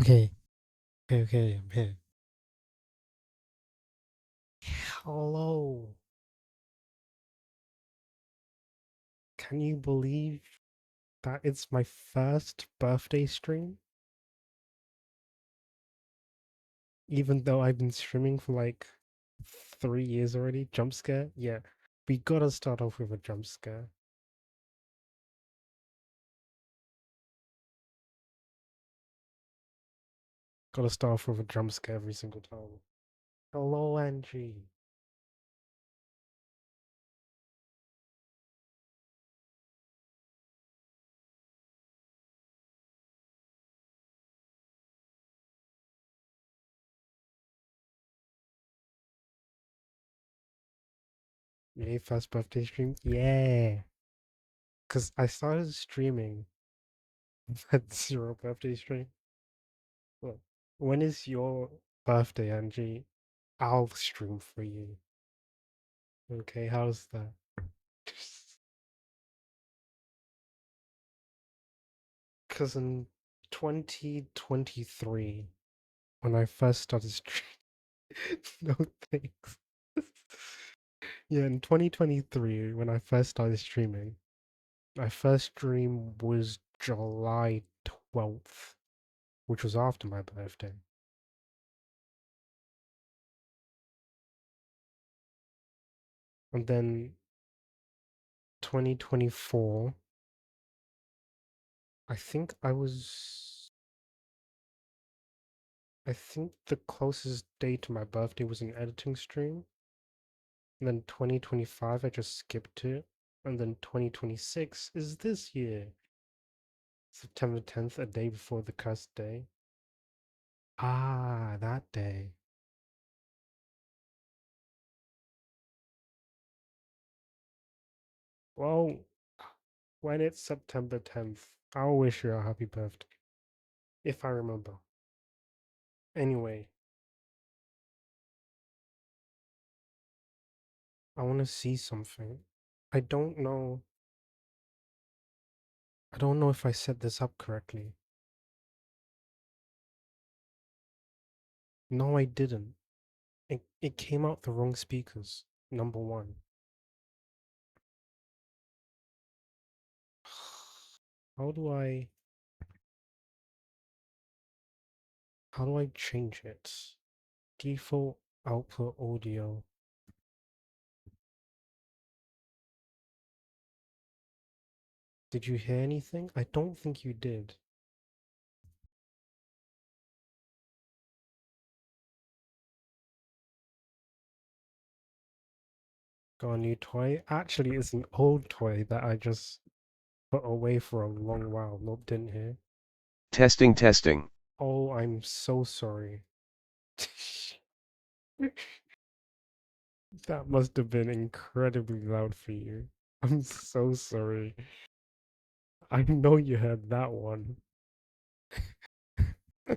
Okay, okay, I'm here. Hello. Can you believe that it's my first birthday stream? Even though I've been streaming for like 3 years already. Jump scare? Yeah. We gotta start off with a jump scare. Gotta start off with a jump scare every single time. Hello, Angie. Yay, first birthday stream? Yeah. Because I started streaming at zero birthday stream. Well, when is your birthday, Angie? I'll stream for you. Okay, how's that? Because in 2023, when I first started streaming, no thanks. Yeah, in 2023, when I first started streaming, my first stream was July 12th, which was after my birthday. And then 2024, I think I think the closest day to my birthday was an editing stream. And then 2025, I just skipped it. And then 2026 is this year. September 10th, a day before the cursed day. Ah, that day. Well, when it's September 10th, I'll wish you a happy birthday. If I remember. Anyway, I want to see something. I don't know. I don't know if I set this up correctly. No, I didn't. It came out the wrong speakers. Number one. How do I how do I change it? Default output audio. Did you hear anything? I don't think you did. Got a new toy? Actually, it's an old toy that I just put away for a long while. Nope, didn't hear. Testing, testing. Oh, I'm so sorry. That must have been incredibly loud for you. I'm so sorry. I know you heard that one. I'm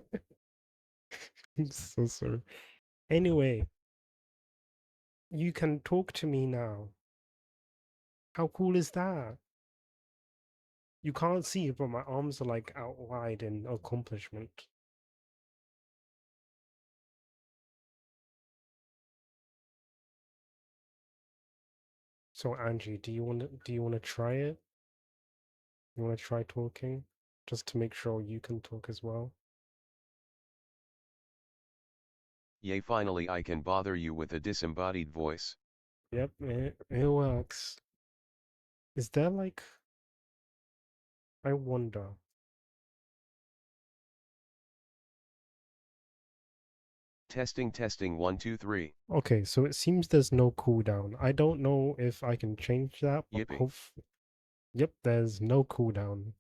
so sorry. Anyway, you can talk to me now. How cool is that? You can't see it, but my arms are like out wide in accomplishment. So Angie, do you want to try it? You want to try talking? Just to make sure you can talk as well? Yay, finally I can bother you with a disembodied voice. Yep, it works. Is there like, I wonder. Testing, testing, 1, 2, 3. Okay, so it seems there's no cooldown. I don't know if I can change that, but Yippee. hope. Yep, there's no cooldown.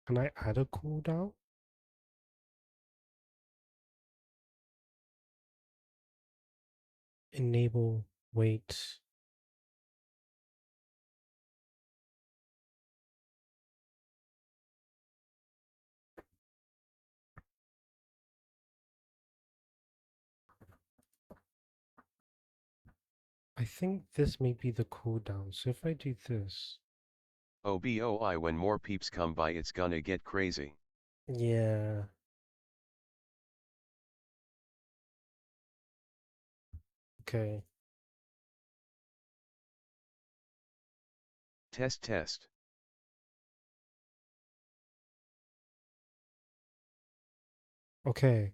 Can I add a cooldown? Enable wait. I think this may be the cooldown. So if I do this, OBOI, when more peeps come by, it's gonna get crazy. Yeah. Okay. Test test. Okay.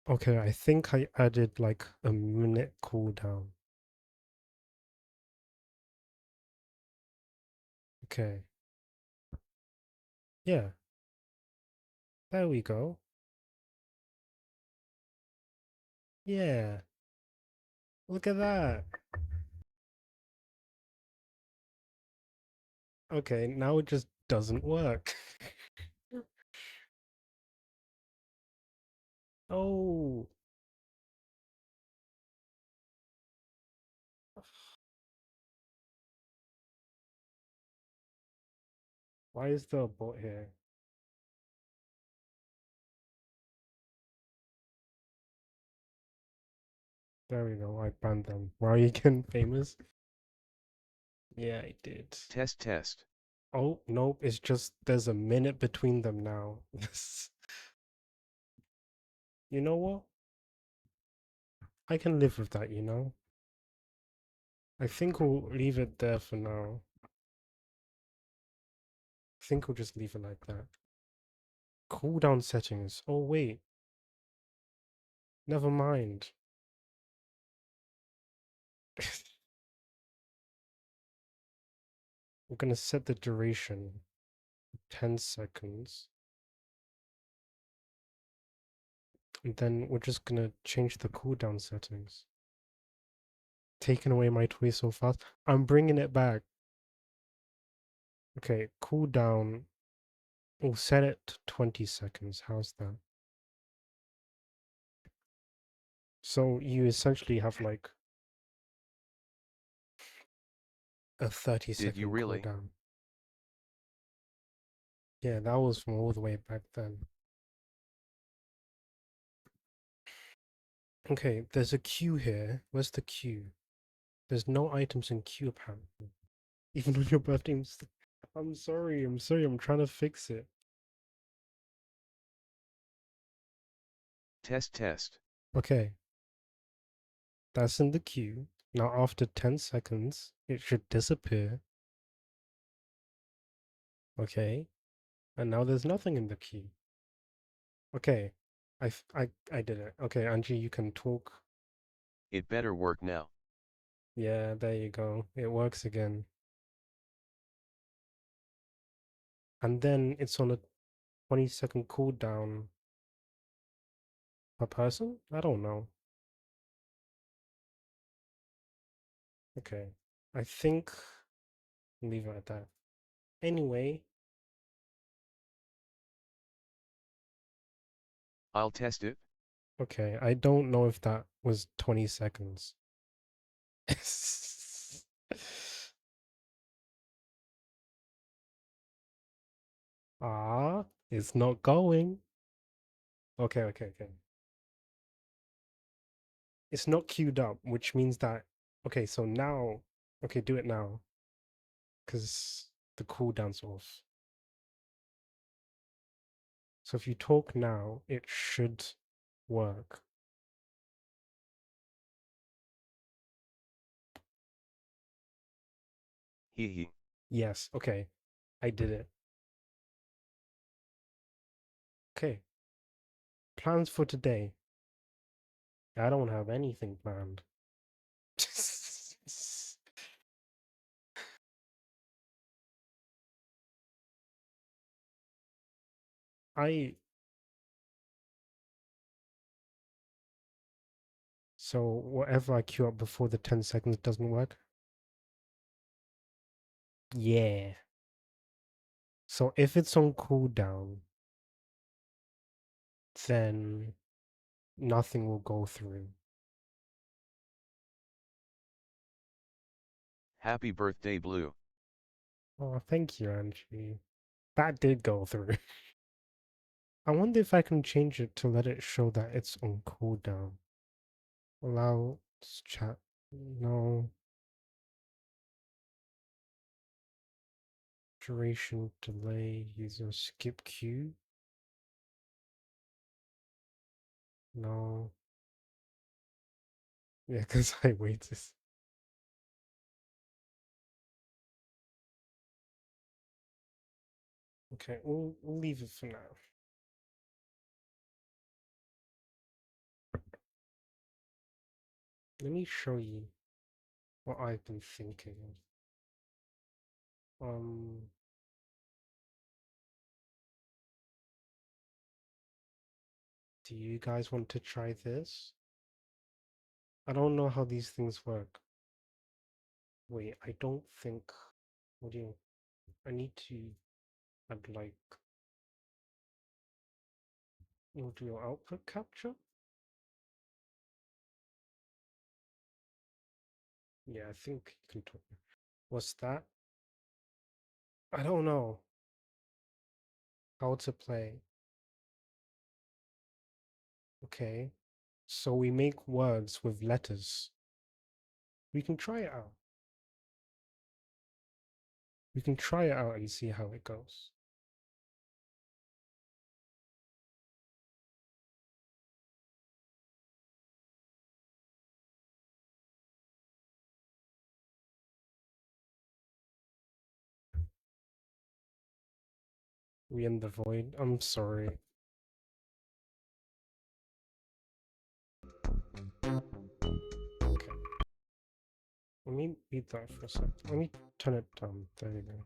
Okay, I think I added like a minute cooldown. Okay. Yeah. There we go. Yeah. Look at that. Okay, now it just doesn't work. Oh. Why is there a bot here? There we go. I banned them. Why are you getting famous? Yeah, I did. Test test. Oh, nope. It's just there's a minute between them now. You know what? I can live with that, you know? I think we'll leave it there for now. I think we'll just leave it like that. Cooldown settings. Oh, wait. Never mind. We're gonna set the duration 10 seconds. And then we're just gonna change the cooldown settings. Taking away my toy so fast. I'm bringing it back. Okay, cooldown. We'll set it to 20 seconds. How's that? So you essentially have like a 30 Did you second really? cooldown. Yeah, that was from all the way back then. Okay, there's a queue here. Where's the queue? There's no items in queue apparently. Even on your birthday. I'm sorry, I'm trying to fix it. Test test. Okay, that's in the queue. Now after 10 seconds, it should disappear. Okay, and now there's nothing in the queue. Okay, I did it. Okay, Angie, you can talk. It better work now. Yeah, there you go. It works again. And then it's on a 20-second cooldown per person? I don't know. Okay. I think leave it at that. Anyway, I'll test it. okay, I don't know if that was 20 seconds. Ah, it's not going. Okay, okay, okay. It's not queued up, which means that okay, so now okay, do it now. Because the cooldown's off. So if you talk now, it should work. Hee hee. Yes, okay. I did it. Okay. Plans for today. I don't have anything planned. I so whatever I queue up before the 10 seconds doesn't work. Yeah. So if it's on cooldown, then nothing will go through. Happy birthday, Blue. Oh, thank you, Angie. That did go through. I wonder if I can change it to let it show that it's on cooldown. Allow chat. No. Duration delay, user skip queue. No. Yeah, because I waited. Okay, we'll leave it for now. Let me show you what I've been thinking. Um, do you guys want to try this? I don't know how these things work. Wait, I don't think. What do you? I need to add like audio output capture. Yeah, I think you can talk. What's that? I don't know how to play. Okay, so we make words with letters. We can try it out. We can try it out and see how it goes. We in the void. I'm sorry. Okay. Let me beat that for a sec. Let me turn it down. There you go.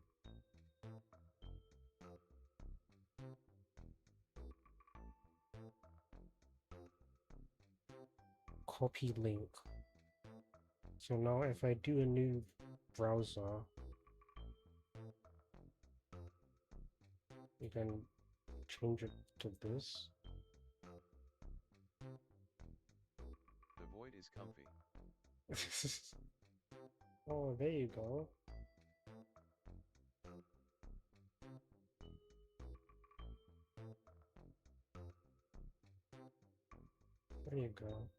Copy link. So now if I do a new browser, you can change it to this. The void is comfy. Oh, there you go. There you go.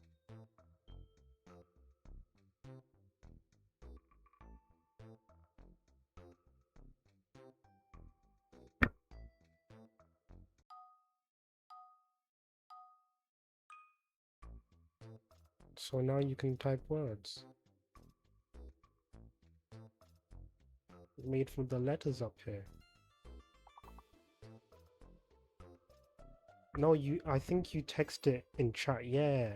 So now you can type words made from the letters up here. No, I think you text it in chat. Yeah.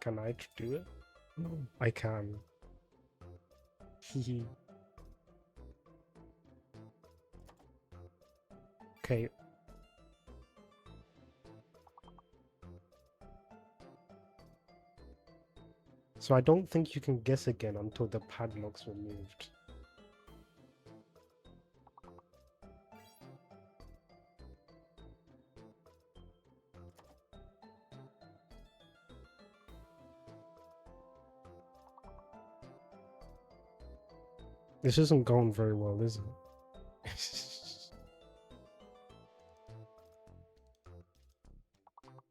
Can I do it? I can. Hehe. Okay. So I don't think you can guess again until the padlock's removed. This isn't going very well, is it?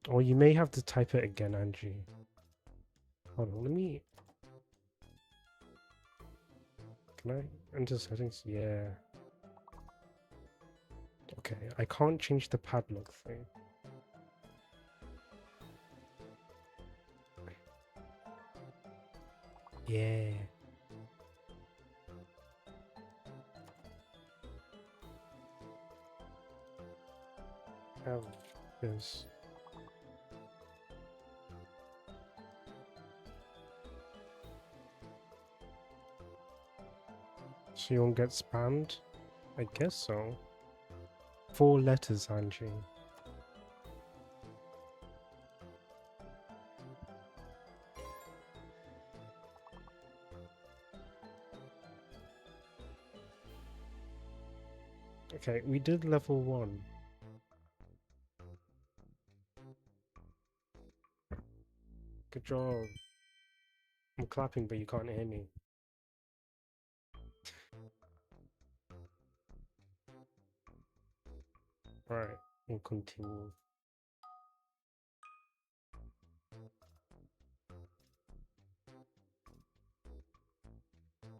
Or you may have to type it again, Angie. Hold on, let me... Can I enter settings? Yeah. Okay, I can't change the padlock thing. Yeah. Have this. So you won't get spammed? I guess so. 4 letters, Angie. Okay, we did level 1. Good job. I'm clapping, but you can't hear me. Alright, we'll continue.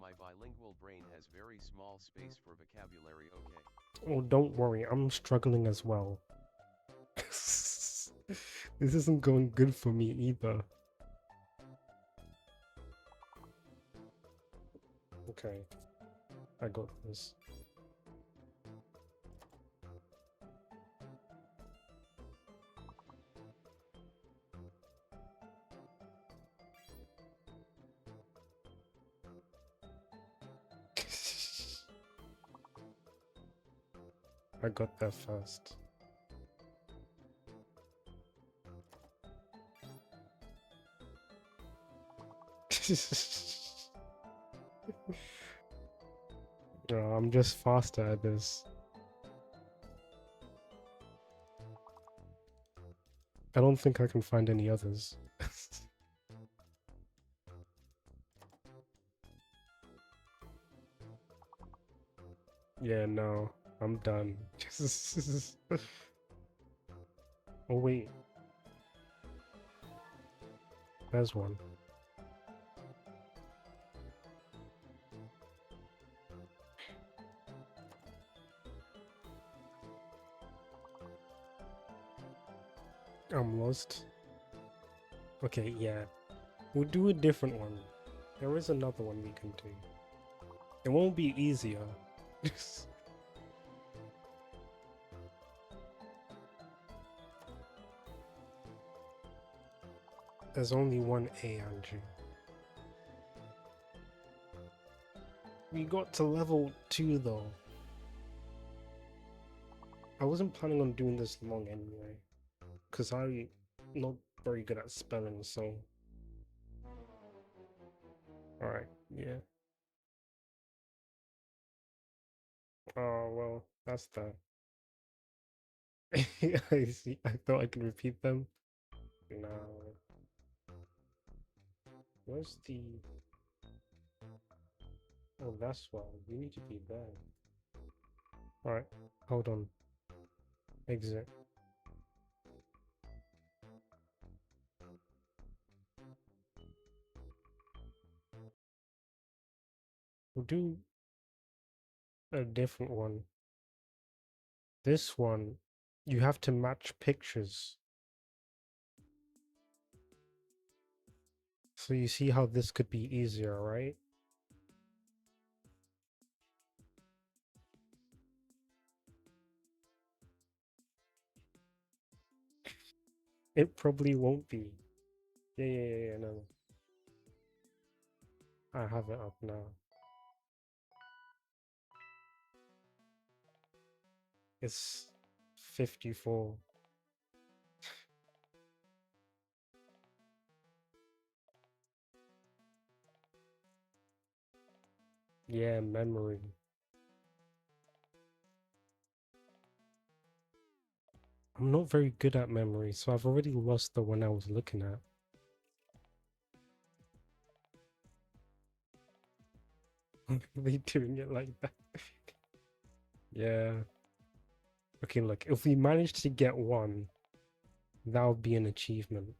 My bilingual brain has very small space for vocabulary, okay? Oh, don't worry, I'm struggling as well. This isn't going good for me either. Okay, I got this. I got there first. I'm just faster at this. I don't think I can find any others. Yeah, no, I'm done. Oh wait, there's one. I'm lost. Okay, yeah. We'll do a different one. There is another one we can do. It won't be easier. There's only one A, Andrew. We got to level 2 though. I wasn't planning on doing this long anyway. Because I'm not very good at spelling, so... Alright, yeah. Oh, well, that's that. I see. I thought I could repeat them. No. Where's the... Oh, that's why. You need to be there. Alright, hold on. Exit. We'll do a different one. This one, you have to match pictures. So you see how this could be easier, right? It probably won't be. Yeah, no. I have it up now. It's 54. Yeah, memory. I'm not very good at memory, so I've already lost the one I was looking at. They doing it like that. Yeah. Okay, look, if we manage to get one, that would be an achievement.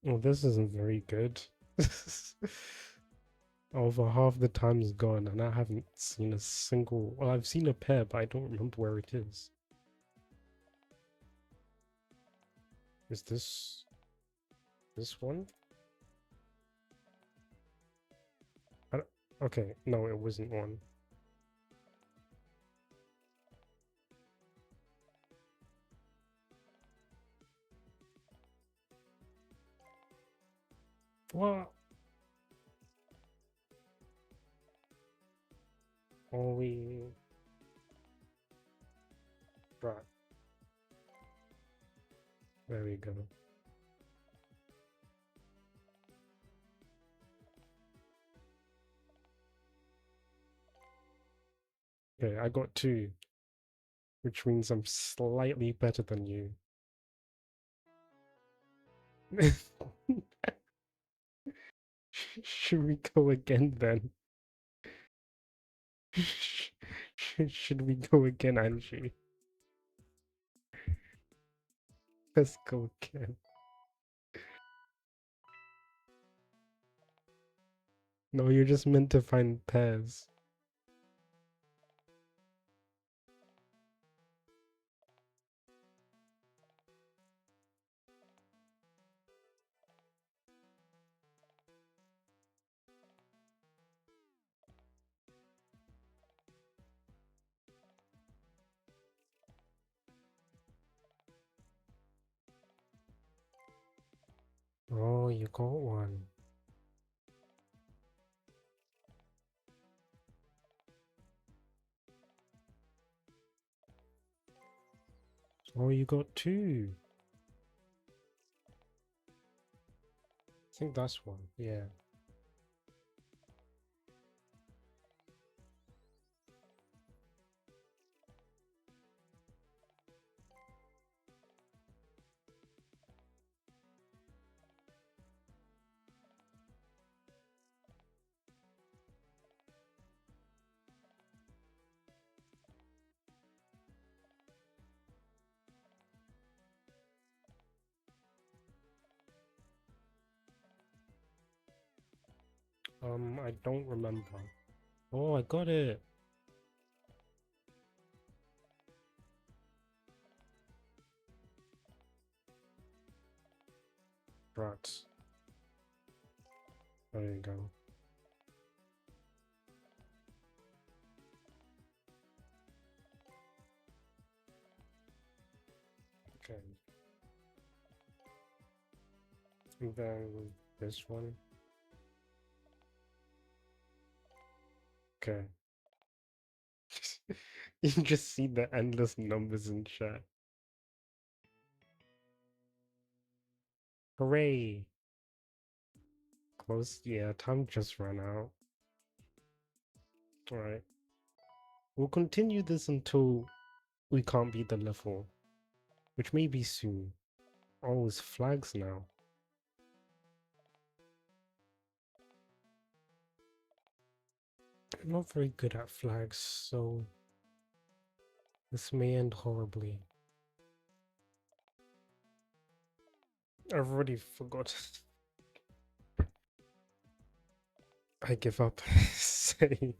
Well, this isn't very good. Over half the time is gone, and I haven't seen a single. Well, I've seen a pair, but I don't remember where it is. Is this one? Okay, no, it wasn't one. What? Oh, right. There we go. Okay, I got 2, which means I'm slightly better than you. Should we go again then? Should we go again, Angie? Let's go again. No, you're just meant to find pairs. Oh, you got one. Oh, you got two. I think that's one. Yeah. I don't remember. Oh, I got it. Right. There you go. Okay. And then this one. Okay. You just see the endless numbers in chat. Hooray! Close. Yeah, time just ran out. Alright. We'll continue this until we can't beat the level, which may be soon. Oh, it's flags now. I'm not very good at flags, so this may end horribly. I've already forgot. I give up. Same.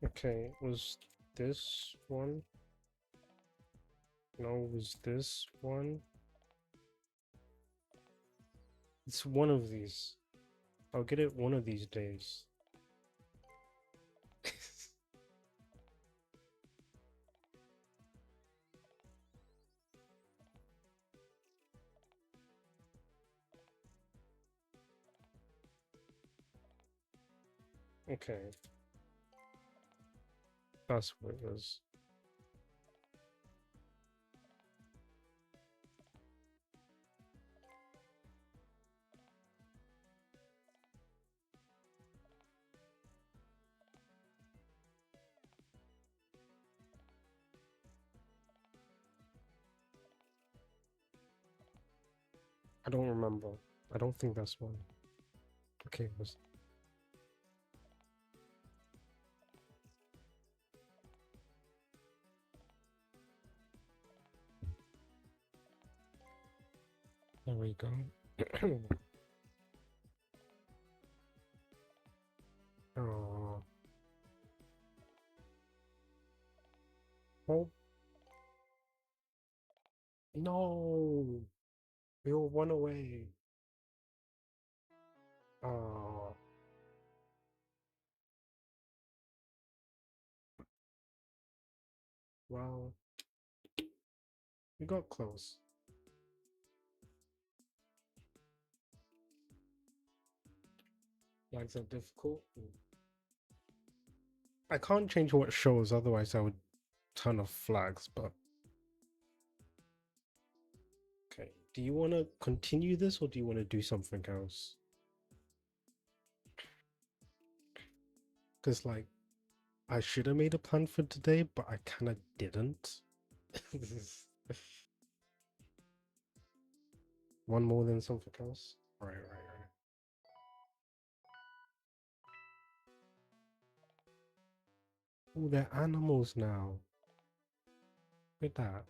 Okay, was this one? No, was this one? It's one of these. I'll get it one of these days. Okay, that's what it was. I don't remember. I don't think that's one. Okay, it was. There we go. Oh. Oh no! We were one away. Oh, well, we got close. Flags are difficult. I can't change what shows, otherwise I would turn off flags, but okay. Do you want to continue this or do you want to do something else? Because, like, I should have made a plan for today, but I kind of didn't. One more than something else? Right. Oh, they're animals now. Look at that.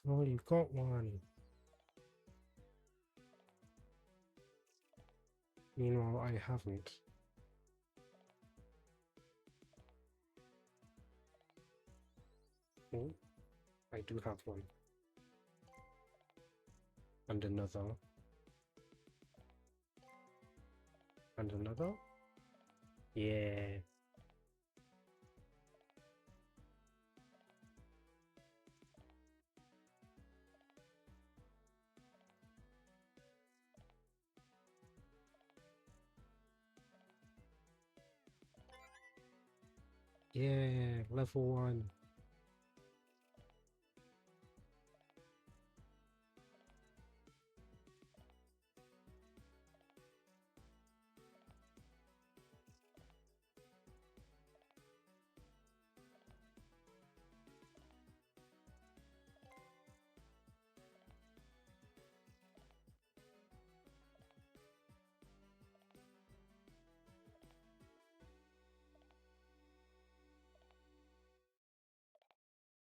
Oh, you got one. Meanwhile, I haven't. Oh, I do have one. And another. And another? Yeah. Yeah, level 1.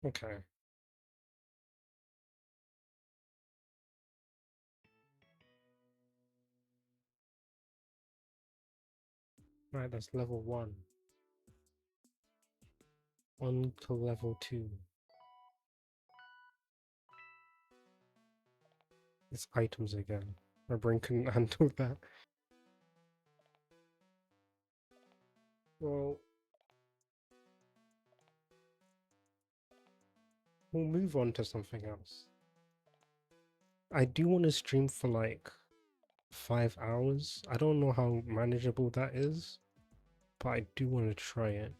Okay. Right, that's level 1. On to level 2. It's items again. My brain couldn't handle that. Well, we'll move on to something else. I do want to stream for like 5 hours. I don't know how manageable that is, but I do want to try it.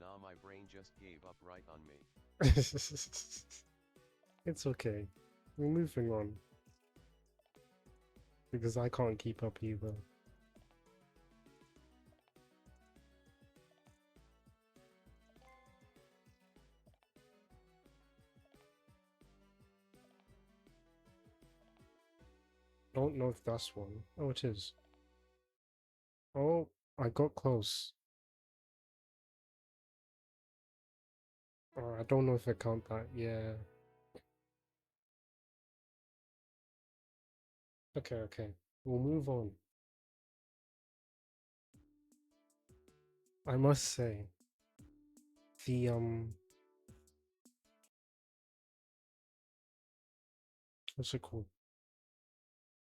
Nah, my brain just gave up right on me. It's okay. We're moving on. Because I can't keep up either. Don't know if that's one. Oh, it is. Oh, I got close. I don't know if I count that. Yeah. Okay. We'll move on. I must say, the what's it called?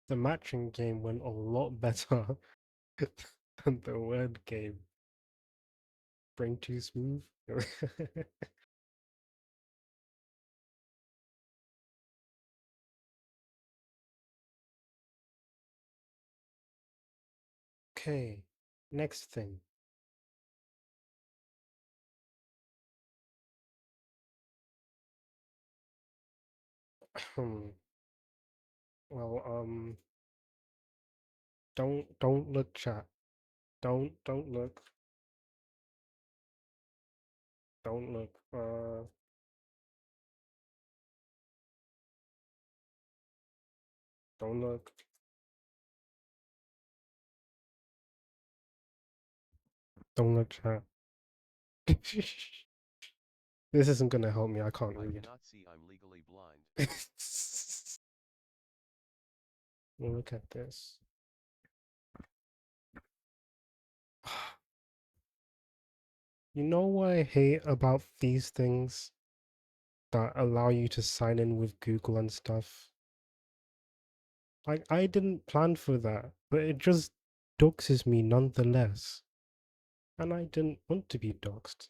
The matching game went a lot better than the word game. Brain too smooth. Okay, next thing. Well, don't look, chat. Don't look. Don't look. Don't look. Don't look, chat. This isn't gonna help me. I can't I read. cannot see, I'm legally blind. Look at this. You know what I hate about these things that allow you to sign in with Google and stuff? Like, I didn't plan for that, but it just doxes me nonetheless. And I didn't want to be doxed.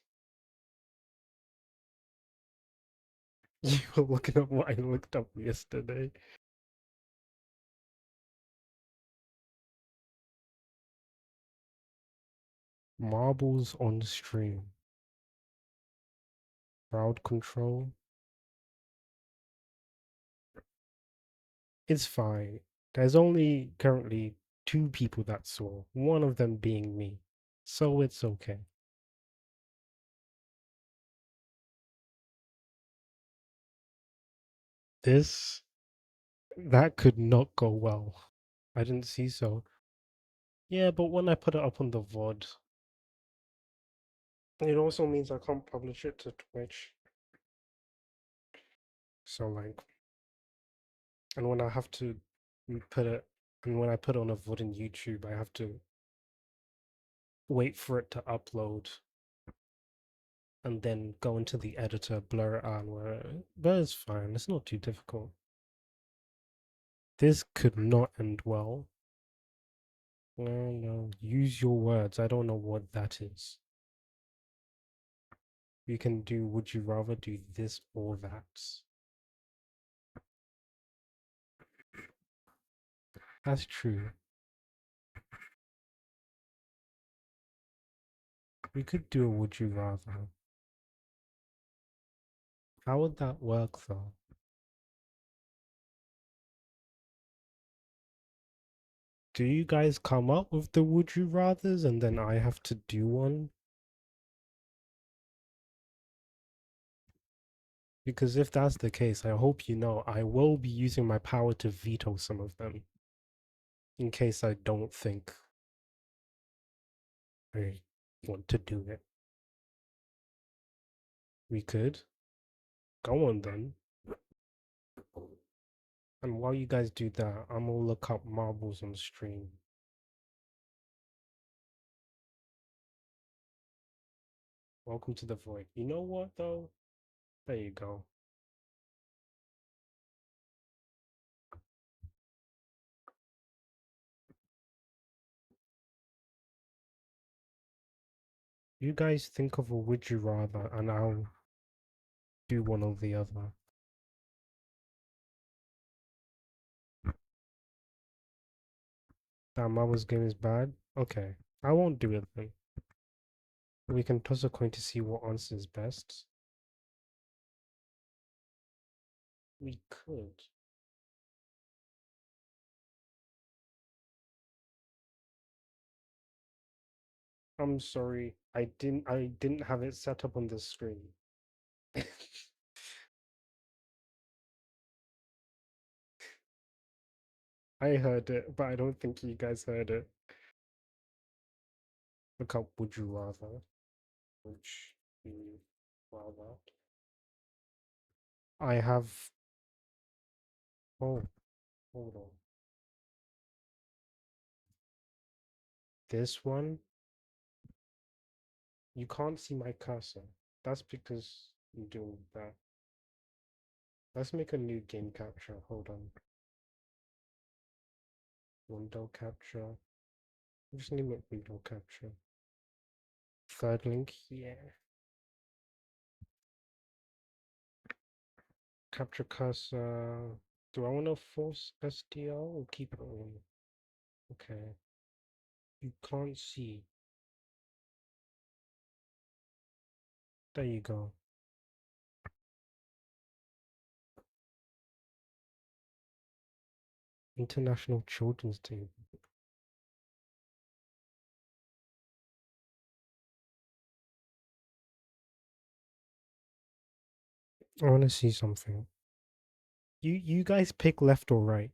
You were looking up what I looked up yesterday. Marbles on stream. Crowd control. It's fine. There's only currently 2 people that saw, one of them being me. So it's okay. This, that could not go well. I didn't see so. Yeah, but when I put it up on the VOD, it also means I can't publish it to Twitch. So like, and when I have to put it, and when I put it on a VOD in YouTube, I have to wait for it to upload and then go into the editor, blur it out, and but it's fine. It's not too difficult. This could not end well. No, no, use your words. I don't know what that is. You can do, would you rather do this or that? That's true. We could do a would you rather. How would that work though? Do you guys come up with the would you rathers and then I have to do one? Because if that's the case, I hope you know I will be using my power to veto some of them. In case I don't think I want to do it. We could. Go on then. And while you guys do that, I'm gonna look up marbles on stream. Welcome to the void. You know what though? There you go. You guys think of a would you rather and I'll do one or the other. That marbles game is bad? Okay. I won't do it then. We can toss a coin to see what answer is best. We could. I'm sorry. I didn't have it set up on the screen. I heard it, but I don't think you guys heard it. Look up would you rather. Would you rather? I have, oh, hold on. This one, you can't see my cursor. That's because I'm doing that. Let's make a new game capture. Hold on. Window capture. Just name it window capture. Third link here. Capture cursor. Do I want to force SDL or keep it on? Okay. You can't see. There you go. International Children's Day. I want to see something. You guys pick left or right.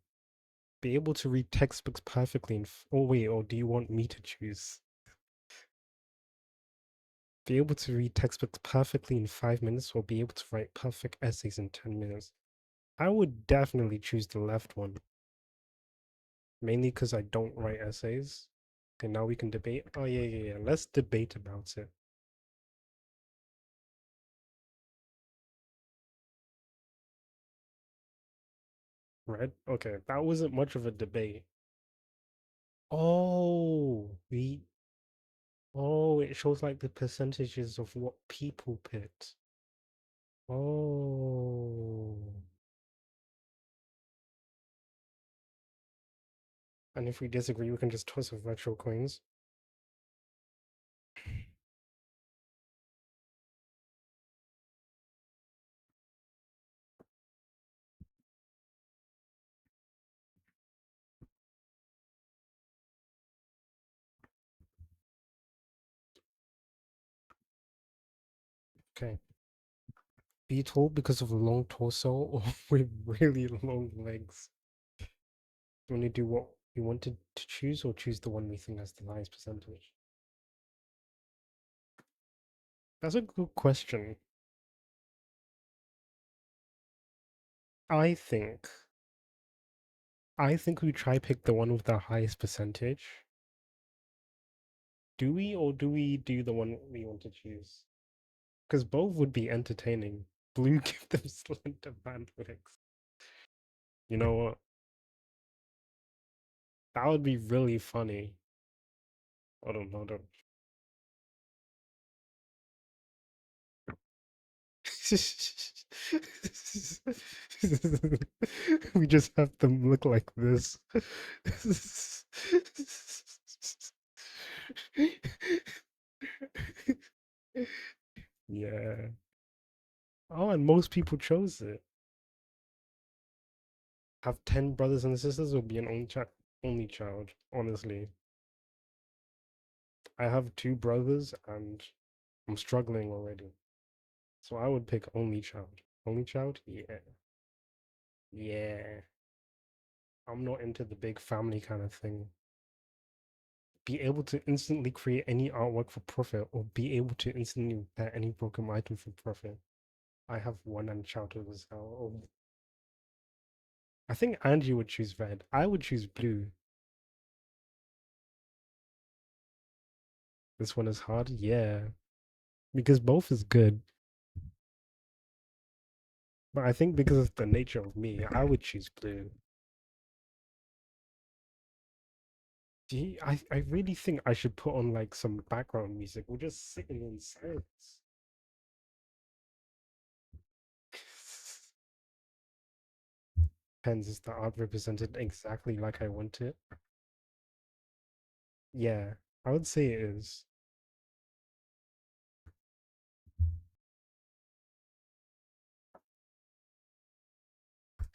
Be able to read textbooks perfectly in. Oh wait, or do you want me to choose? Be able to read textbooks perfectly in 5 minutes, or be able to write perfect essays in 10 minutes. I would definitely choose the left one, mainly because I don't write essays. Okay, now we can debate. Oh yeah. Let's debate about it. Red. Okay, that wasn't much of a debate. Oh, we. Oh, it shows like the percentages of what people picked. Oh. And if we disagree, we can just toss a virtual coins. Okay. Beetle because of a long torso or with really long legs. Do you want to do what we wanted to choose or choose the one we think has the highest percentage? That's a good question. I think I think we try pick the one with the highest percentage. Do we or do we do the one we want to choose? Because both would be entertaining. Blue give them slender band legs. You know what? That would be really funny. Hold on. We just have them look like this. Yeah. Oh, and most people chose it. Have 10 brothers and sisters or be an only child, honestly. I have two brothers and I'm struggling already. So I would pick only child. Only child? Yeah. Yeah. I'm not into the big family kind of thing. Be able to instantly create any artwork for profit or be able to instantly repair any broken item for profit. I have one and childhood as hell. Oh. I think Angie would choose red. I would choose blue. This one is hard? Yeah. Because both is good. But I think because of the nature of me, I would choose blue. I really think I should put on like some background music. We're just sitting in silence. Depends, is the art represented exactly like I want it? Yeah, I would say it is.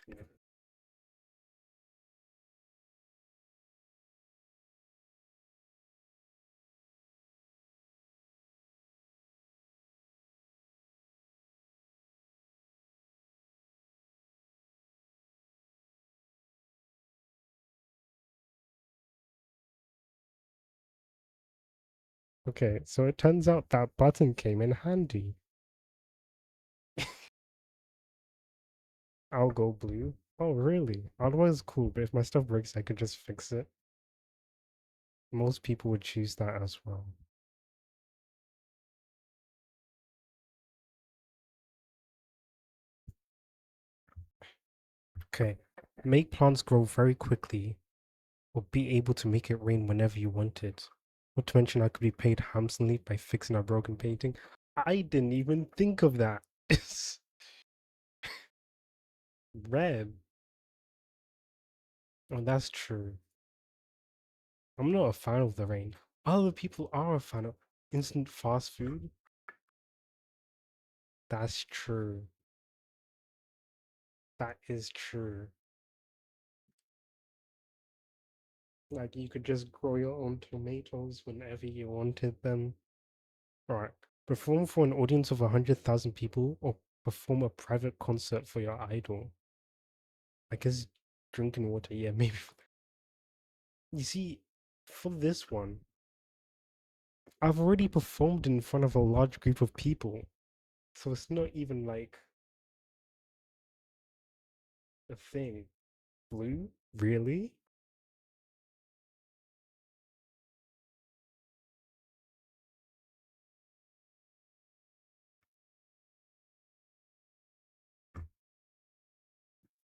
Yeah. Okay, so it turns out that button came in handy. I'll go blue. Oh, really? Otherwise, cool, but if my stuff breaks, I could just fix it. Most people would choose that as well. Okay, make plants grow very quickly or be able to make it rain whenever you want it. Not to mention, I could be paid handsomely by fixing a broken painting. I didn't even think of that. It's red. Oh, that's true. I'm not a fan of the rain. Other people are a fan of instant fast food. That's true. That is true. Like you could just grow your own tomatoes whenever you wanted them. Alright. Perform for an audience of 100,000 people or perform a private concert for your idol. I guess drinking water, yeah, maybe. You see, for this one, I've already performed in front of a large group of people. So it's not even like a thing. Blue? Really?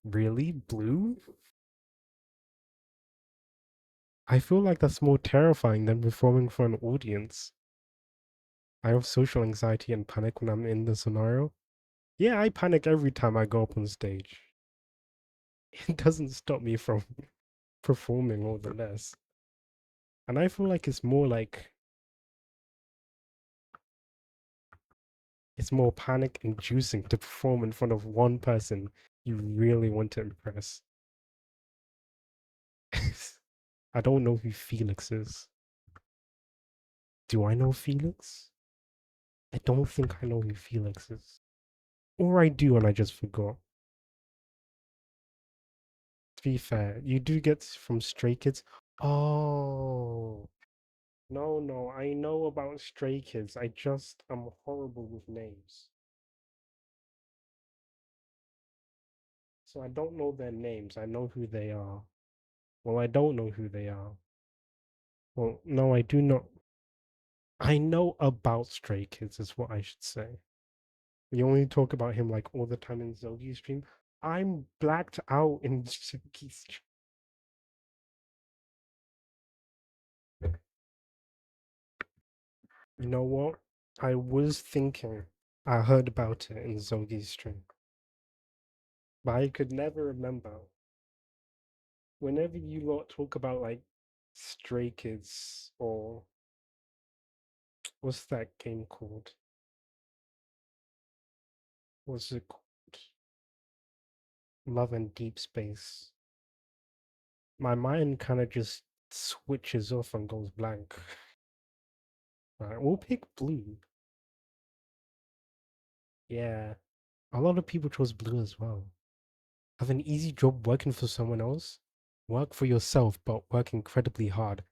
Really? Blue? I feel like that's more terrifying than performing for an audience. I have social anxiety and panic when I'm in the scenario. Yeah, I panic every time I go up on stage. It doesn't stop me from performing all the less. And I feel like it's more panic inducing to perform in front of one person you really want to impress. I don't know who Felix is. Do I know Felix? I don't think I know who Felix is. Or I do and I just forgot. To be fair, you do get from Stray Kids. Oh, no, no, I know about Stray Kids. I just am horrible with names. So I don't know their names. I know who they are. Well, I don't know who they are. Well, no, I do not. I know about Stray Kids, is what I should say. We only talk about him like all the time in Zogi's stream. I'm blacked out in Zogi's stream. You know what? I was thinking I heard about it in Zogi's stream, but I could never remember. Whenever you lot talk about like Stray Kids or what's that game called? What's it called? Love and Deep Space. My mind kind of just switches off and goes blank. Alright, we'll pick blue. Yeah, a lot of people chose blue as well. Have an easy job working for someone else. Work for yourself, but work incredibly hard.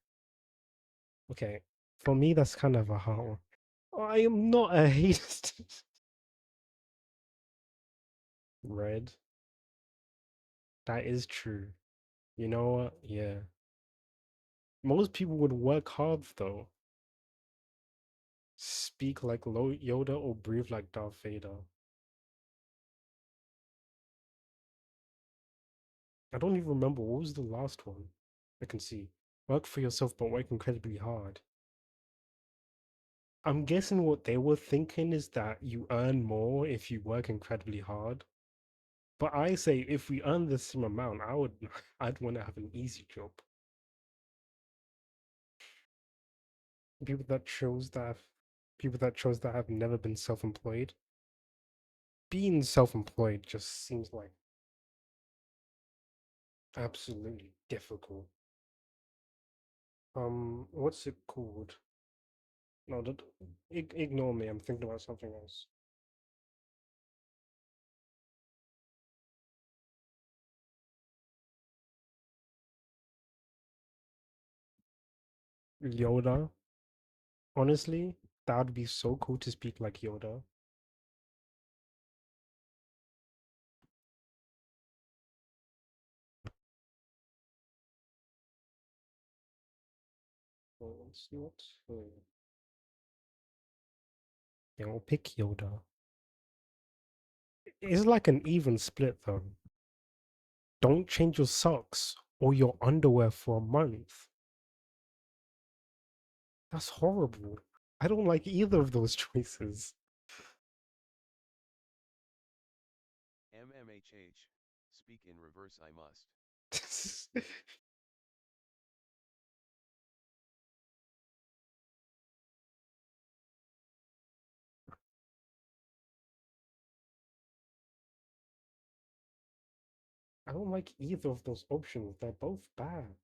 Okay, for me, that's kind of a hard one. I am not a hater. Red. That is true. You know what? Yeah. Most people would work hard though. Speak like Yoda or breathe like Darth Vader. I don't even remember what was the last one. I can see. Work for yourself, but work incredibly hard. I'm guessing what they were thinking is that you earn more if you work incredibly hard. But I say if we earn the same amount, I'd want to have an easy job. People that chose that have, people that chose that have never been self-employed. Being self-employed just seems like absolutely difficult. What's it called? No, ignore me. I'm thinking about something else. Yoda. Honestly, that would be so cool to speak like Yoda. Well, let's see what. Yeah, we'll pick Yoda. It's like an even split though. Don't change your socks or your underwear for a month. That's horrible. I don't like either of those choices. MMHH. Speak in reverse I must. I don't like either of those options. They're both bad.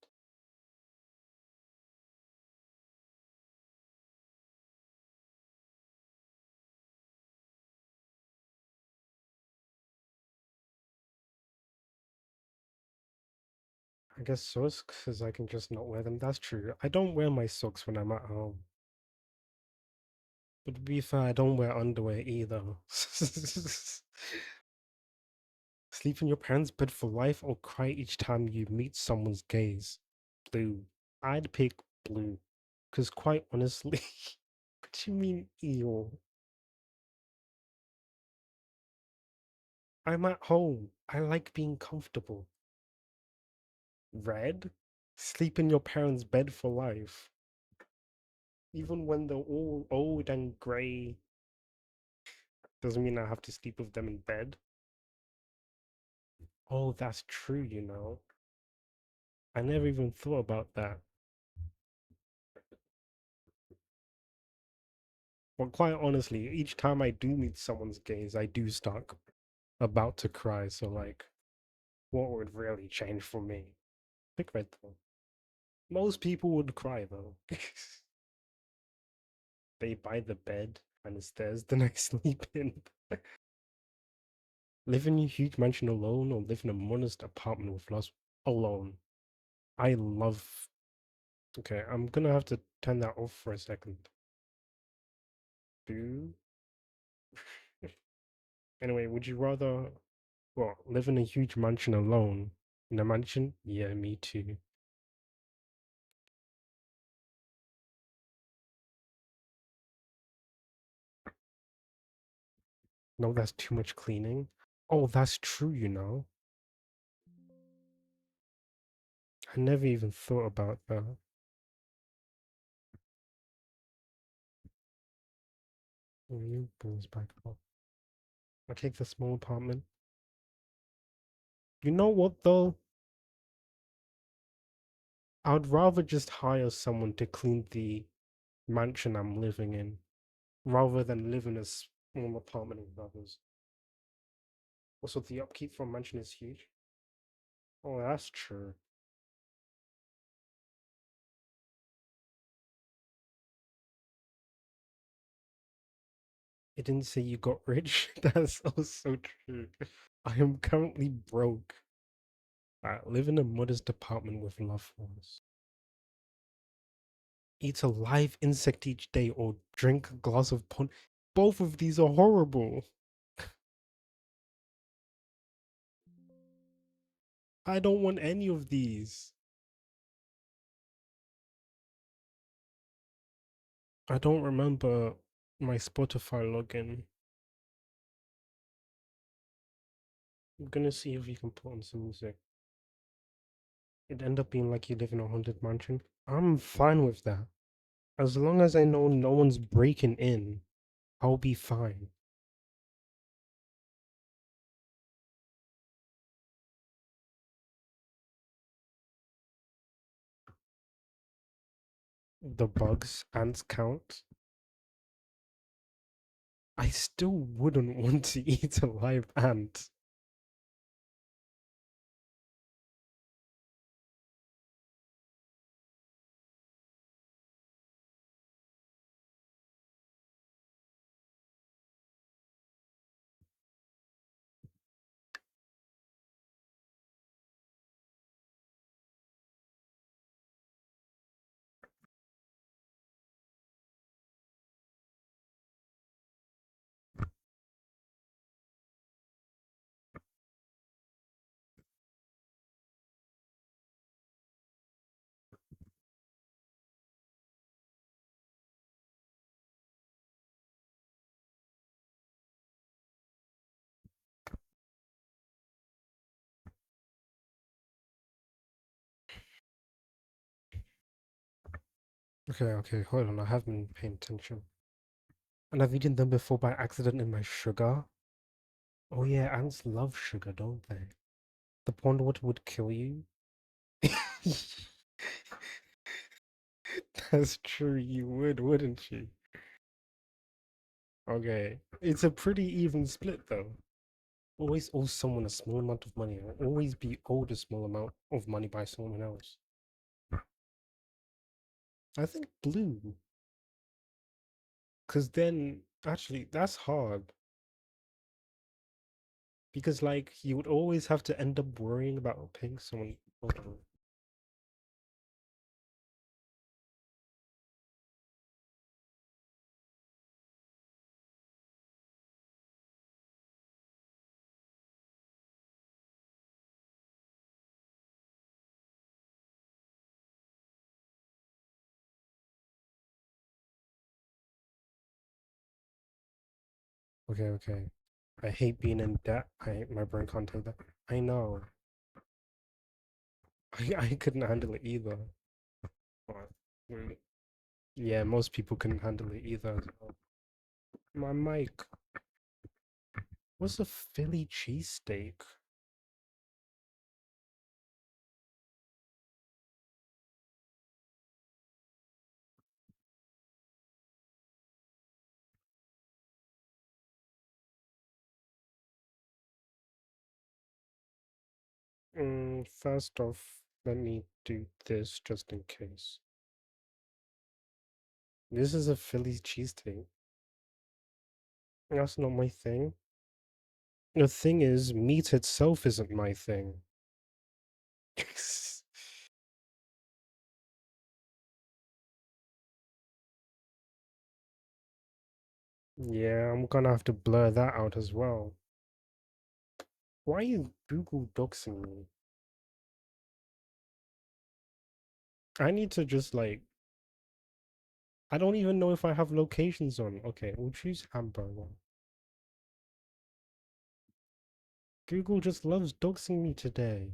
I guess socks, because I can just not wear them. That's true. I don't wear my socks when I'm at home. But to be fair, I don't wear underwear either. Sleep in your parents' bed for life or cry each time you meet someone's gaze? Blue. I'd pick blue. Because quite honestly, what do you mean, ew? I'm at home. I like being comfortable. Red? Sleep in your parents' bed for life. Even when they're all old and grey, doesn't mean I have to sleep with them in bed. Oh, that's true, you know. I never even thought about that. But quite honestly, each time I do meet someone's gaze, I do start about to cry. So, like, what would really change for me? Pick red though. Most people would cry though. They buy the bed and it's theirs the next sleep in. Live in a huge mansion alone or live in a modest apartment with lots alone. I love. Okay, I'm gonna have to turn that off for a second. Do anyway, would you rather live in a huge mansion alone? In a mansion? Yeah, me too. No, that's too much cleaning. Oh, that's true, you know. I never even thought about that. Brings back up. I take the small apartment. You know what though? I'd rather just hire someone to clean the mansion I'm living in rather than live in a small apartment with others. Also, the upkeep for a mansion is huge. Oh, that's true. It didn't say you got rich. That's also true. I am currently broke. I live in a modest apartment with loved ones. Eat a live insect each day or drink a glass of pond. Both of these are horrible. I don't want any of these. I don't remember my Spotify login. I'm gonna see if you can put on some music. It end up being like you live in a haunted mansion. I'm fine with that. As long as I know no one's breaking in, I'll be fine. The bugs, ants count. I still wouldn't want to eat a live ant. Okay, hold on. I have been paying attention. And I've eaten them before by accident in my sugar. Oh yeah, ants love sugar, don't they? The pond water would kill you. That's true, you would, wouldn't you? Okay. It's a pretty even split though. Always owe someone a small amount of money, or always be owed a small amount of money by someone else. I think blue. Because then, actually, that's hard. Because, like, you would always have to end up worrying about paying someone. Hold on. Okay, okay. I hate being in debt. My brain can't take that. I know. I couldn't handle it either. But, yeah, most people couldn't handle it either as well. My mic. What's a Philly cheesesteak? First off, let me do this just in case. This is a Philly cheesesteak. That's not my thing. The thing is, meat itself isn't my thing. Yeah, I'm gonna have to blur that out as well. Why are you Google doxing me? I need to just like, I don't even know if I have locations on. Okay, we'll choose hamburger. Google just loves doxing me today.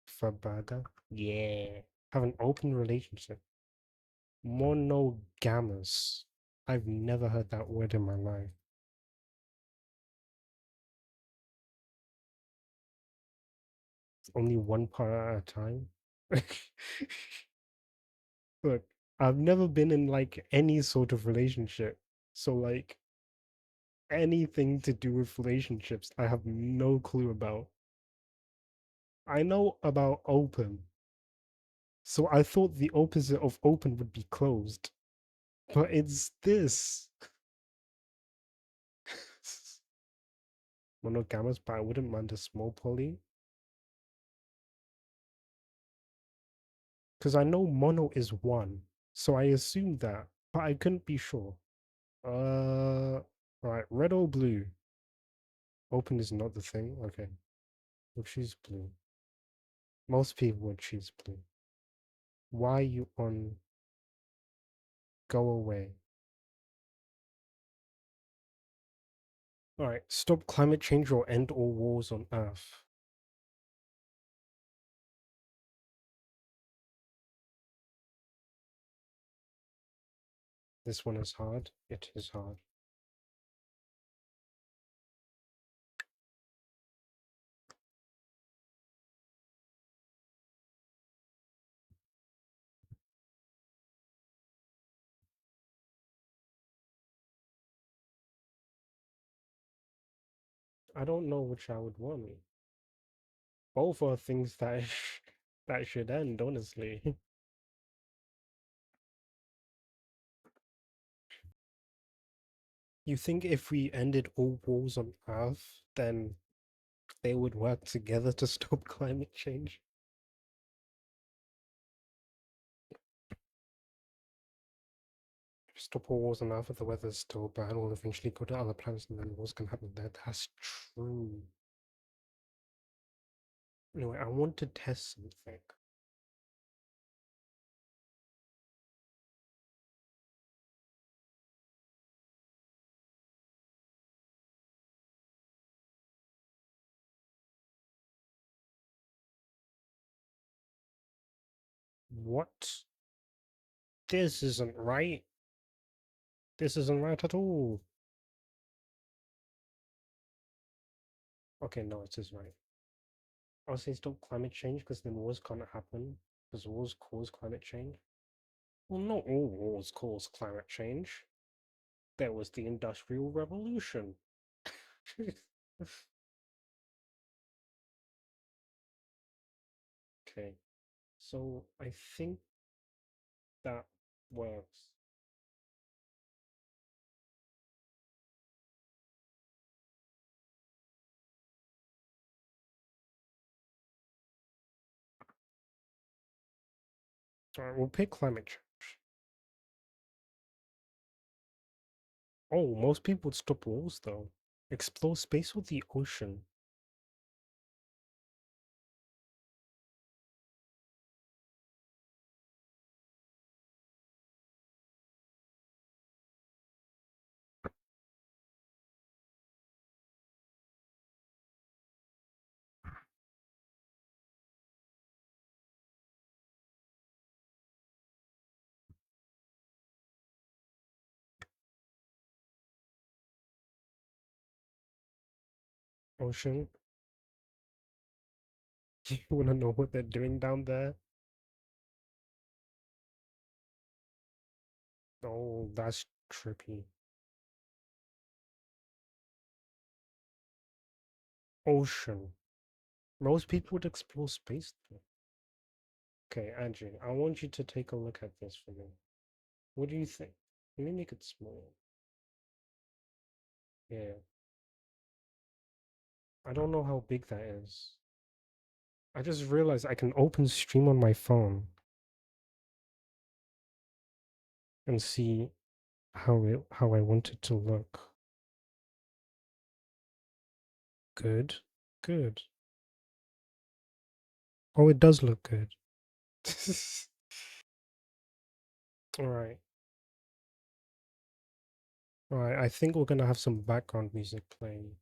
For burger? Yeah. Have an open relationship. Monogamous. I've never heard that word in my life. Only one part at a time. Look, I've never been in like any sort of relationship. So like anything to do with relationships, I have no clue about. I know about open. So I thought the opposite of open would be closed. But it's this. Monogamous, but I wouldn't mind a small poly. Because I know mono is one. So I assumed that, but I couldn't be sure. Right, red or blue? Open is not the thing. Okay, we'll choose blue. Most people would choose blue. Why are you on go away? Alright, stop climate change or end all wars on Earth. This one is hard. It is hard. I don't know which I would want. Both are things that that should end, honestly. You think if we ended all wars on Earth, then they would work together to stop climate change? Stop all wars on Earth if the weather's still bad, we'll eventually go to other planets and then wars can happen there. That's true. Anyway, I want to test something. What? This isn't right. This isn't right at all. Okay, no, it is right. I'll say stop climate change because then wars can't happen because wars cause climate change. Well, not all wars cause climate change. There was the Industrial Revolution. Okay, so I think that works. Alright, we'll pick climate change. Oh, most people would stop wars though. Explore space or the ocean. Ocean. You wanna know what they're doing down there? Oh, that's trippy. Ocean. Most people would explore space though. Okay, Angie, I want you to take a look at this for me. What do you think? Let me make it small. Yeah, I don't know how big that is. I just realized I can open stream on my phone and see how I want it to look. Good. Good. Oh, it does look good. Alright. Alright, I think we're gonna have some background music playing.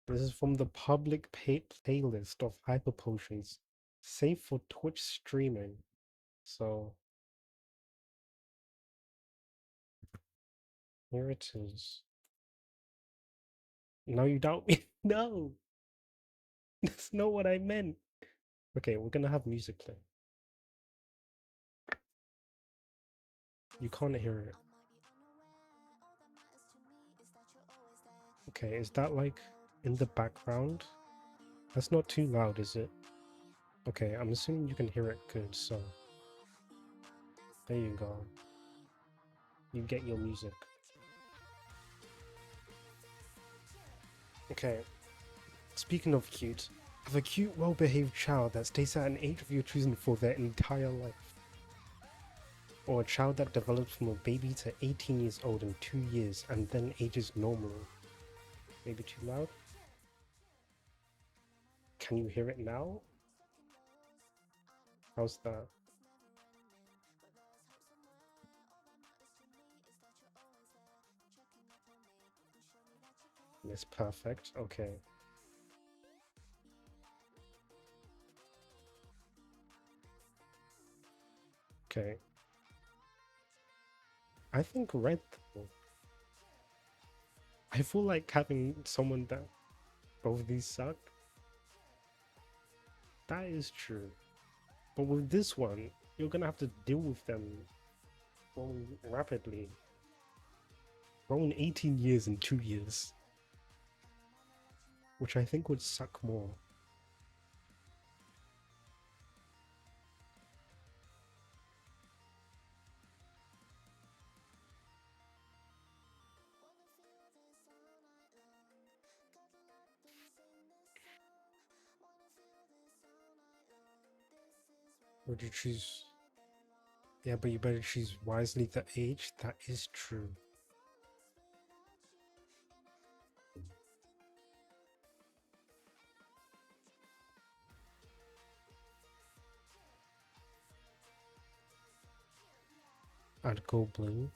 This is from the public playlist of hyper potions, safe for Twitch streaming. So here it is. No, you doubt me. No, that's not what I meant. Okay, we're gonna have music play. You can't hear it. Okay, is that like in the background? That's not too loud, is it? Okay, I'm assuming you can hear it good, so there you go. You get your music. Okay, speaking of cute, have a cute, well-behaved child that stays at an age of your choosing for their entire life. Or a child that develops from a baby to 18 years old in 2 years and then ages normally. Maybe too loud? Can you hear it now? How's that? It's perfect. Okay. Okay. I think red though. I feel like having someone that both of these suck. That is true. But with this one, you're gonna have to deal with them growing rapidly. Grown 18 years in 2 years. Which I think would suck more. Would you choose? Yeah, but you better choose wisely the age. That is true. I'd go blue.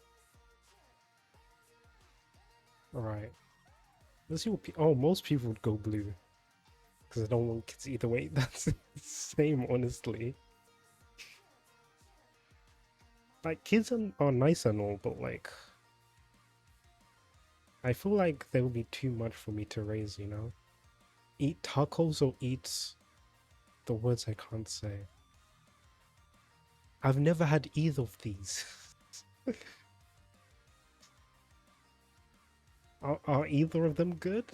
Alright. Let's see what oh, most people would go blue. Because I don't want kids either way. That's the same, honestly. Like, kids are nice and all, but like, I feel like they will be too much for me to raise, you know? Eat tacos or eat the words I can't say. I've never had either of these. Are either of them good?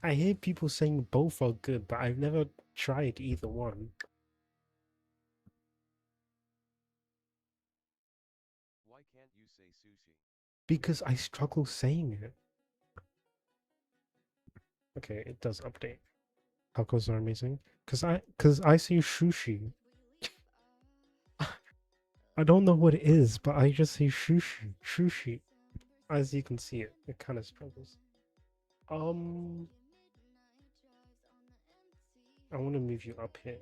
I hear people saying both are good, but I've never tried either one. Why can't you say sushi? Because I struggle saying it. Okay, it does update. Tacos are amazing. Cause I say sushi. I don't know what it is, but I just say sushi. Sushi. As you can see it kind of struggles. Um, I want to move you up here.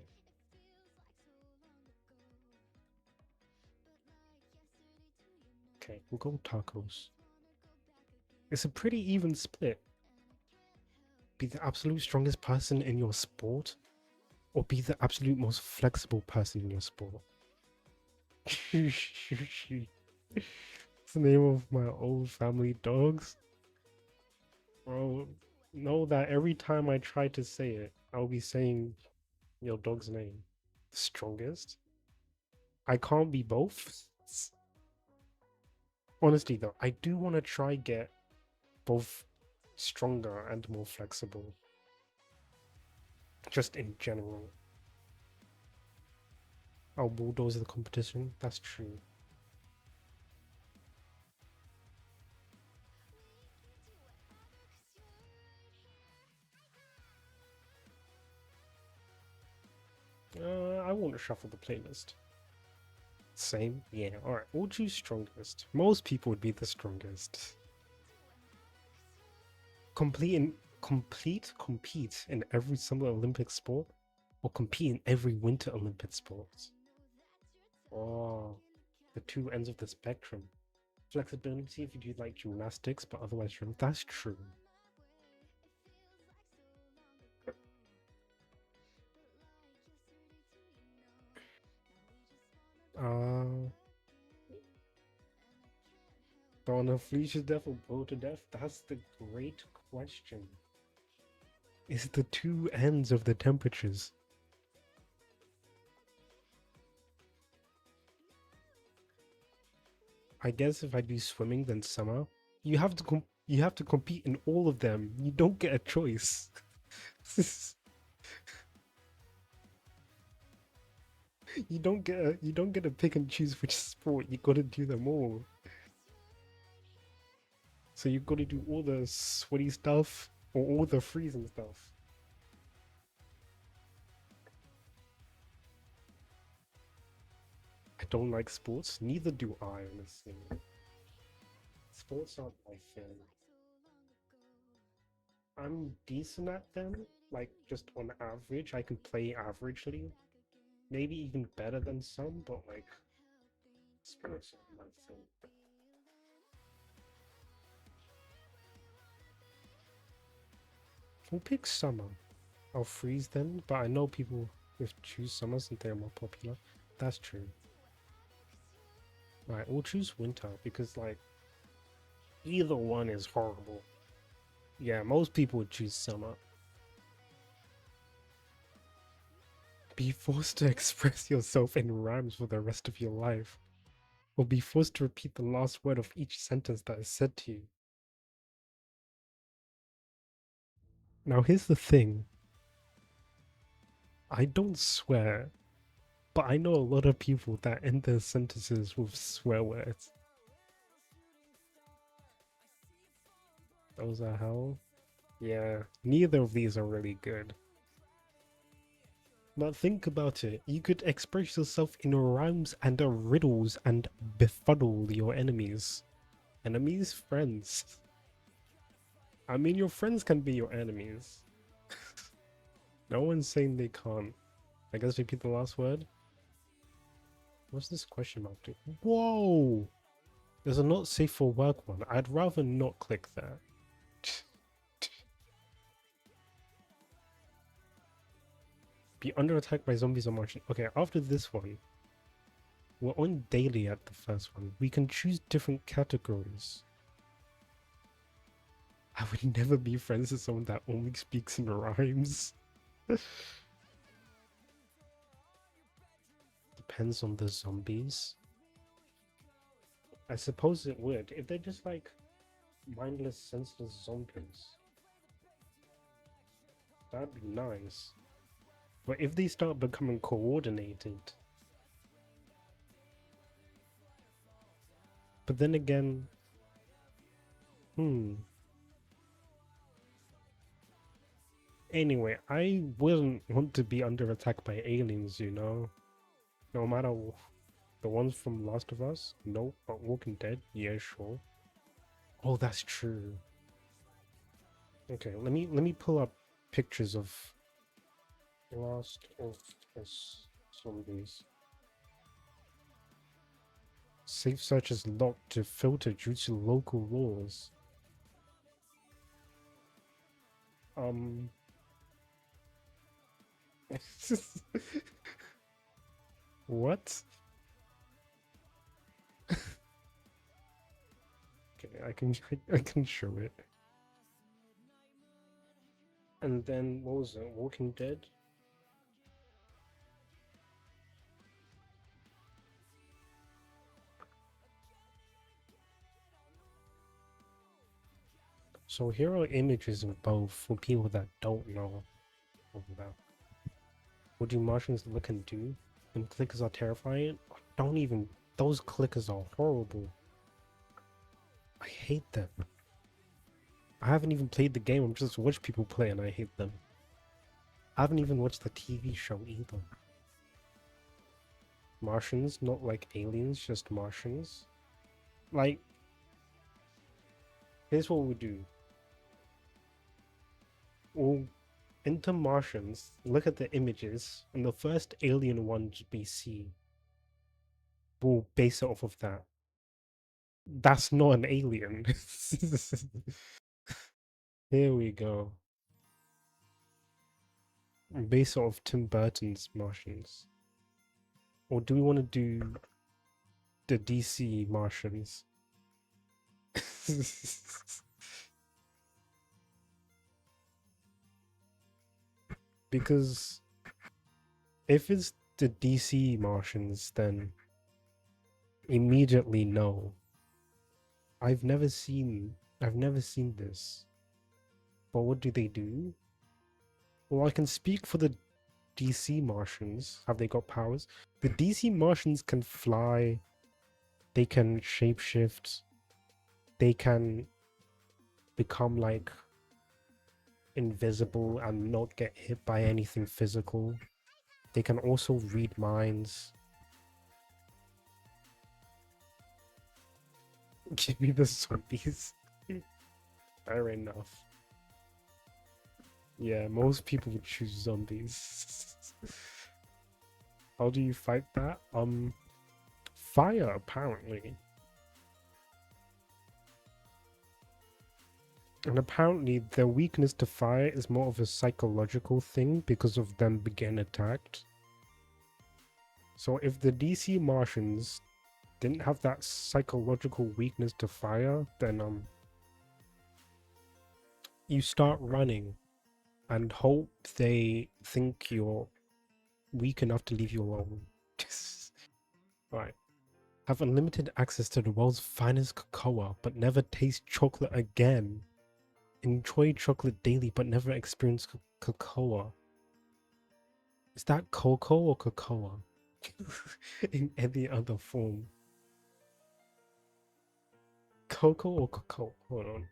Okay, we'll go tacos. It's a pretty even split. Be the absolute strongest person in your sport, or be the absolute most flexible person in your sport. Sushi. It's the name of my old family dogs. Well, know that every time I try to say it, I'll be saying your dog's name. The strongest? I can't be both. Honestly though, I do want to try get both stronger and more flexible. Just in general. I'll bulldoze the competition. That's true. I want to shuffle the playlist. Same? Yeah, alright. We'll choose strongest. Most people would be the strongest. Compete in every summer Olympic sport, or compete in every winter Olympic sport. Oh, the two ends of the spectrum. Flexibility if you do like gymnastics, but otherwise strength. That's true. Uh, but on a freeze to death or blow to death, that's the great question. Is the two ends of the temperatures. I guess if I do swimming, then summer. You have to compete in all of them. You don't get a choice. You don't get to pick and choose which sport. You got to do them all. So you got to do all the sweaty stuff or all the freezing stuff. I don't like sports. Neither do I, honestly. Sports aren't my thing. I'm decent at them, like just on average. I can play averagely, maybe even better than some, but like sports aren't my thing. We'll pick summer. I'll freeze then, but I know people will choose summer since they're more popular. That's true. Right, we'll choose winter because like either one is horrible. Yeah, most people would choose summer. Be forced to express yourself in rhymes for the rest of your life, or be forced to repeat the last word of each sentence that is said to you. Now, here's the thing, I don't swear, but I know a lot of people that end their sentences with swear words. Those are hell. Yeah, neither of these are really good. But think about it, you could express yourself in rhymes and riddles and befuddle your enemies. Enemies? Friends. I mean, your friends can be your enemies. No one's saying they can't. I guess repeat the last word. What's this question mark do? Whoa! There's a not safe for work one. I'd rather not click that. Be under attack by zombies or Martian. Okay, after this one, we're on daily at the first one. We can choose different categories. I would never be friends with someone that only speaks in rhymes. Depends on the zombies. I suppose it would. If they're just like mindless, senseless zombies, that'd be nice. But if they start becoming coordinated, but then again, hmm. Anyway, I wouldn't want to be under attack by aliens, you know? No matter the ones from Last of Us? Nope, but Walking Dead? Yeah, sure. Oh, that's true. Okay, let me pull up pictures of Last of Us zombies. Safe search is locked to filter due to local laws. Um. What? Okay, I can show it. And then what was it? Walking Dead. So here are images of both for people that don't know about. What do Martians look and do? And clickers are terrifying. Don't even. Those clickers are horrible. I hate them. I haven't even played the game. I'm just watch people play and I hate them. I haven't even watched the TV show either. Martians, not like aliens, just Martians. Like, here's what we'll do. We'll enter Martians, look at the images, and the first alien one we see, we'll base it off of that. That's not an alien. Here we go. Base it off Tim Burton's Martians. Or do we want to do the DC Martians? Because if it's the DC Martians, then immediately no. I've never seen this. But what do they do? Well, I can speak for the DC Martians. Have they got powers? The DC Martians can fly, they can shapeshift, they can become like invisible and not get hit by anything physical. They can also read minds. Give me the zombies. Fair enough. Yeah, most people would choose zombies. How do you fight that? Fire, apparently. And apparently their weakness to fire is more of a psychological thing because of them being attacked. So if the DC Martians didn't have that psychological weakness to fire, then you start running and hope they think you're weak enough to leave you alone. Right. Have unlimited access to the world's finest cocoa, but never taste chocolate again. Enjoy chocolate daily, but never experience cocoa. Is that cocoa or cocoa? In any other form? Cocoa or cocoa? Hold on.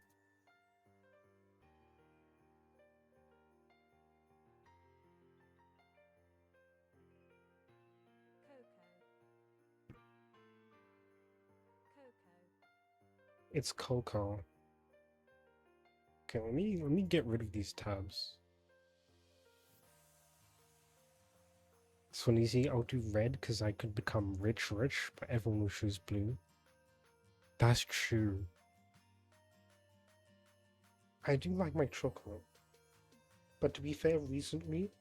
It's cocoa. Okay, let me get rid of these tabs. So easy, I'll do red because I could become rich, but everyone will choose blue. That's true. I do like my chocolate. But to be fair, recently,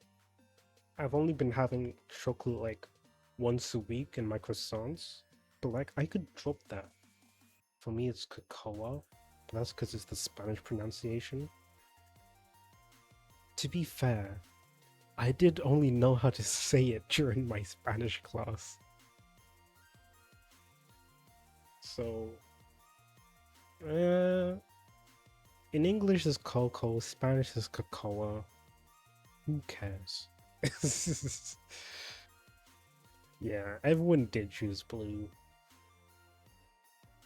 I've only been having chocolate like once a week in my croissants. But like, I could drop that. For me, it's cocoa. But that's because it's the Spanish pronunciation. To be fair, I did only know how to say it during my Spanish class. So, in English is cocoa, Spanish is cocoa. Who cares? Yeah, everyone did choose blue.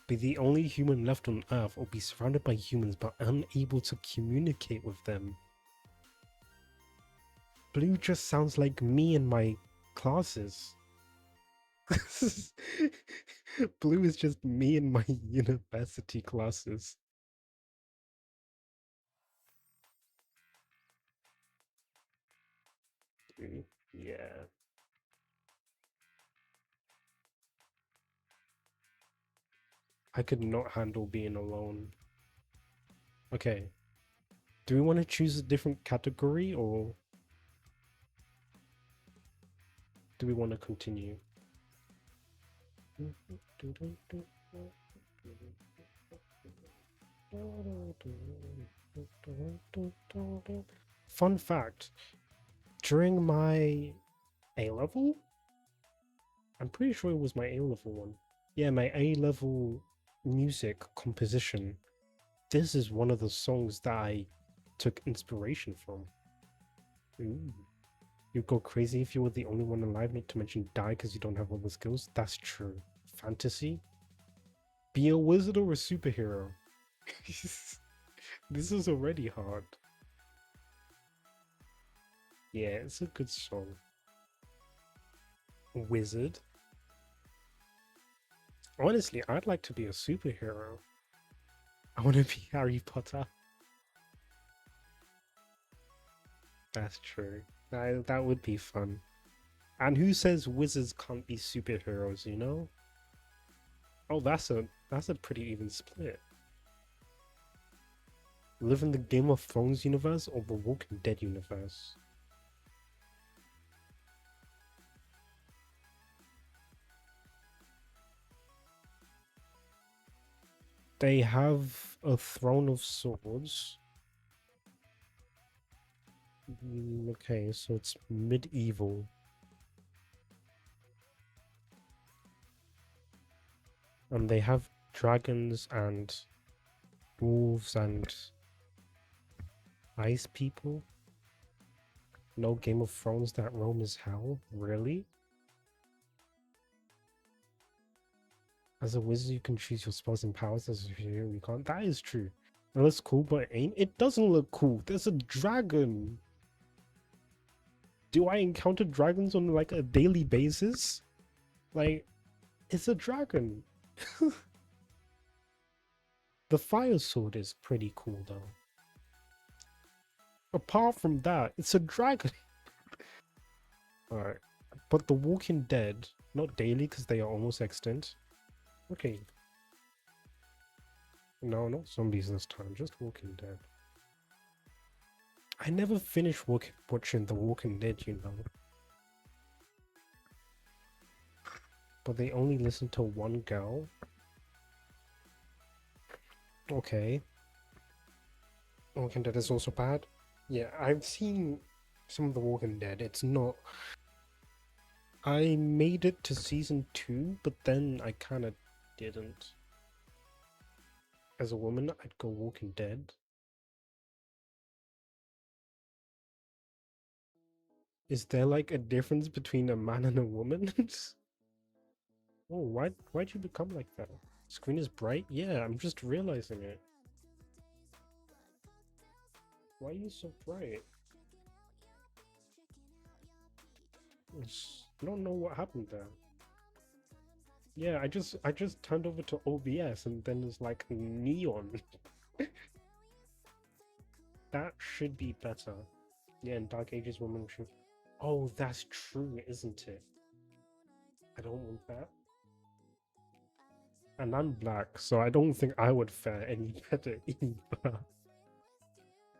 Be the only human left on Earth or be surrounded by humans but unable to communicate with them. Blue just sounds like me in my classes. Blue is just me in my university classes. Yeah. I could not handle being alone. Okay. Do we want to choose a different category or do we want to continue? Fun fact, during my A level, I'm pretty sure it was my A level one. Yeah, my A level music composition. This is one of the songs that I took inspiration from. Ooh. You'd go crazy if you were the only one alive, not to mention die because you don't have all the skills. That's true. Fantasy? Be a wizard or a superhero? This is already hard. Yeah, it's a good song. Wizard? Honestly, I'd like to be a superhero. I want to be Harry Potter. That's true. That would be fun. And who says wizards can't be superheroes, you know? Oh, that's a pretty even split. Live in the Game of Thrones universe or the Walking Dead universe? They have a throne of swords. Okay, so it's medieval. And they have dragons and wolves and ice people. No Game of Thrones that Rome is hell? Really? As a wizard, you can choose your spells and powers. As a hero, you can't. That is true. Well, that's cool, but it doesn't look cool. There's a dragon. Do I encounter dragons on like a daily basis? Like, it's a dragon. The fire sword is pretty cool though. Apart from that, it's a dragon. Alright. But The Walking Dead, not daily because they are almost extinct. Okay. No, not zombies this time, just Walking Dead. I never finished watching The Walking Dead, you know. But they only listen to one girl. Okay. Walking Dead is also bad. Yeah, I've seen some of The Walking Dead. It's not. I made it to season 2, but then I kind of didn't. As a woman, I'd go Walking Dead. Is there like a difference between a man and a woman? Oh, why'd you become like that? Screen is bright? Yeah, I'm just realizing it. Why are you so bright? I don't know what happened there. Yeah, I just turned over to OBS and then it's like neon. That should be better. Yeah, in Dark Ages women should. Oh, that's true, isn't it? I don't want that. And I'm black, so I don't think I would fare any better either.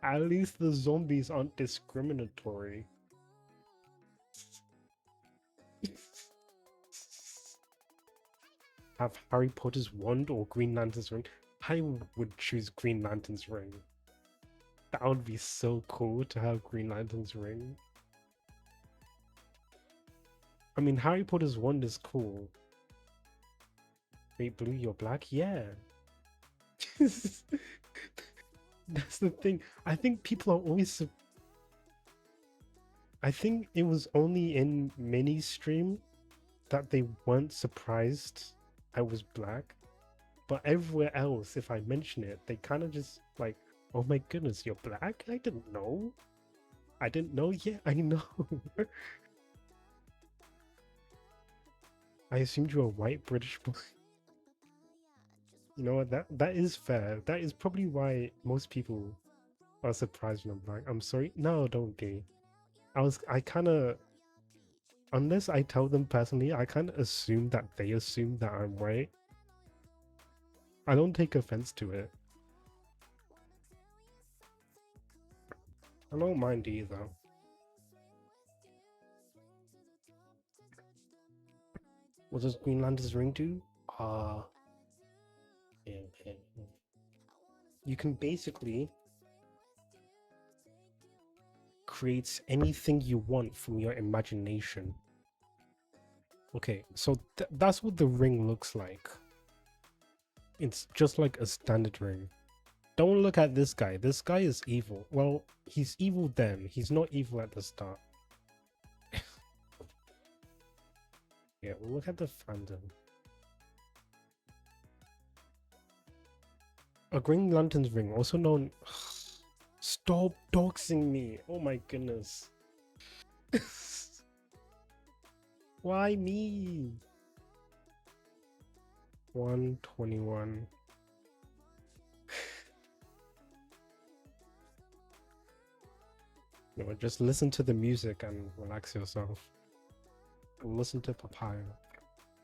At least the zombies aren't discriminatory. Have Harry Potter's wand or Green Lantern's ring? I would choose Green Lantern's ring. That would be so cool to have Green Lantern's ring. I mean, Harry Potter's wand is cool. Wait, blue, you're black? Yeah. That's the thing. I think people are always. I think it was only in mini stream that they weren't surprised I was black. But everywhere else, if I mention it, they kind of just like, oh my goodness, you're black? I didn't know. I didn't know. Yeah, I know. I assumed you were a white British boy. You know what? That is fair. That is probably why most people are surprised when I'm black. I'm sorry. No, don't be. I kind of, unless I tell them personally, I kind of assume that they assume that I'm white. I don't take offense to it. I don't mind either. What does Green Lantern's ring do? Yeah, yeah, yeah. You can basically creates anything you want from your imagination. Okay, so that's what the ring looks like. It's just like a standard ring. Don't look at this guy. This guy is evil. Well, he's evil then. He's not evil at the start. Yeah, well, look at the fandom. A Green Lantern's ring, also known... Stop doxing me! Oh my goodness. Why me? 121. No, just listen to the music and relax yourself. Listen to Papaya.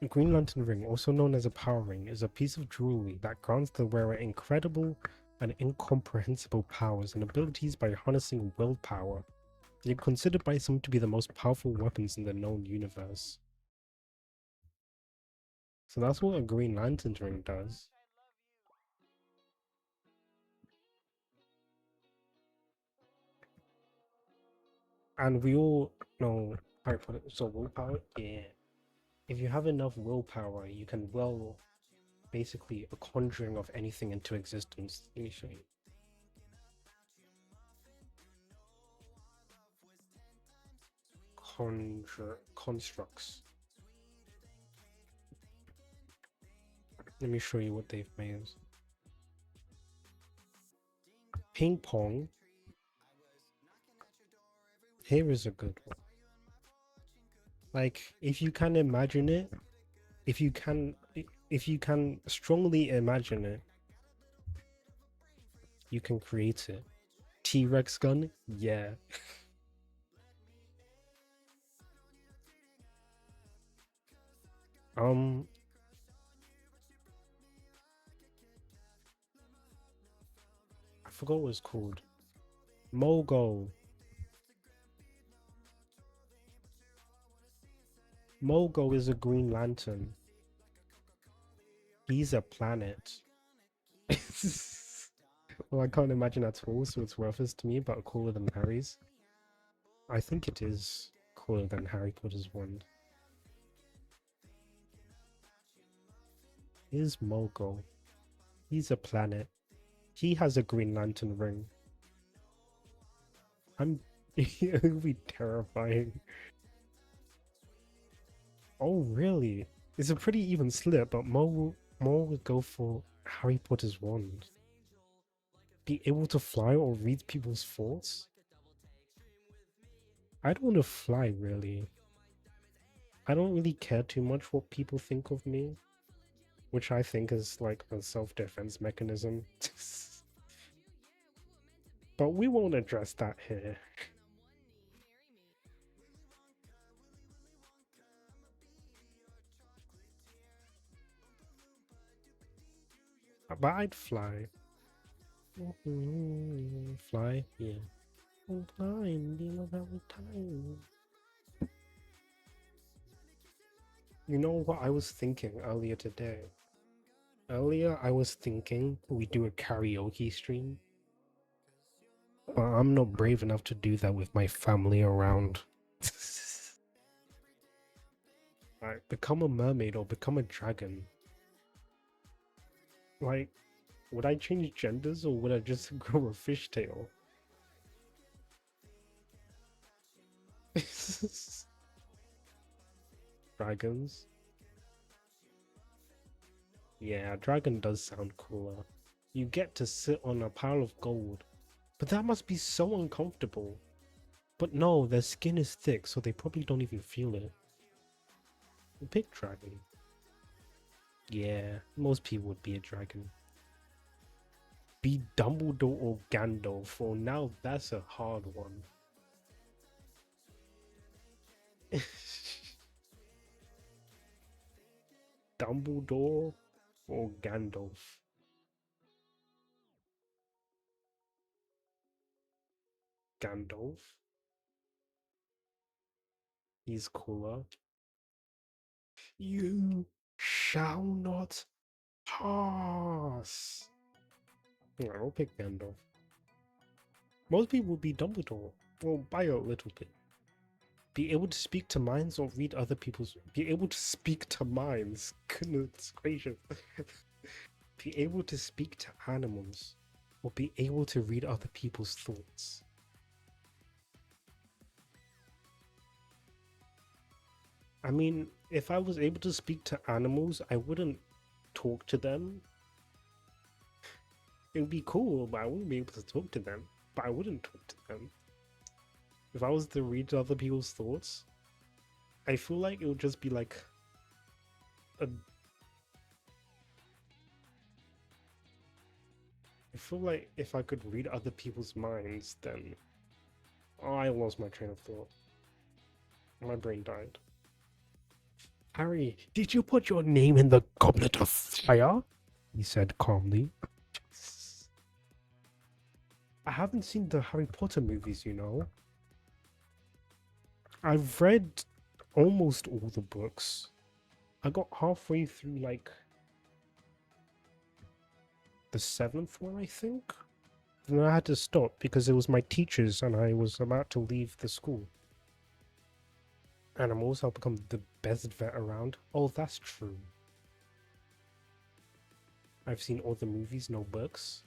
A Green Lantern ring, also known as a power ring, is a piece of jewelry that grants the wearer incredible and incomprehensible powers and abilities by harnessing willpower. They are considered by some to be the most powerful weapons in the known universe. So that's what a Green Lantern ring does. And we all know Harry Potter. So willpower, yeah. If you have enough willpower, you can basically a conjuring of anything into existence. Let me show you. Constructs. Let me show you what they've made. Ping pong. Here is a good one. Like, if you can imagine it, if you can strongly imagine it, you can create it. T-Rex gun, yeah. I forgot what it's called. Mogo. Mogo is a Green Lantern. He's a planet. Well, I can't imagine at all, so it's worthless to me, but cooler than Harry's. I think it is cooler than Harry Potter's wand. Here's Mogo. He's a planet. He has a Green Lantern ring. It would be terrifying. Oh, really? It's a pretty even slip, but Mo would go for Harry Potter's wand. Be able to fly or read people's thoughts? I don't want to fly, really. I don't really care too much what people think of me, which I think is like a self-defense mechanism. But we won't address that here. But I'd fly. Fly, yeah. I'm flying, deal of every time. You know what I was thinking earlier today? Earlier, I was thinking we do a karaoke stream, but I'm not brave enough to do that with my family around. Like, become a mermaid or become a dragon. Like, would I change genders or would I just grow a fishtail? Dragons? Yeah, dragon does sound cooler. You get to sit on a pile of gold. But that must be so uncomfortable. But no, their skin is thick, so they probably don't even feel it. Pick dragon. Yeah, most people would be a dragon. Be Dumbledore or Gandalf, or now that's a hard one. Dumbledore or Gandalf? Gandalf? He's cooler. You shall not pass. Yeah, I'll pick Gandalf. Most people would be Dumbledore. Well, by a little bit. Be able to speak to minds or read other people's. Be able to speak to minds. Goodness gracious. Be able to speak to animals or be able to read other people's thoughts. I mean, if I was able to speak to animals, I wouldn't talk to them. It would be cool, but I wouldn't be able to talk to them. But I wouldn't talk to them. If I was to read other people's thoughts, I feel like it would just be like a. I feel like if I could read other people's minds, then. Oh, I lost my train of thought. My brain died. Harry, did you put your name in the goblet of fire? He said calmly. I haven't seen the Harry Potter movies, you know. I've read almost all the books. I got halfway through, like, the 7th one, I think. Then I had to stop because it was my teachers and I was about to leave the school. Animals, I'll become the best vet around. Oh, that's true. I've seen all the movies, no books.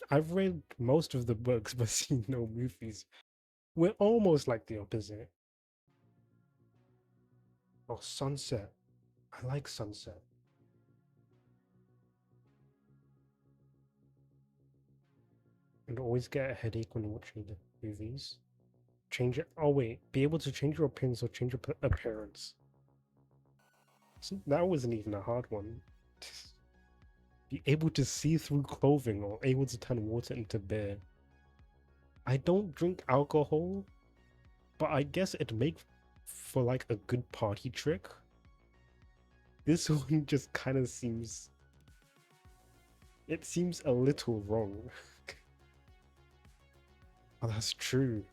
I've read most of the books but seen no movies. We're almost like the opposite. Oh, sunset. I like sunset. And always get a headache when watching the movies. Change it. Oh, wait. Be able to change your appearance or change your appearance. See, that wasn't even a hard one. Be able to see through clothing or able to turn water into beer. I don't drink alcohol, but I guess it'd make for like a good party trick. This one just kind of seems. It seems a little wrong. Oh, that's true.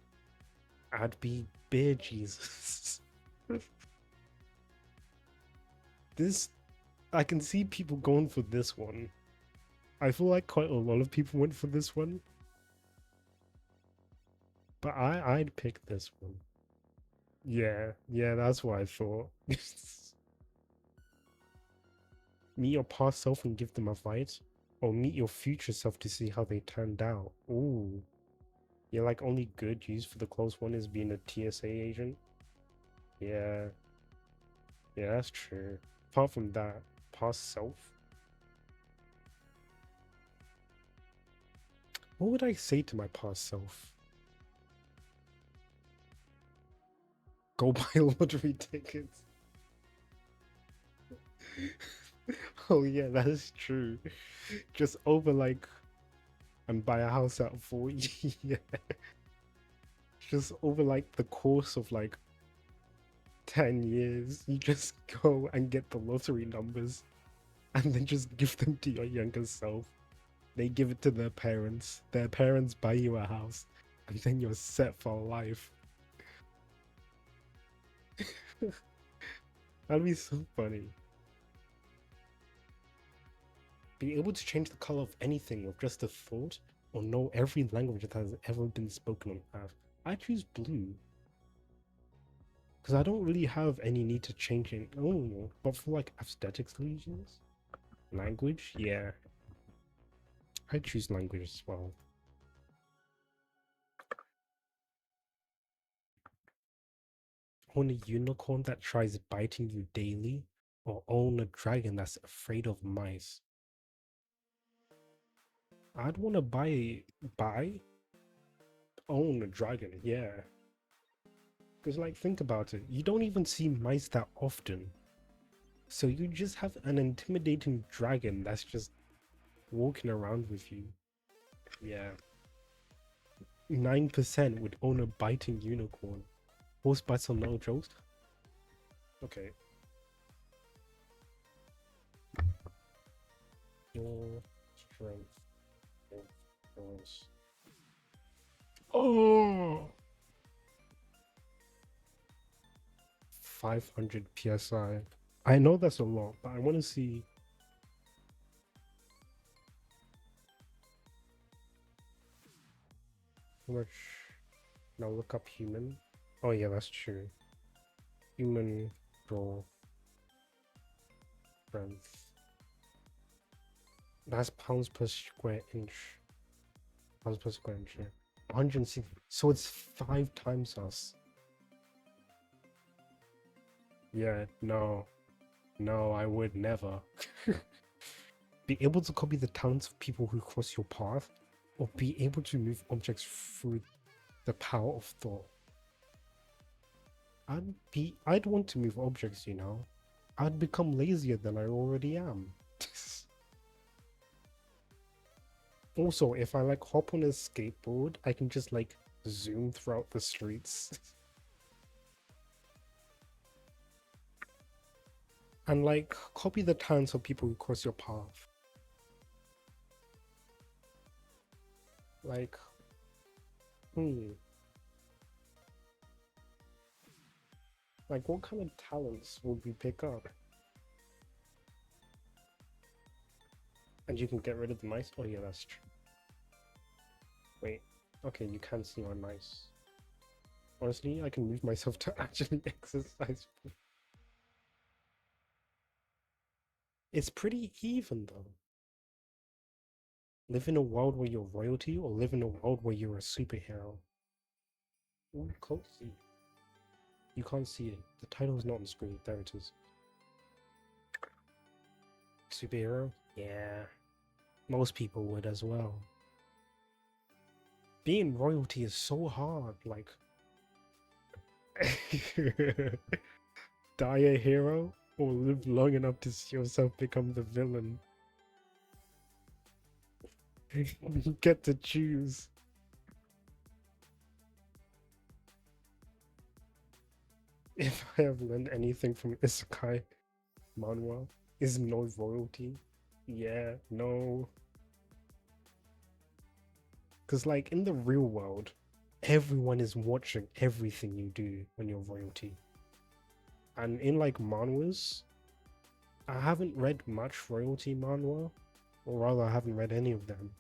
I'd be beer Jesus. This. I can see people going for this one. I feel like quite a lot of people went for this one. But I'd pick this one. Yeah, that's what I thought. Meet your past self and give them a fight. Or meet your future self to see how they turned out. Ooh. Yeah, like only good use for the close one is being a TSA agent. Yeah. Yeah, that's true. Apart from that, past self. What would I say to my past self? Go buy lottery tickets. Oh yeah, that is true. Just over like and buy a house at 40. Yeah. Just over like the course of like 10 years, you just go and get the lottery numbers and then just give them to your younger self. They give it to their parents buy you a house, and then you're set for life. That'd be so funny. Be able to change the color of anything with just a thought, or know every language that has ever been spoken on Earth. I choose blue. Because I don't really have any need to change it. Oh, but for like aesthetics reasons? Language? Yeah. I choose language as well. Own a unicorn that tries biting you daily, or own a dragon that's afraid of mice. I'd want to own a dragon, yeah. Because, like, think about it. You don't even see mice that often. So you just have an intimidating dragon that's just walking around with you. Yeah. 9% would own a biting unicorn. Horse bites are no jokes. Okay. Your strength. Oh! 500 psi. I know that's a lot, but I want to see. How much? Now look up human. Oh yeah, that's true. Human door strength. That's pounds per square inch. Pounds per square inch, yeah. 160. So it's 5 times us. Yeah, no. No, I would never. Be able to copy the talents of people who cross your path, or be able to move objects through the power of thought. I'd want to move objects, you know. I'd become lazier than I already am. Also, if I like hop on a skateboard, I can just like zoom throughout the streets. And like copy the talents of people who cross your path. Like, hmm. Like what kind of talents would we pick up? And you can get rid of the mice? Oh yeah, that's true. Wait. Okay, you can see my mice. Honestly, I can move myself to actually exercise. It's pretty even though. Live in a world where you're royalty or live in a world where you're a superhero. Ooh, cozy. You can't see it. The title is not on screen. There it is. Superhero? Yeah. Most people would as well. Being royalty is so hard. Like, die a hero or live long enough to see yourself become the villain. You get to choose. If I have learned anything from Isekai manhwa, is no royalty. Yeah, no. Because, like, in the real world, everyone is watching everything you do when you're royalty. And in, like, manhwas, I haven't read much royalty manhwa, or rather, I haven't read any of them.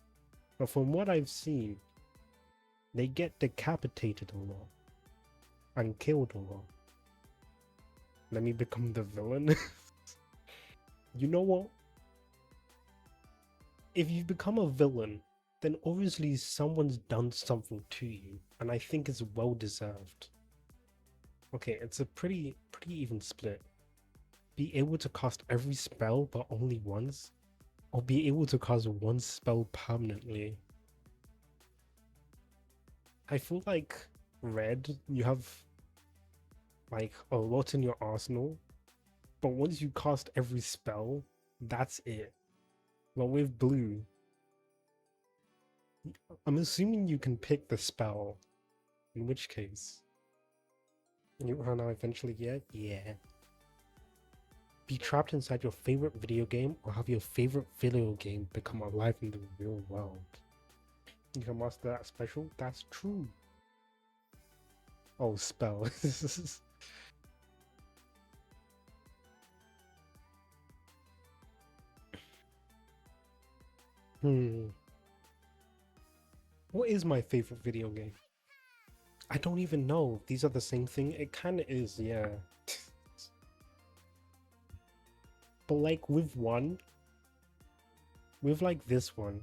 But from what I've seen, they get decapitated a lot and killed a lot. Let me become the villain. You know what? If you become a villain, then obviously someone's done something to you, and I think it's well deserved. Okay, it's a pretty even split. Be able to cast every spell but only once, or be able to cast one spell permanently. I feel like red, you have like a lot in your arsenal, but once you cast every spell, that's it. But with blue, I'm assuming you can pick the spell, in which case you run out eventually. Yeah. Be trapped inside your favorite video game or have your favorite video game become alive in the real world. You can master that special? That's true. Oh, spell. Hmm. What is my favorite video game? I don't even know. These are the same thing? It kinda is, yeah. But like with like this one,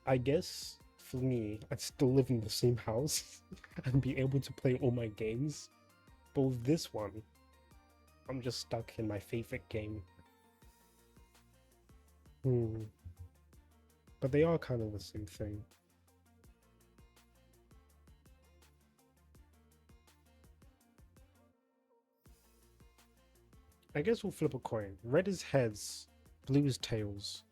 I guess for me, I'd still live in the same house and be able to play all my games. But with this one, I'm just stuck in my favorite game. Hmm. But they are kind of the same thing. I guess we'll flip a coin. Red is heads, blue is tails.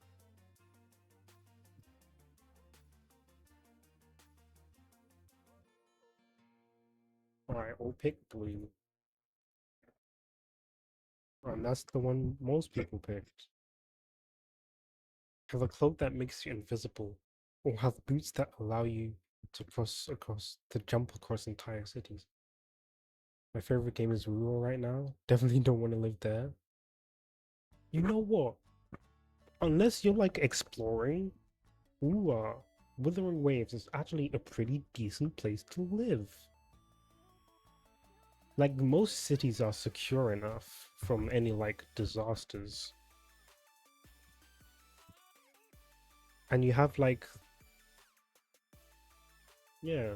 Alright, we'll pick blue. And that's the one most people picked. Have a cloak that makes you invisible, or have boots that allow you to jump across entire cities. My favorite game is rural right now. Definitely don't want to live there. You know what? Unless you're like exploring, ooh, Wuthering Waves is actually a pretty decent place to live. Like, most cities are secure enough from any, like, disasters. And you have, like, yeah.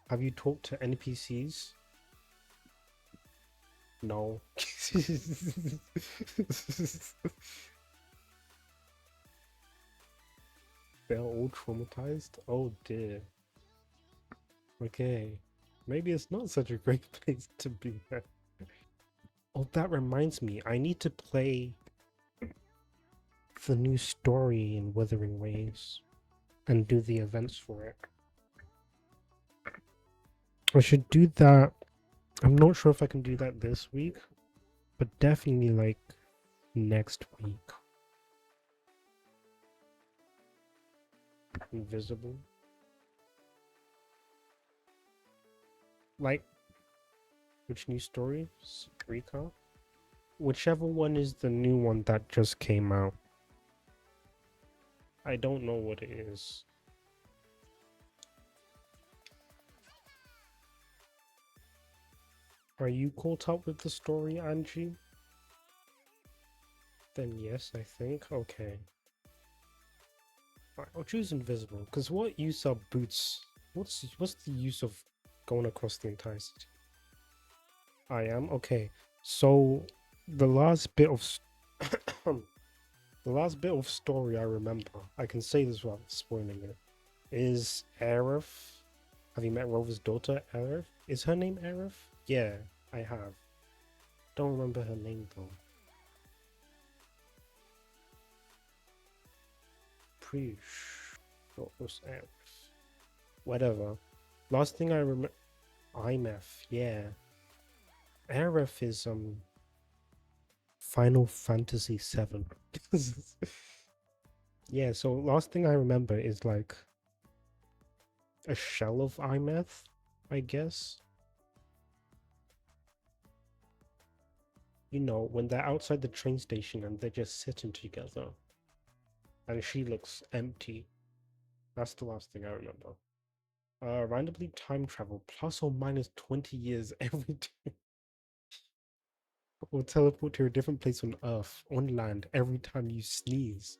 Have you talked to NPCs? No. They're all traumatized? Oh dear. Okay. Maybe it's not such a great place to be at. Oh, that reminds me. I need to play the new story in Wuthering Waves and do the events for it. I should do that. I'm not sure if I can do that this week, but definitely like next week. Invisible. Like, which new story? Sabrika? Whichever one is the new one that just came out. I don't know what it is. Are you caught up with the story, Angie? Then yes, I think. Okay. Right, I'll choose invisible, because what use are boots? What's the use of going across the entire city? I am? Okay. So the last bit of the last bit of story I remember, I can say this without spoiling it, is Aerith. Have you met Rover's daughter, Aerith? Is her name Aerith? Yeah, I have. Don't remember her name though. Pretty sure it was Aerith. Whatever. Last thing I remember, IMF. Yeah, Aerith is Final Fantasy 7. Yeah, so last thing I remember is like a shell of IMF, I guess. You know, when they're outside the train station and they're just sitting together and she looks empty. That's the last thing I remember. Randomly time travel plus or minus 20 years every day, or teleport to a different place on Earth, on land, every time you sneeze.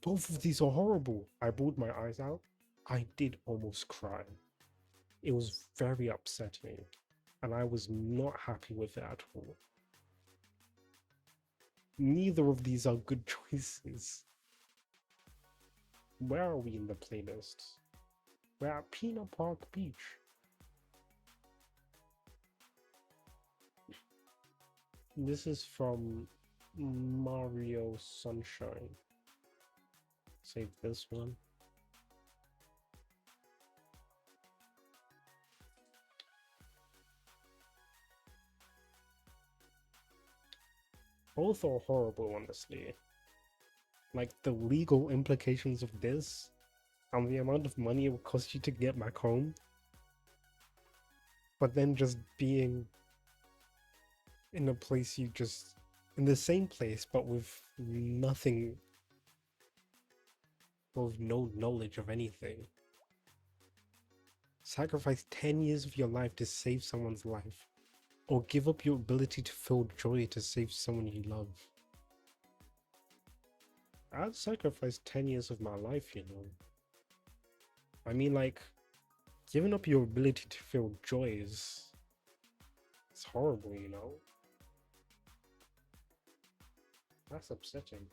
Both of these are horrible. I bawled my eyes out. I did almost cry. It was very upsetting, and I was not happy with it at all. Neither of these are good choices. Where are we in the playlist? We're at Peanut Park Beach. This is from Mario Sunshine. Save this one. Both are horrible, honestly. Like, the legal implications of this and the amount of money it would cost you to get back home, but then just being in a place you just in the same place but with nothing, with no knowledge of anything. Sacrifice 10 years of your life to save someone's life, or give up your ability to feel joy to save someone you love. I'd sacrifice 10 years of my life, you know. I mean, like, giving up your ability to feel joy is it's horrible, you know. That's upsetting.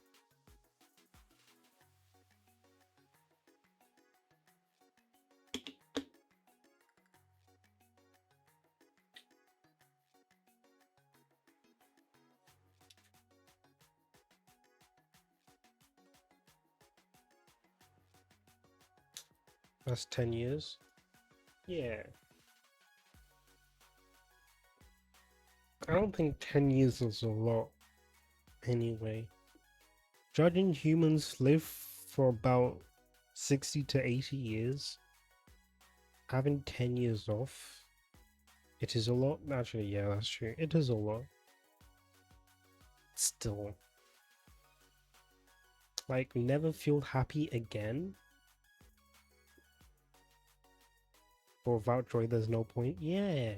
That's 10 years. Yeah. I don't think 10 years is a lot anyway. Judging humans live for about 60 to 80 years. Having 10 years off, it is a lot. Actually, yeah, that's true. It is a lot. Still, Like, never feel happy again? Or without joy, there's no point? Yeah.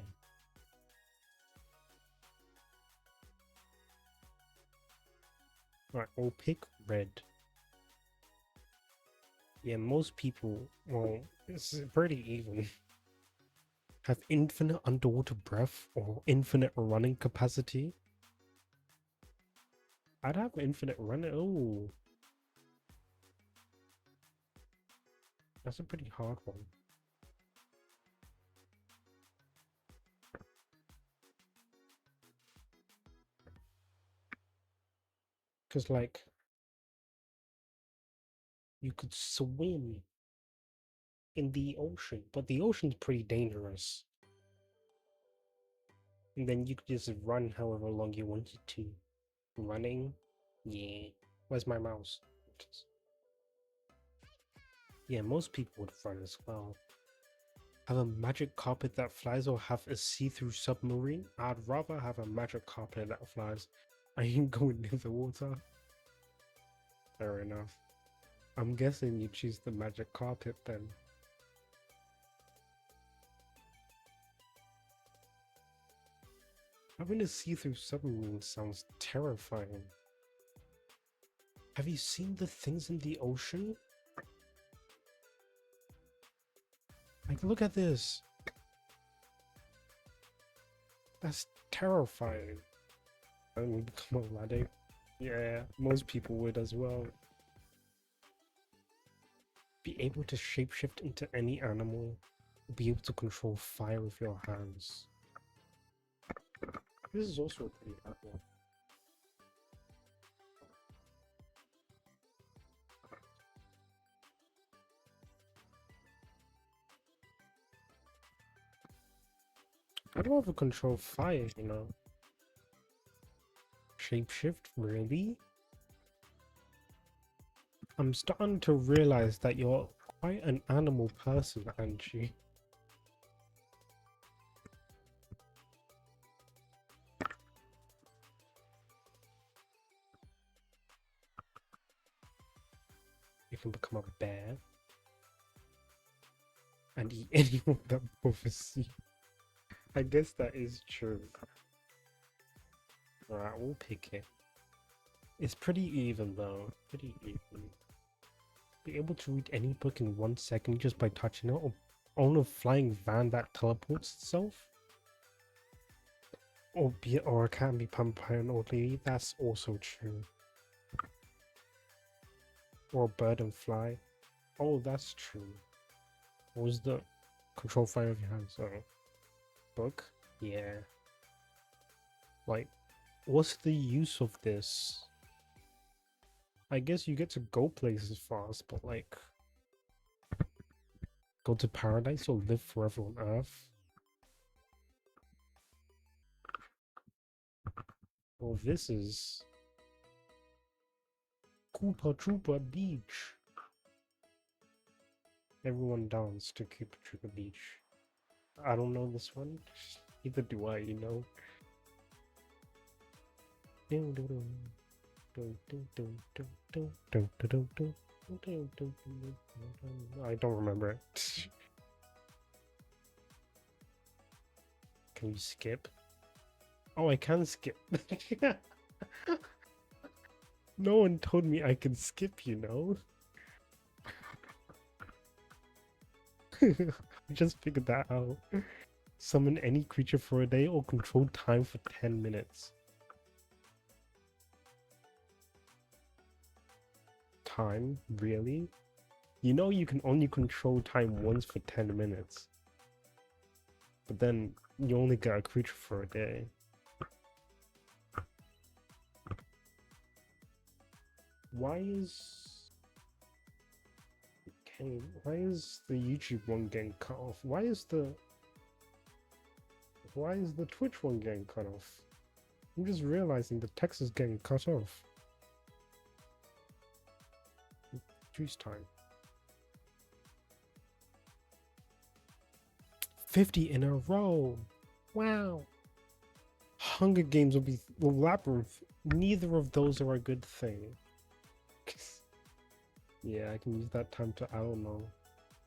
Right, we'll pick red. Yeah, most people, well, it's pretty even. Have infinite underwater breath or infinite running capacity. I'd have infinite running. Oh, that's a pretty hard one. Because, like, you could swim in the ocean, but the ocean's pretty dangerous. And then you could just run however long you wanted to. Running? Yeah. Where's my mouse? Yeah, most people would run as well. Have a magic carpet that flies or have a see-through submarine? I'd rather have a magic carpet that flies. I ain't going near the water. Fair enough. I'm guessing you choose the magic carpet then. Having a see-through submarine sounds terrifying. Have you seen the things in the ocean? Like, look at this. That's terrifying. I would become a ladder. Yeah, most people would as well. Be able to shapeshift into any animal. Be able to control fire with your hands. This is also a pretty hard one. I'd rather control fire, you know. Shapeshift, really? I'm starting to realize that you're quite an animal person, aren't you? You can become a bear and eat anyone that bothers you. I guess that is true. Alright, we'll pick it. It's pretty even though. Pretty even. Be able to read any book in 1 second just by touching it, or own a flying van that teleports itself? Or can be pumped by an old lady, that's also true. Or bird and fly. Oh, that's true. What was the control fire of your hands? Oh, book? Yeah. Like, what's the use of this? I guess you get to go places fast, but like, go to paradise or live forever on Earth? Well, this is Koopa Troopa Beach. Everyone dance to Koopa Troopa Beach. I don't know this one. Neither do I, you know. I don't remember it. Can you skip? Oh, I can skip. No one told me I can skip, you know? I just figured that out. Summon any creature for a day or control time for 10 minutes. Time? Really? You know you can only control time once for 10 minutes. But then you only get a creature for a day. Why is the YouTube one getting cut off? Why is the Twitch one getting cut off? I'm just realizing the text is getting cut off. Choose time. 50 in a row. Wow. Hunger Games will be Labyrinth. Neither of those are a good thing. Yeah, I can use that time to, I don't know,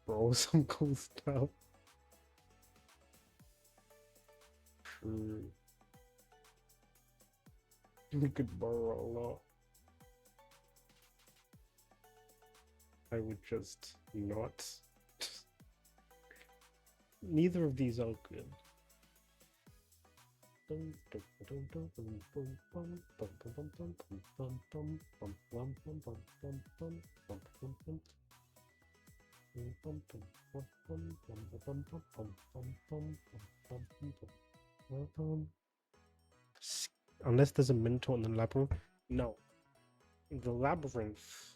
borrow some cool stuff. True. We could borrow a lot. I would just not. Neither of these are good. Unless there's a mentor in the labyrinth. No. The labyrinth.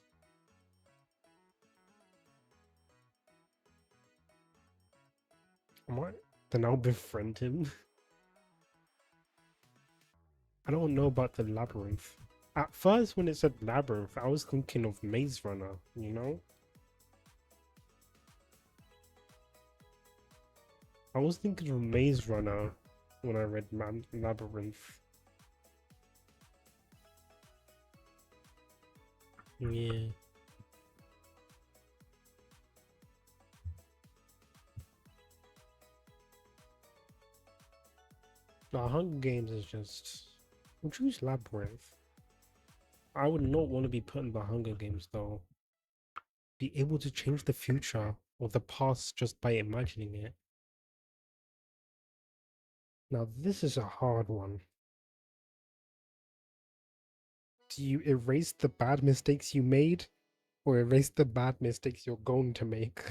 Am I? Then I'll befriend him. I don't know about the labyrinth. At first, when it said labyrinth, I was thinking of Maze Runner, you know? I was thinking of Maze Runner when I read Labyrinth. Yeah. No, Hunger Games is just. We'll choose Labyrinth. I would not want to be put in the Hunger Games though. Be able to change the future or the past just by imagining it. Now, this is a hard one. Do you erase the bad mistakes you made or erase the bad mistakes you're going to make?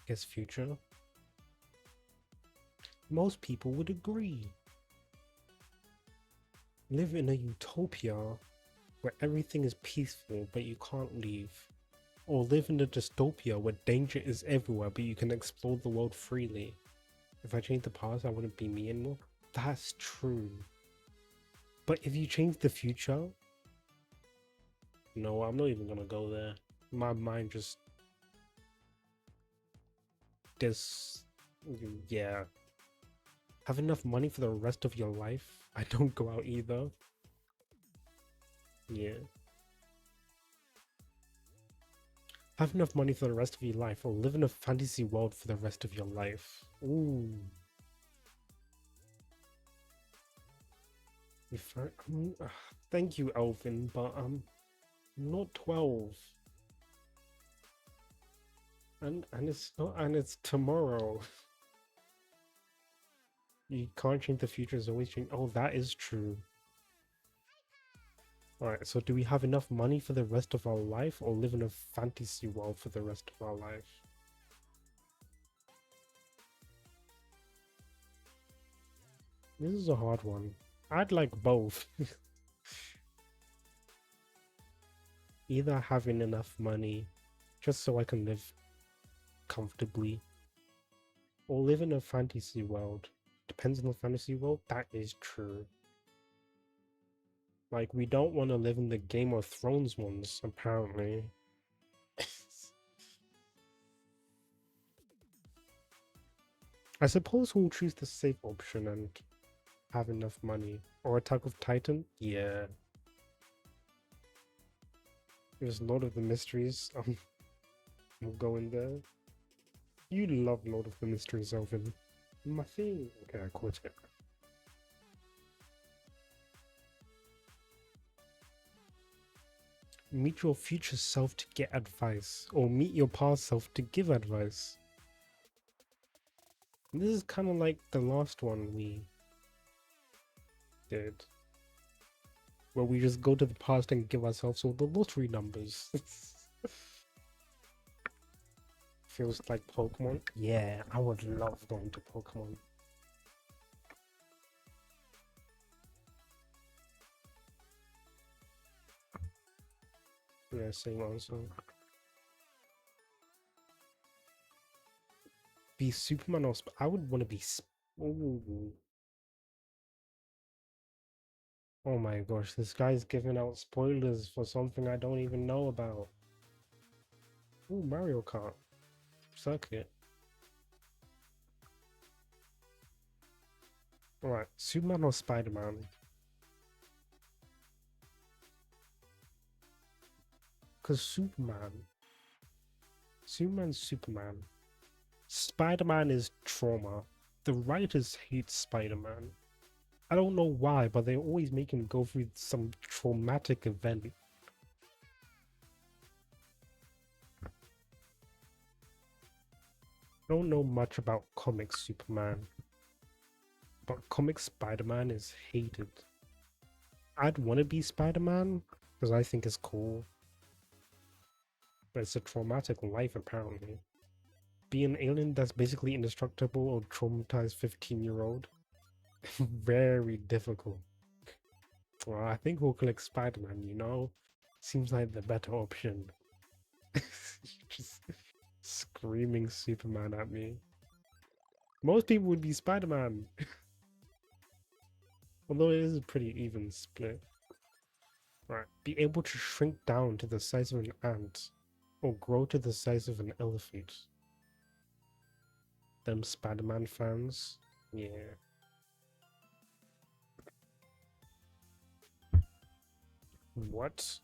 Guess future. Most people would agree. Live in a utopia where everything is peaceful but you can't leave. Or live in a dystopia where danger is everywhere but you can explore the world freely. If I changed the past, I wouldn't be me anymore. That's true. But if you change the future, no, I'm not even gonna go there. My mind just does. Yeah. Have enough money for the rest of your life? I don't go out either. Yeah. Have enough money for the rest of your life or live in a fantasy world for the rest of your life. Ooh. If I, thank you, Elvin, but I'm not 12. And it's not, and it's tomorrow. You can't change the future, it's always change. Oh, that is true. Alright, so do we have enough money for the rest of our life or live in a fantasy world for the rest of our life? This is a hard one. I'd like both. Either having enough money just so I can live comfortably or live in a fantasy world. Depends on the fantasy world, that is true. Like, we don't want to live in the Game of Thrones ones, apparently. I suppose we'll choose the safe option and have enough money. Or Attack of Titan? Yeah. There's Lord of the Mysteries. I'm going there. You love Lord of the Mysteries, Elvin. My thing. Okay, I quit it. Meet your future self to get advice, or meet your past self to give advice. This is kind of like the last one we did, where we just go to the past and give ourselves all the lottery numbers. Feels like Pokemon. Yeah, I would love going to Pokemon. Yeah, same answer. Be Superman or I would want to be. Ooh. Oh my gosh, this guy's giving out spoilers for something I don't even know about. Ooh, Mario Kart. Circuit. Alright, Superman or Spider-Man? Because Superman's Superman. Spider-Man is trauma. The writers hate Spider-Man. I don't know why, but they always make him go through some traumatic event. I don't know much about comic Superman, but comic Spider-Man is hated. I'd want to be Spider-Man because I think it's cool, but it's a traumatic life apparently. Be an alien that's basically indestructible or traumatized 15-year-old. Very difficult. Well, I think we'll click Spider-Man, you know? Seems like the better option. Just screaming Superman at me. Most people would be Spider-Man. Although it is a pretty even split. Right. Be able to shrink down to the size of an ant. Or grow to the size of an elephant. Them Spider-Man fans. Yeah. What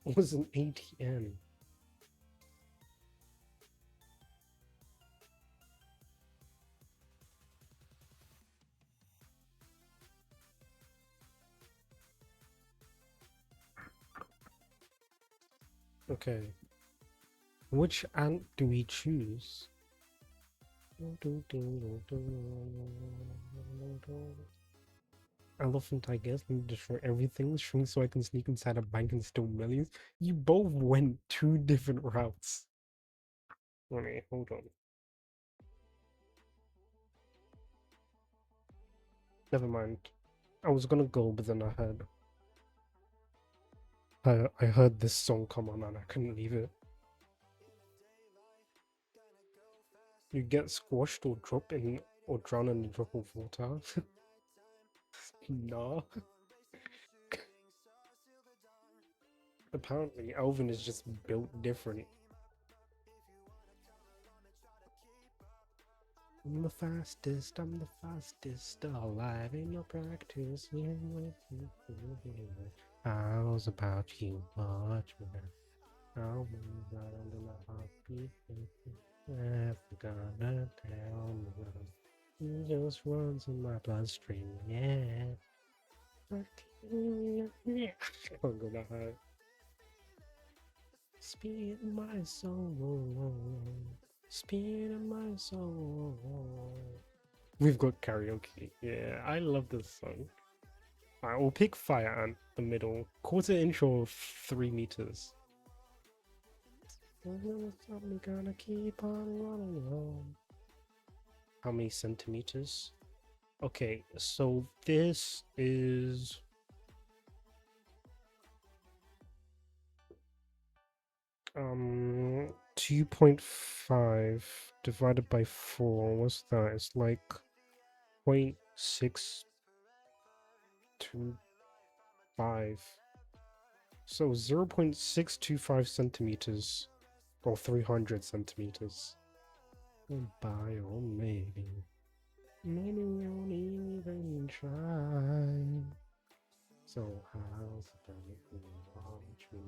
was an ATM? Okay. Which ant do we choose? Elephant, I guess. Let me destroy everything. Shrink so I can sneak inside a bank and steal millions. You both went two different routes. Wait, hold on. Never mind. I was gonna go, but then I heard this song come on and I couldn't leave it. You get squashed or drop in or drown in a drop of water. Nah. Apparently, Alvin is just built different. I'm the fastest alive in your practice. I was about you much more. I'll be right under my heartbeat. I forgot to tell me. It just runs in my bloodstream, yeah. Yeah. I'm gonna hide. Speed of my soul. Speed of my soul. We've got karaoke. Yeah, I love this song. Alright, we'll pick Fire Ant, the middle. Quarter inch or 3 meters. I'm gonna keep on running on. How many centimeters? Okay, so this is 2.5 divided by 4. What's that? It's like 0.625. So 0.625 centimeters or 300 centimeters. Goodbye, or maybe. Maybe you won't even try. So how's it going? Watch me,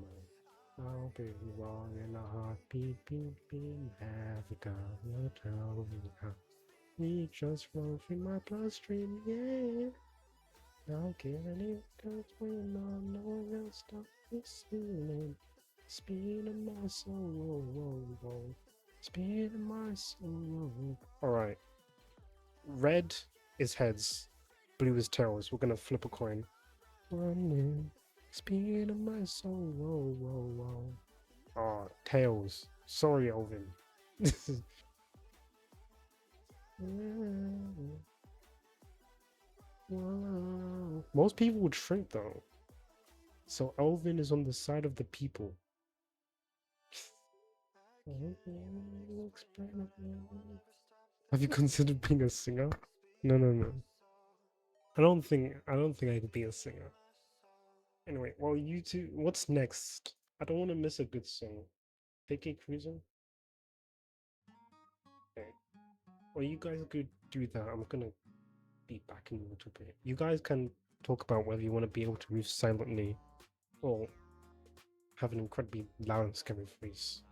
I'll be wrong in a heartbeat, beat, beat, have you got no tell me how? We just roll through my bloodstream, yeah. I'll give it cause we're not no one else stop this feeling. Speed of my soul, whoa, whoa. Speed of my soul. Alright. Red is heads. Blue is tails. We're gonna flip a coin. Running. Speed of my soul, whoa, whoa, whoa. Oh, tails. Sorry, Elvin. Most people would shrink though. So Elvin is on the side of the people. Have you considered being a singer? No, no, no. I don't think I could be a singer. Anyway, well you two what's next? I don't want to miss a good song. Vacate cruising? Okay. Well you guys could do that. I'm gonna be back in a little bit. You guys can talk about whether you want to be able to move silently or have an incredibly loud and scary voice.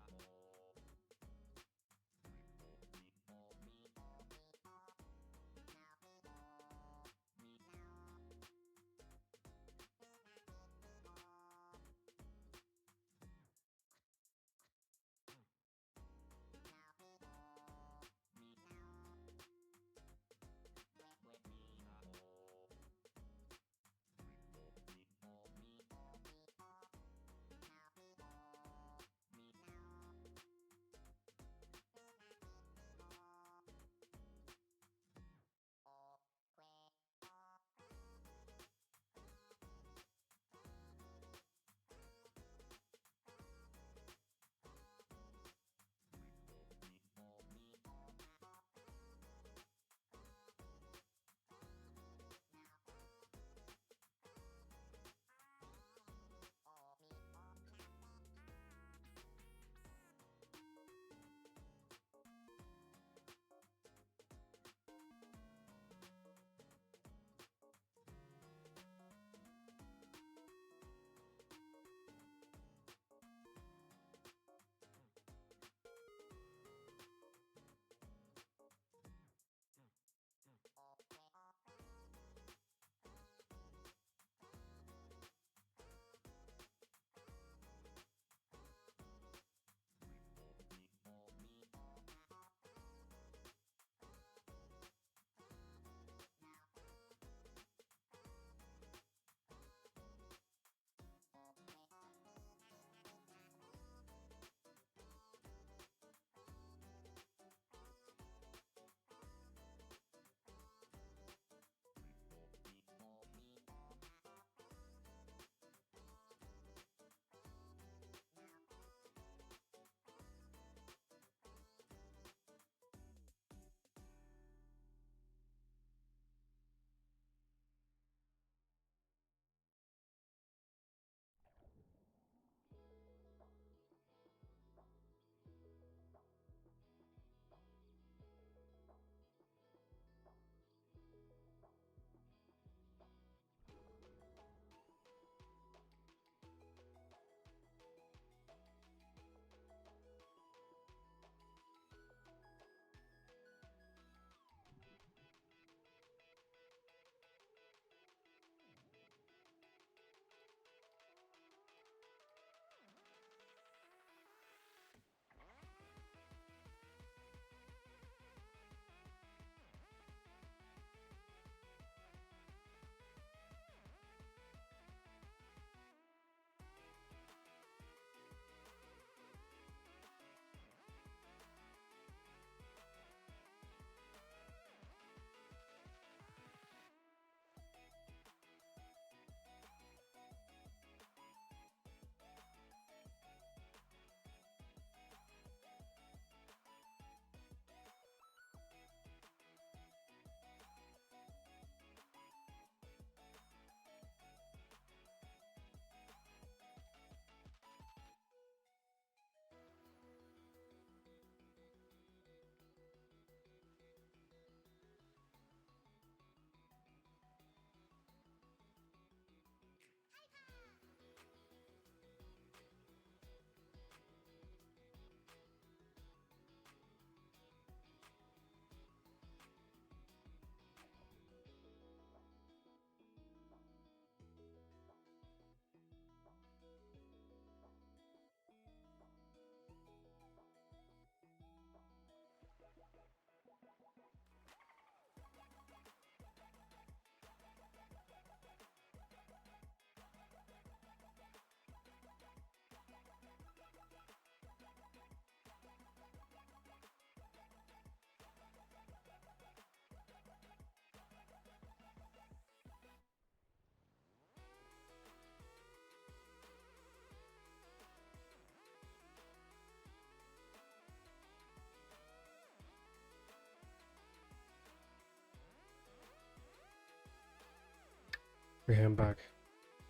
Okay, I'm back.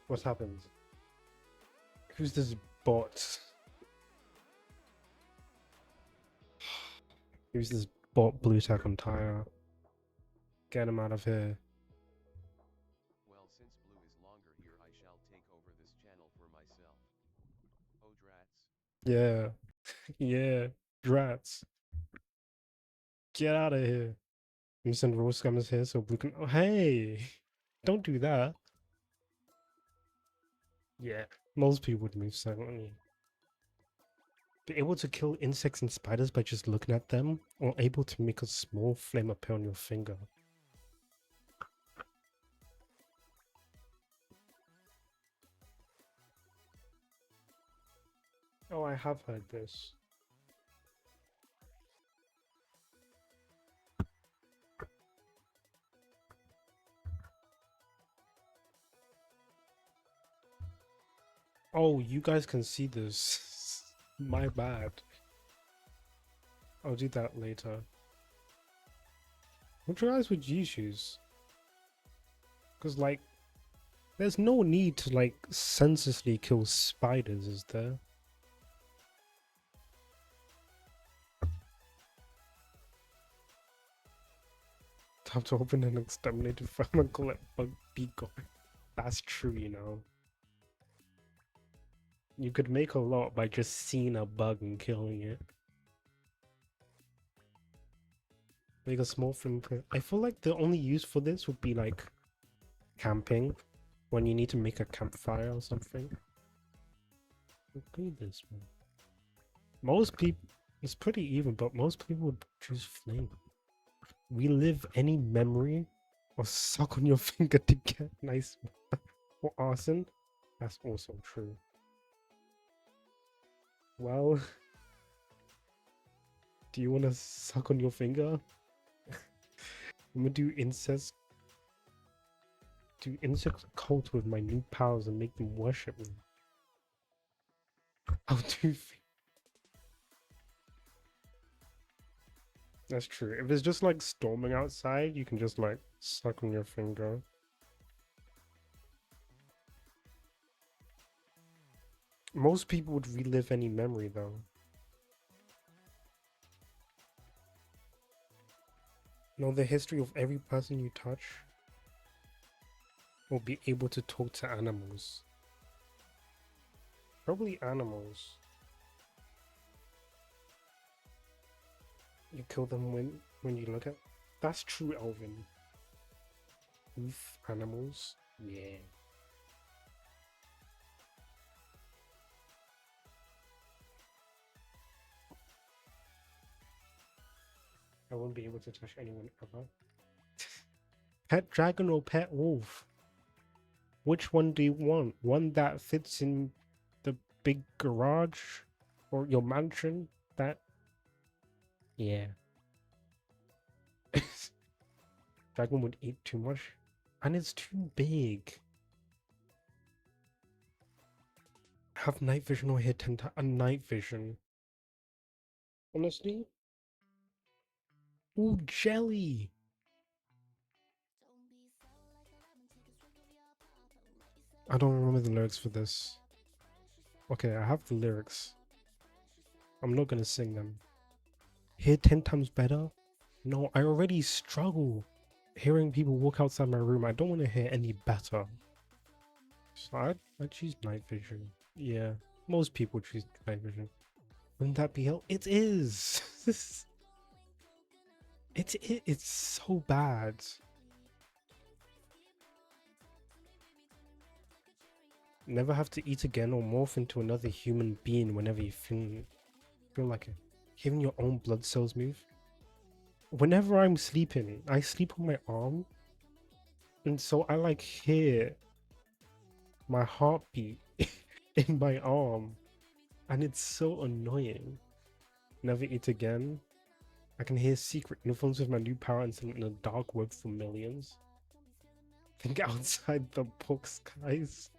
What's happened? Who's this bot? Who's this bot blue tack on tire? Get him out of here. Well, since Blue is longer here, I shall take over this channel for myself. Oh drats. Yeah. Yeah. Drats. Get out of here. I'm send Rose Scammers here so Blue can. Oh, hey! Don't do that. Yeah. Most people would move silently. Be able to kill insects and spiders by just looking at them, or able to make a small flame appear on your finger. Oh, I have heard this. Oh, you guys can see this. My bad. I'll do that later. Which eyes would you choose? Because, like, there's no need to, like, senselessly kill spiders, is there? Time to open an exterminated farm and collect bug beacon. That's true, you know. You could make a lot by just seeing a bug and killing it. Make a small flame. I feel like the only use for this would be like camping, when you need to make a campfire or something. Look at this one. Most people, it's pretty even, but most people would choose flame. Relive any memory or suck on your finger to get nice or arson. That's also true. Well, do you want to suck on your finger? I'm gonna do incest. Do insect cult with my new pals and make them worship me. I'll do. That's true. If it's just like storming outside, you can just like suck on your finger. Most people would relive any memory though. Know the history of every person you touch, or be able to talk to animals. Probably animals. You kill them when you look at. That's true, Elvin. Oof, animals. Yeah. I won't be able to touch anyone ever. Pet dragon or pet wolf? Which one do you want? One that fits in the big garage or your mansion? That, yeah. Dragon would eat too much, and it's too big. Have night vision or hit 10 a night vision. Honestly, ooh, jelly. I don't remember the lyrics for this. Okay, I have the lyrics. I'm not gonna sing them. Hear 10 times better? No, I already struggle hearing people walk outside my room. I don't want to hear any better. So I choose night vision. Yeah, most people choose night vision. Wouldn't that be hell? It is. It's so bad. Never have to eat again or morph into another human being whenever you feel like it. Hearing your own blood cells move. Whenever I'm sleeping, I sleep on my arm, and so I like hear my heartbeat in my arm, and it's so annoying. Never eat again. I can hear secret influence with my new power and send it in a dark web for millions. Think outside the box, guys.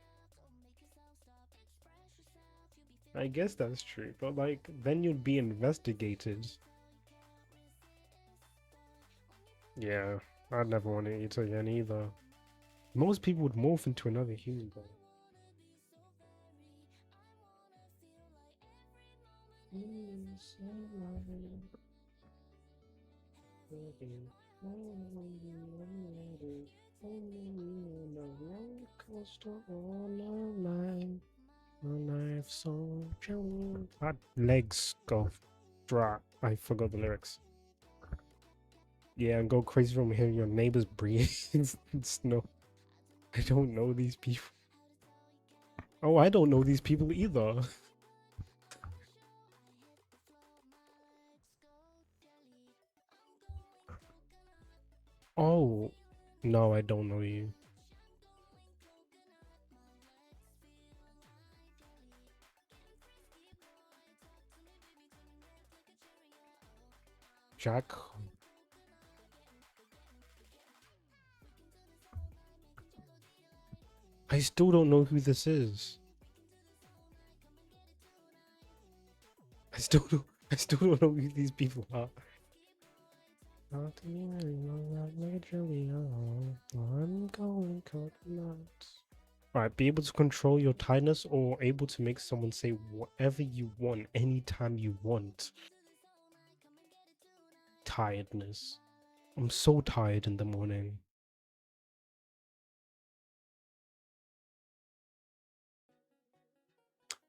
I guess that's true, but like, then you'd be investigated. Yeah, I'd never want to eat again either. Most people would morph into another human though. My life so jelly. Legs go dry. I forgot the lyrics. Yeah, and go crazy from hearing your neighbors breathe. It's no, I don't know these people. Oh, I don't know these people either. Oh, no, I don't know you. Jack. I still don't know who this is. I still don't. I still don't know who these people are. I'm going coconuts. Alright, be able to control your tiredness or able to make someone say whatever you want anytime you want. Tiredness. I'm so tired in the morning.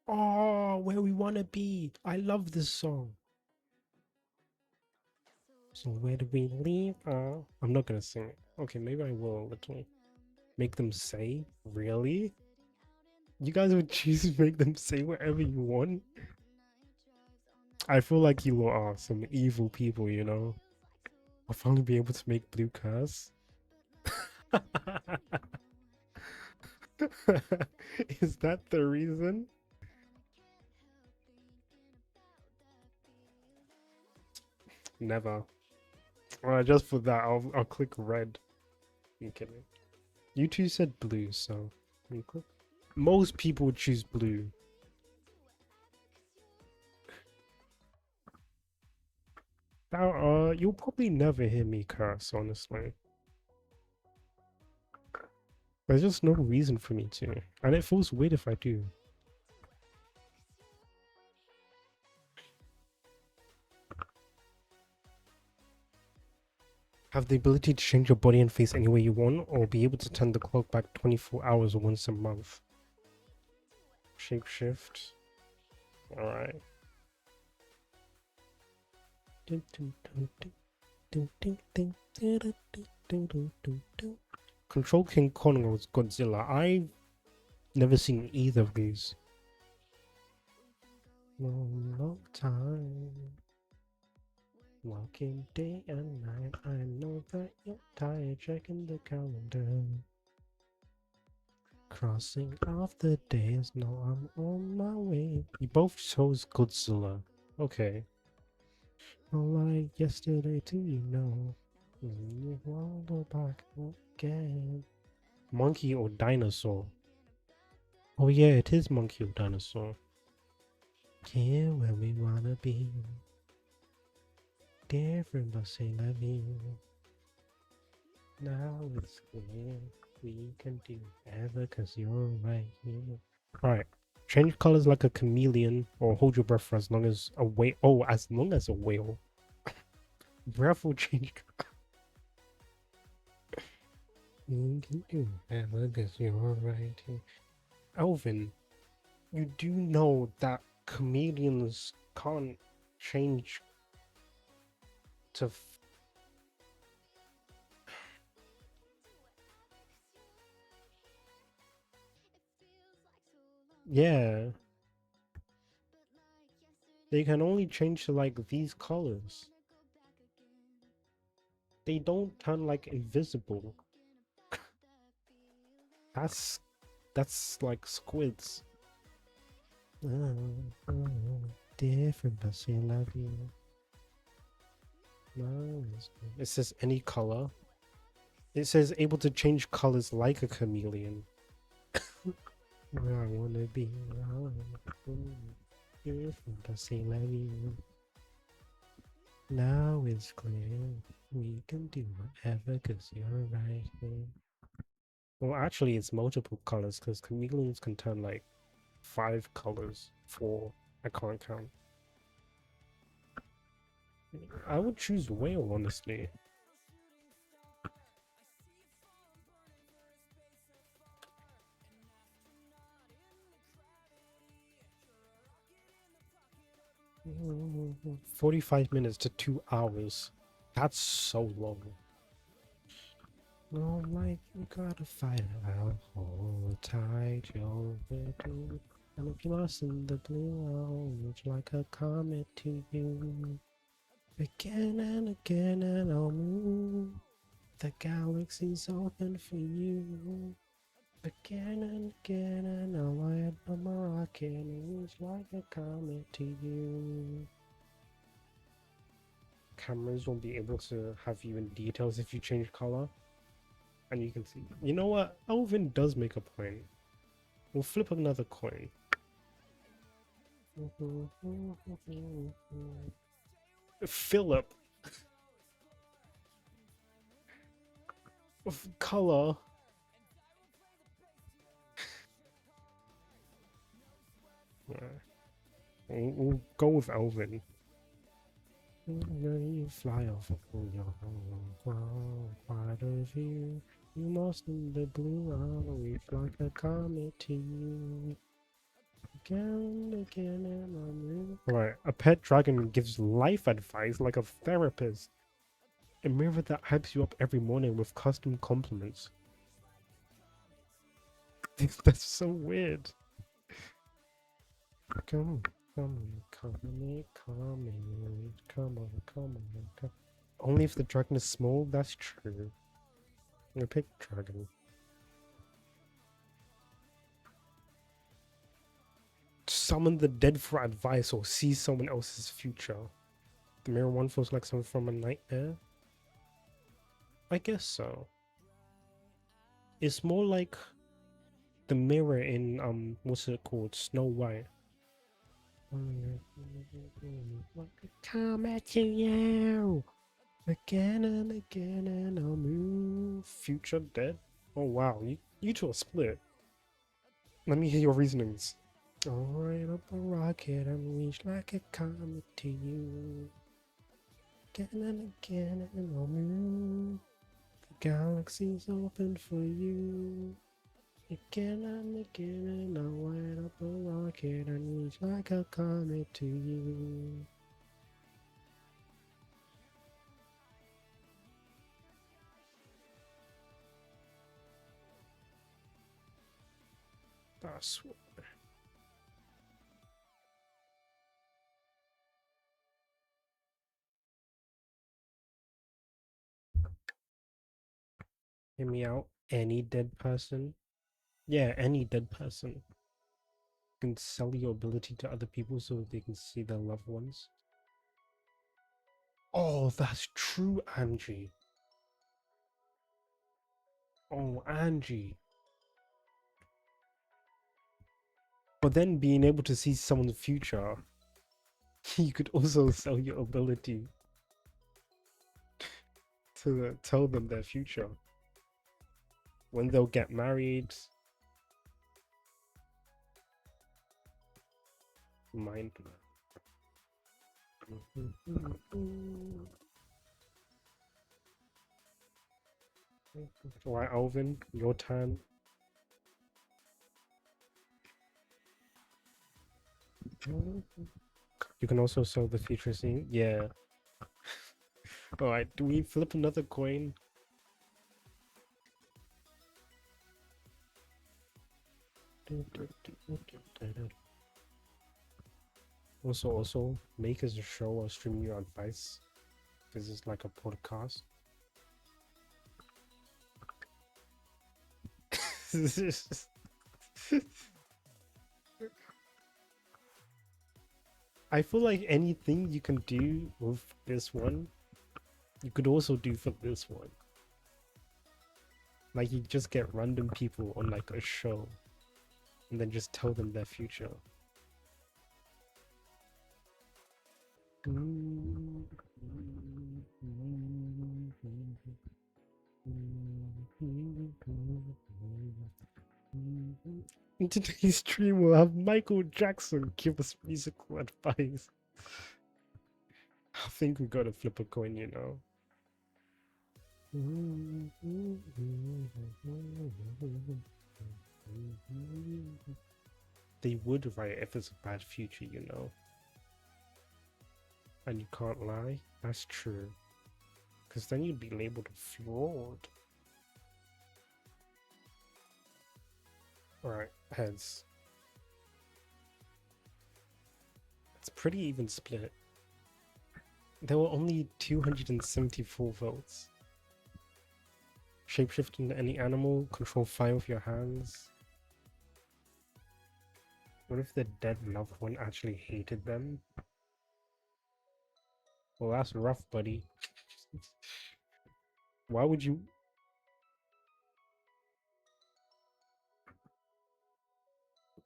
Oh, where we wanna be. I love this song. So where do we leave? I'm not gonna sing it. Okay, maybe I will a little. Make them say? Really? You guys would choose to make them say whatever you want? I feel like you lot are some evil people, you know? I'll finally be able to make Blue curse. Is that the reason? Never. Just for that, I'll click red. I'm kidding. You two said blue, so you click. Most people would choose blue. Now, you'll probably never hear me curse, honestly. There's just no reason for me to, and it feels weird if I do. Have the ability to change your body and face any way you want, or be able to turn the clock back 24 hours once a month. Shapeshift. Alright. Control King Kong or Godzilla. I've never seen either of these. Long time. Walking day and night. I know that you're tired checking the calendar. Crossing off the days. No, I'm on my way. You both chose Godzilla. Okay. Like yesterday, do you know? You wander back again. Monkey or dinosaur? Oh yeah, it is monkey or dinosaur. Here where we wanna be. Different but say love you. Now it's clear we can do whatever cause you're right here. Alright. Change colors like a chameleon or hold your breath for as long as a whale. Oh, as long as a whale. Breath will change. You can do whatever cause you're right here. Alvin, you do know that chameleons can't change to. Yeah, they can only change to like these colors. They don't turn like invisible. That's that's like squids. Different, but still love you. No, it says any color. It says able to change colors like a chameleon. Where I wanna be. Different, but still love you. Now it's clear we can do whatever cause you're right here. Well, actually, it's multiple colors because chameleons can turn like 5 colors. 4. I can't count. I would choose whale, honestly. 45 minutes to 2 hours. That's so long. No, like you gotta fight it out. Hold tight, you'll do. And if you're lost in the blue, I'll reach like a comet to you. Again and again, and I'll move. The galaxy's open for you. Again and again, and I'll light up my rocket and reach like a comet to you. Cameras will be able to have you in details if you change color, and you can see. You know what? Elvin does make a point. We'll flip another coin. Philip, of color. We'll go with Elvin. You fly off of your home, quite a view. You lost in the blue, I'll reach like a comet to you. Again and again, and I'm right. A pet dragon gives life advice like a therapist. A mirror that hypes you up every morning with custom compliments. That's so weird. Come, come, come, come, come on, come on, come. Only if the dragon is small, that's true. I'm gonna pick dragon. Summon the dead for advice or see someone else's future. The mirror one feels like something from a nightmare. I guess so. It's more like the mirror in what's it called? Snow White. Come at you again and again and I'll move. Future dead? Oh wow, you two are split. Let me hear your reasonings. I'll ride up a rocket and reach like a comet to you. Again and again and I'll move. The galaxy's open for you. Again and again and I'll light up a rocket and reach like a comet to you. That's what. Hear me out. Any dead person. Yeah, any dead person can sell your ability to other people so they can see their loved ones. Oh, that's true, Angie. Oh, Angie. But then being able to see someone's future, you could also sell your ability to tell them their future. When they'll get married. Mind. Alright, Alvin, your turn. You can also sell the future scene. Yeah. Alright, do we flip another coin? Also, make us a show or stream your advice. This is like a podcast. I feel like anything you can do with this one, you could also do for this one. Like you just get random people on like a show and then just tell them their future. In today's stream, we'll have Michael Jackson give us musical advice. I think we gotta flip a coin, you know. They would, right, if it's a bad future, you know. And you can't lie? That's true. Because then you'd be labeled a fraud. Alright, heads. It's pretty even split. There were only 274 votes. Shapeshift into any animal, control fire with your hands. What if the dead loved one actually hated them? Well, that's rough, buddy. Why would you...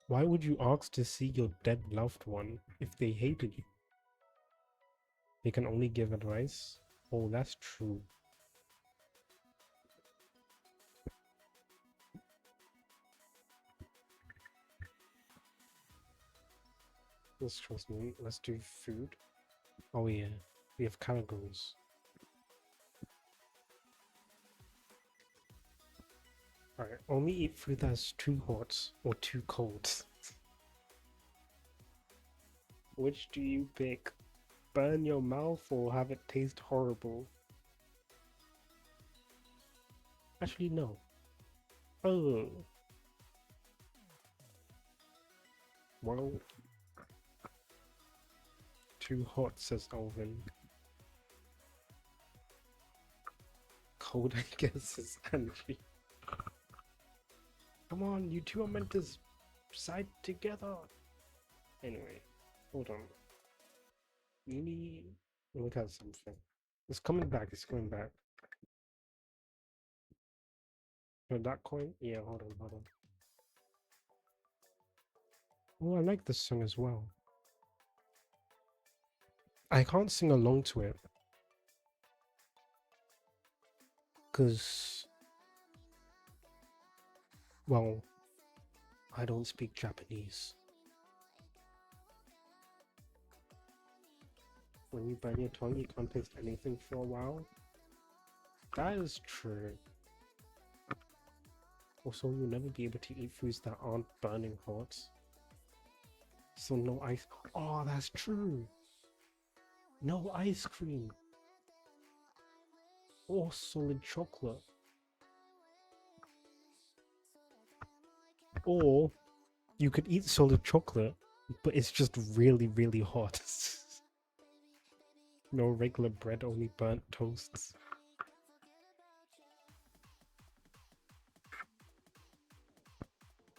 Why would you ask to see your dead loved one if they hated you? They can only give advice? Oh, that's true. Trust me. Let's do food. Oh yeah, we have categories. Alright, only eat food that's too hot or too cold. Which do you pick? Burn your mouth or have it taste horrible? Actually, no. Oh. Well, too hot, says Alvin. Cold, I guess, says Angie. Come on, you two are meant to side together. Anyway, hold on. Maybe look at something. It's coming back, it's coming back. So that coin? Yeah, hold on, hold on. Oh, I like this song as well. I can't sing along to it. Because, well, I don't speak Japanese. When you burn your tongue, you can't taste anything for a while. That is true. Also, you'll never be able to eat foods that aren't burning hot. So no ice. Oh, that's true. No ice cream. Or solid chocolate. Or you could eat solid chocolate, but it's just really, really hot. No regular bread, only burnt toasts.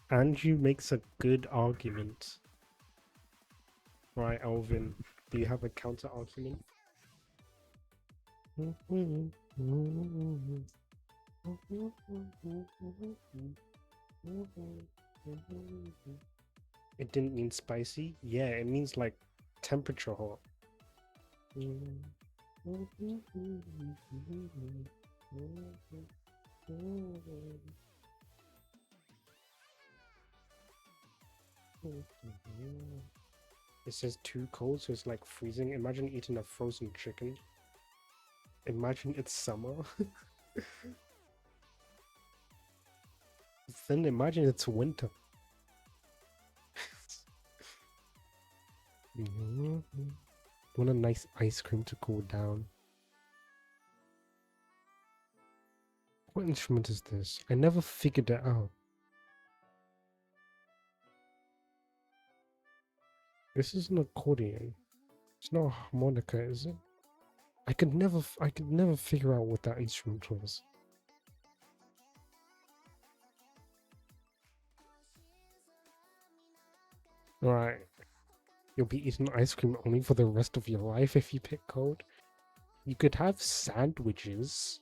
Andrew makes a good argument. Right, Alvin, do you have a counter argument? It didn't mean spicy? Yeah, it means like temperature hot. It says too cold, so it's like freezing. Imagine eating a frozen chicken. Imagine it's summer. Then imagine it's winter. Want a nice ice cream to cool down. What instrument is this? I never figured it out. This is an accordion. It's not a harmonica, is it? I could never figure out what that instrument was. Alright. You'll be eating ice cream only for the rest of your life if you pick cold. You could have sandwiches.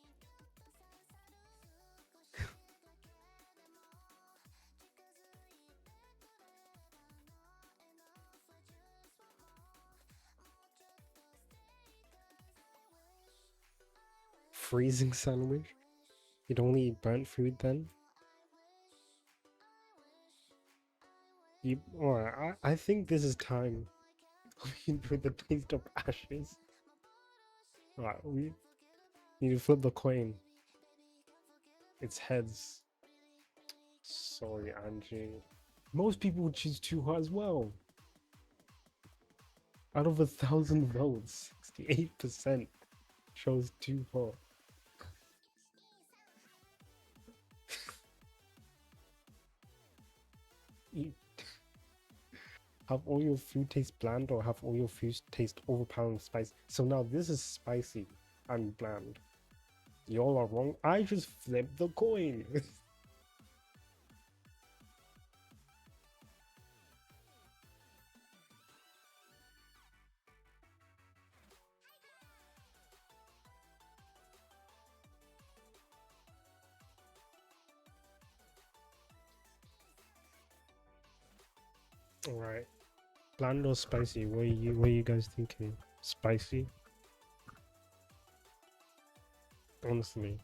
Freezing sandwich. You'd only eat burnt food then. Alright, I think this is time for the taste of ashes. Alright, we need to flip the coin. It's heads. Sorry, Angie. Most people would choose too hot as well. Out of 1,000 votes, 68% chose too hot. You have all your food taste bland or have all your food taste overpowering spice. So now this is spicy and bland. Y'all are wrong. I just flipped the coin. Alright. Bland or spicy? What are you guys thinking? Spicy? Honestly.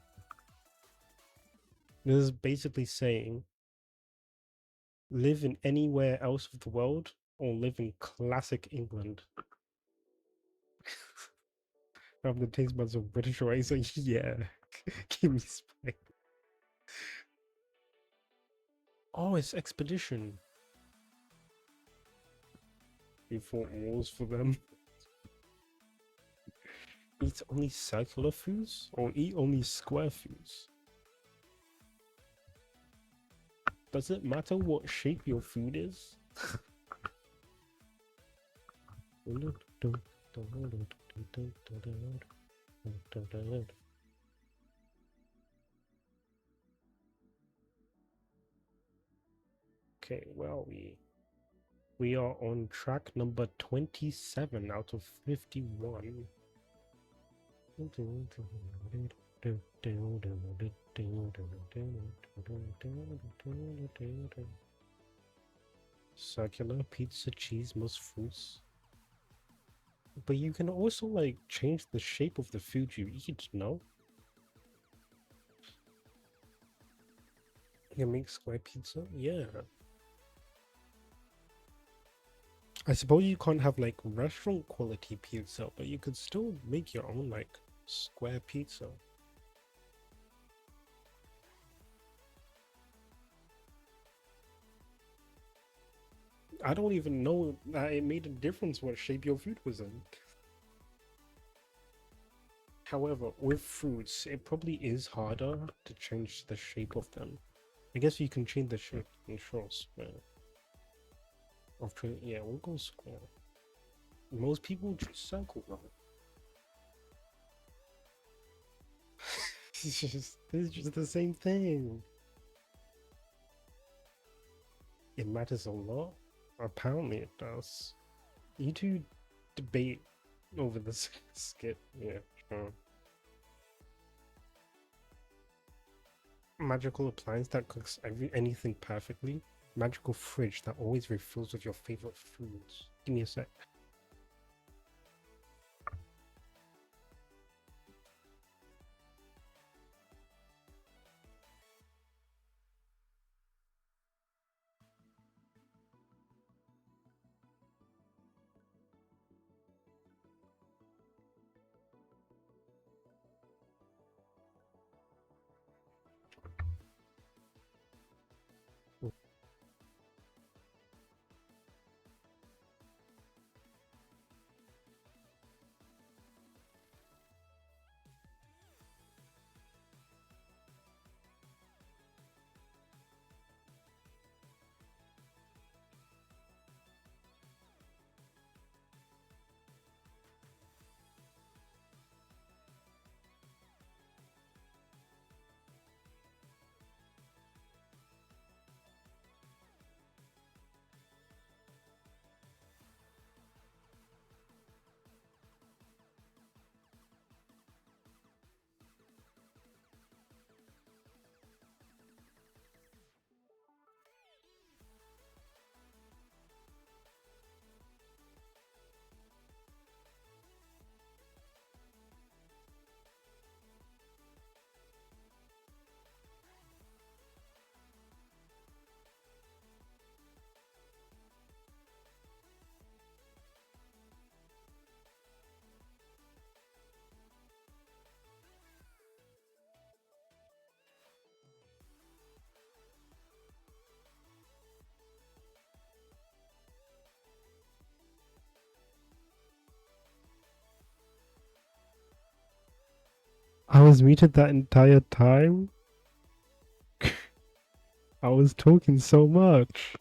This is basically saying live in anywhere else of the world or live in classic England. Have the taste buds of British rice. So yeah. Give me spice. Oh, it's expedition. We fought wars for them. Eat only circular foods or eat only square foods? Does it matter what shape your food is? Okay, well, we are on track number 27 out of 51. Circular pizza, cheese, most fruits. But you can also like change the shape of the food you eat, no? You can make square pizza? Yeah. I suppose you can't have like restaurant quality pizza, but you could still make your own like square pizza. I don't even know that it made a difference what shape your food was in. However, with fruits, it probably is harder to change the shape of them. I guess you can change the shape in sure square. Yeah, we'll go square. Most people choose circle though. It's just the same thing. It matters a lot. Apparently it does. You two debate over this skit. Yeah, sure. Magical appliance that cooks anything perfectly. Magical fridge that always refills with your favorite foods. Give me a sec. was muted that entire time. I was talking so much.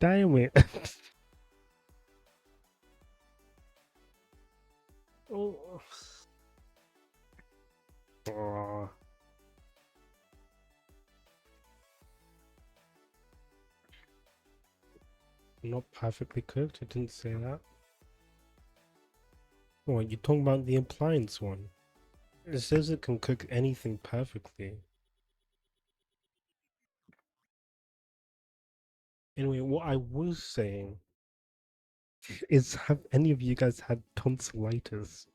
Damn it. Oh. Aw, not perfectly cooked. I didn't say that. What, you talking about the appliance one? It says it can cook anything perfectly. Anyway, what I was saying is, have any of you guys had tonsillitis?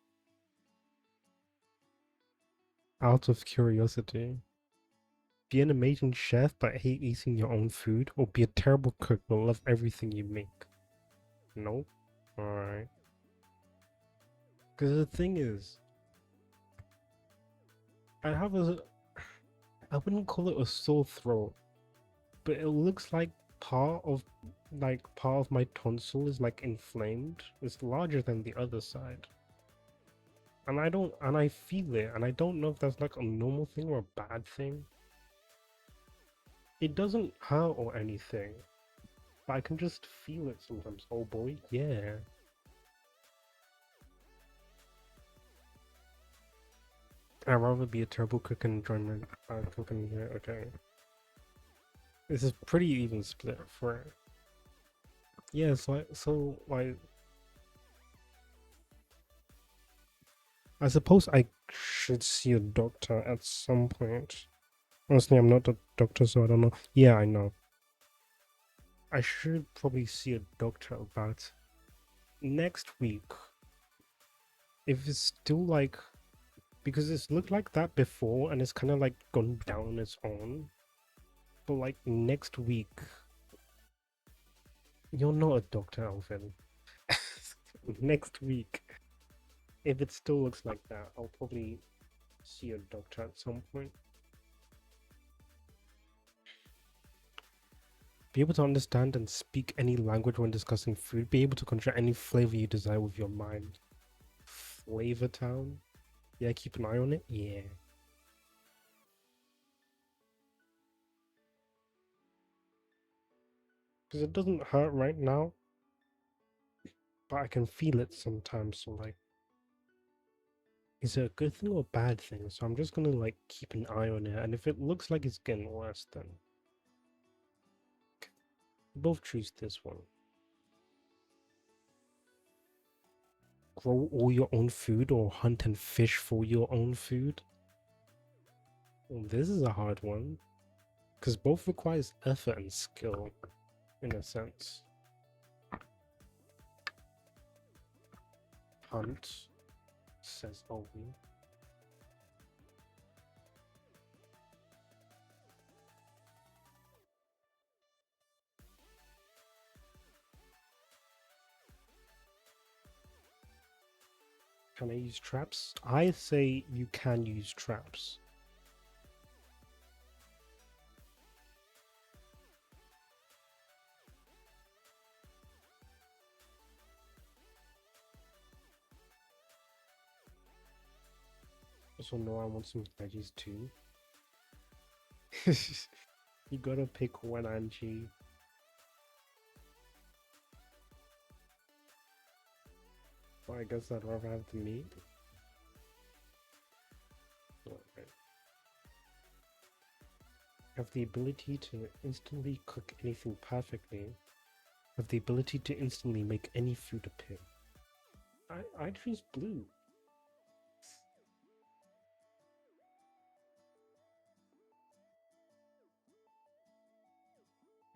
Out of curiosity. Be an amazing chef but hate eating your own food, or be a terrible cook but love everything you make? Nope. Alright. Because the thing is, I have a. I wouldn't call it a sore throat, but it looks like part of my tonsil is like inflamed. It's larger than the other side. And I feel it, and I don't know if that's like a normal thing or a bad thing. It doesn't hurt or anything, but I can just feel it sometimes. Oh boy, yeah. I'd rather be a terrible cook and enjoy my cooking. Yeah, okay. This is pretty even split for it. Yeah, I suppose I should see a doctor at some point. Honestly, I'm not a doctor, so I don't know. Yeah, I know. I should probably see a doctor about next week. If it's still like, because it's looked like that before and it's kind of like gone down on its own. But like next week, you're not a doctor, Alvin. Next week, if it still looks like that, I'll probably see a doctor at some point. Be able to understand and speak any language when discussing food. Be able to conjure any flavor you desire with your mind. Flavor Town? Yeah, keep an eye on it. Yeah. Because it doesn't hurt right now, but I can feel it sometimes. So, like, is it a good thing or a bad thing? So, I'm just gonna, like, keep an eye on it. And if it looks like it's getting worse, then both choose this one. Grow all your own food or hunt and fish for your own food? Well, this is a hard one. Because both requires effort and skill, in a sense. Hunt, says Owen. Can I use traps? I say you can use traps. So no, I want some veggies too. You gotta pick one, Angie. Well, I guess I'd rather have the meat. Okay. Have the ability to instantly cook anything perfectly. Have the ability to instantly make any food appear. I choose blue.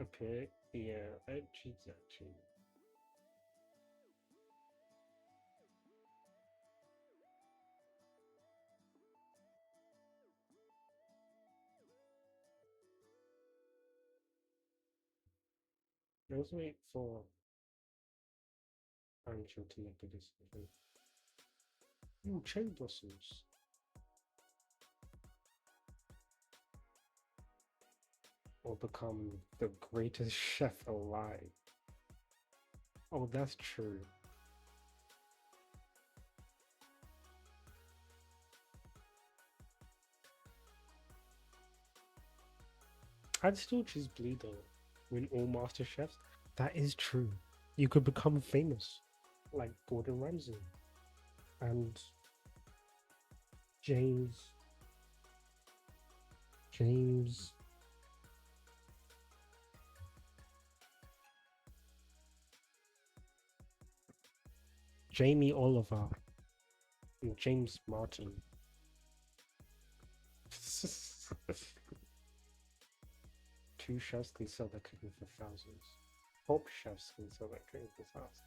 Appear? Yeah, I choose that too. Let's wait for Angie to make a decision. Ooh, cherry blossoms. Or become the greatest chef alive. Oh, that's true. I'd still choose blue though. Win all Master Chefs. That is true. You could become famous, like Gordon Ramsay and James James Jamie Oliver and James Martin. Two chefs can sell their cooking for thousands. Top chefs can sell their cooking for thousands.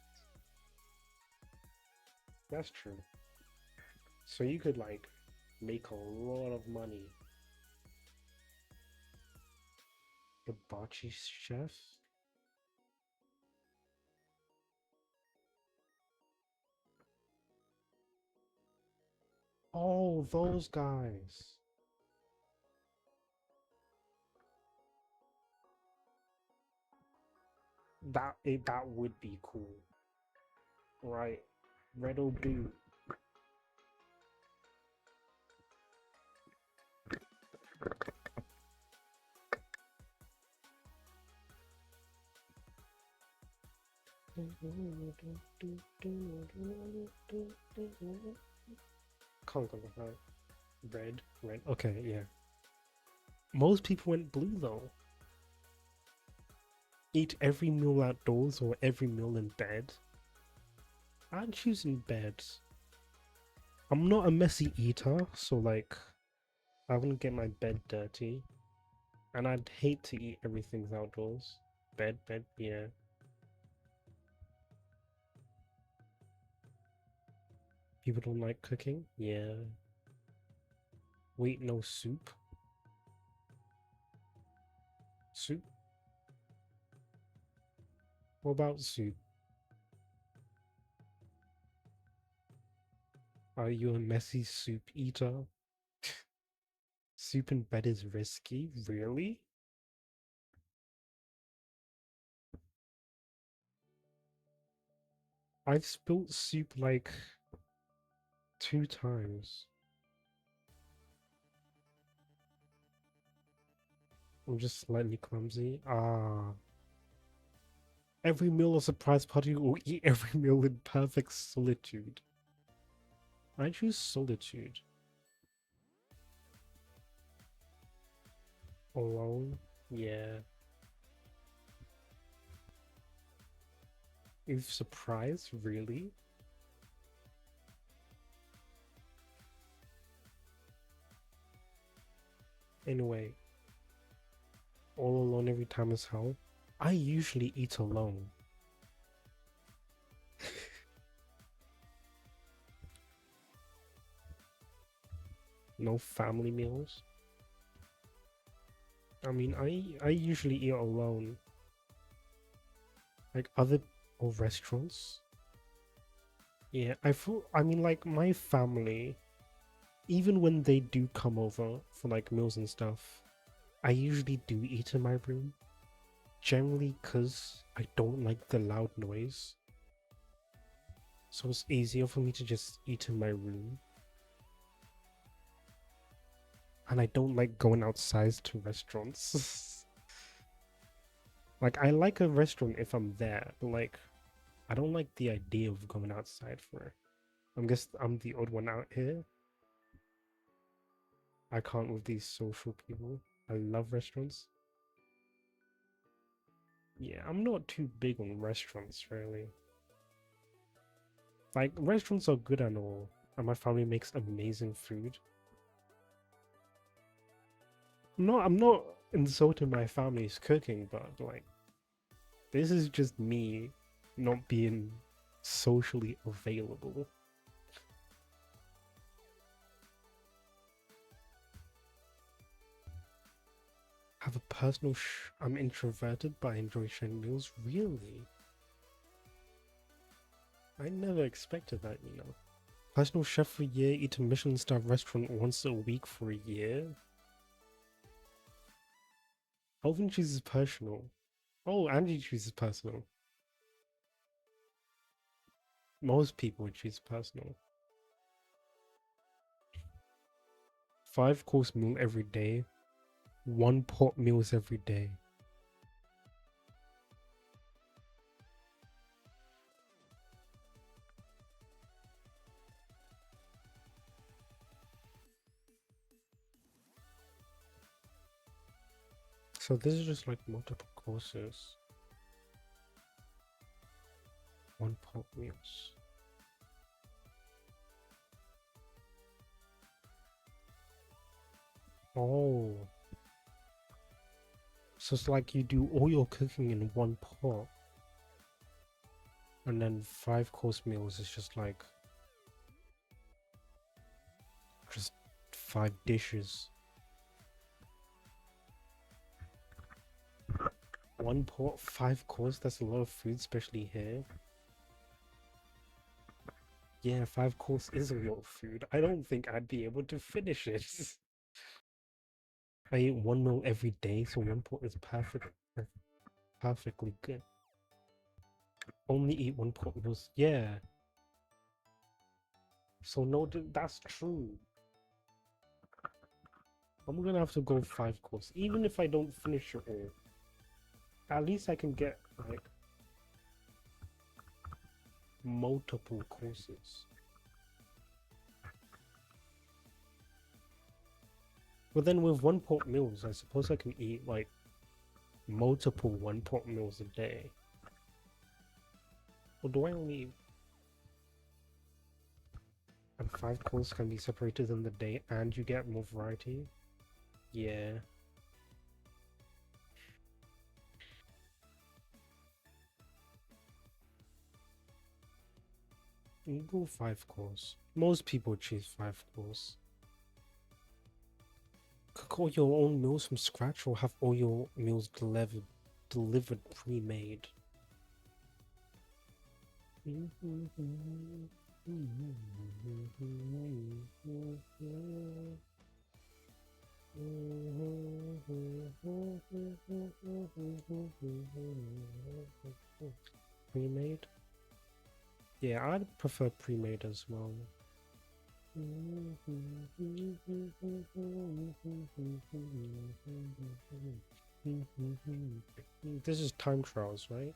That's true. So you could like make a lot of money. Hibachi chef? Oh, those guys. That would be cool. Right. Red or blue. Can't go behind. Red. Red. Okay, yeah. Most people went blue though. Eat every meal outdoors or every meal in bed. I'm choosing bed. I'm not a messy eater, so like I wouldn't get my bed dirty. And I'd hate to eat everything's outdoors. Bed, yeah. People don't like cooking? Yeah. Wait, no soup? Soup? What about soup? Are you a messy soup eater? Soup in bed is risky? Really? I've spilt soup like 2 times. I'm just slightly clumsy. Ah. Every meal a surprise party or eat every meal in perfect solitude. I choose solitude. Alone? Yeah. If surprise? Really? Anyway, all alone every time is hell. I usually eat alone. No family meals. I mean, I usually eat alone. Like other or restaurants. Yeah, I mean like my family, even when they do come over for like meals and stuff, I usually do eat in my room. Generally cause I don't like the loud noise. So it's easier for me to just eat in my room. And I don't like going outside to restaurants. Like I like a restaurant if I'm there, but like I don't like the idea of going outside for it. I guess I'm the odd one out here. I can't with these social people. I love restaurants. Yeah, I'm not too big on restaurants really. Like restaurants are good and all, and my family makes amazing food. I'm not insulting my family's cooking, but like this is just me not being socially available. Have a personal I'm introverted but I enjoy sharing meals. Really? I never expected that, you know. Personal chef for a year, eat a Michelin star restaurant once a week for a year. Alvin chooses personal. Oh, Angie chooses personal. Most people would choose personal. 5-course meal every day. 1 pot meals every day. So this is just like multiple courses. 1 pot meals. Oh. So it's like you do all your cooking in 1 pot. And then 5-course meals is just like just 5 dishes. 1 pot, 5 course, that's a lot of food, especially here. Yeah, 5 course is a lot of food. I don't think I'd be able to finish it. I eat 1 meal every day, so 1 pot is perfectly good. Only eat 1 pot meals. Yeah. So no, that's true. I'm gonna have to go 5 course, even if I don't finish it all. At least I can get like multiple courses. But then with 1 pot meals, I suppose I can eat like multiple 1 pot meals a day. Or do I only... And 5 courses can be separated in the day and you get more variety? Yeah. You go 5 course. Most people choose 5 course. Cook all your own meals from scratch or have all your meals delivered pre-made. Pre-made? Yeah, I'd prefer pre-made as well. This is time trials, right?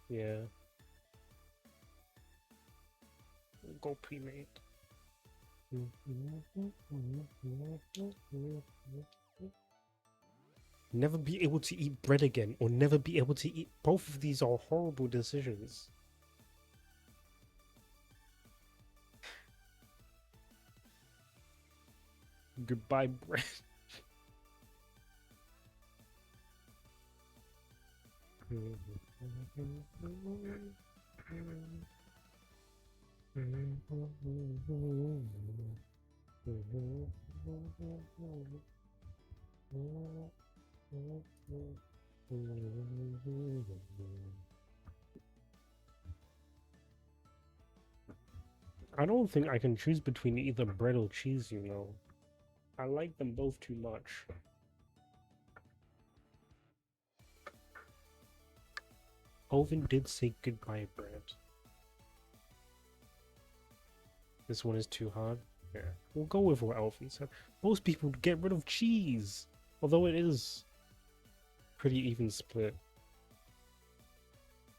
Yeah. Go pre-made. Never be able to eat bread again, or never be able to eat. Both of these are horrible decisions. Goodbye, bread. I don't think I can choose between either bread or cheese, you know. I like them both too much. Oven did say goodbye, bread. This one is too hard. Yeah, we'll go with what Elfin said. Most people get rid of cheese, although it is pretty even split.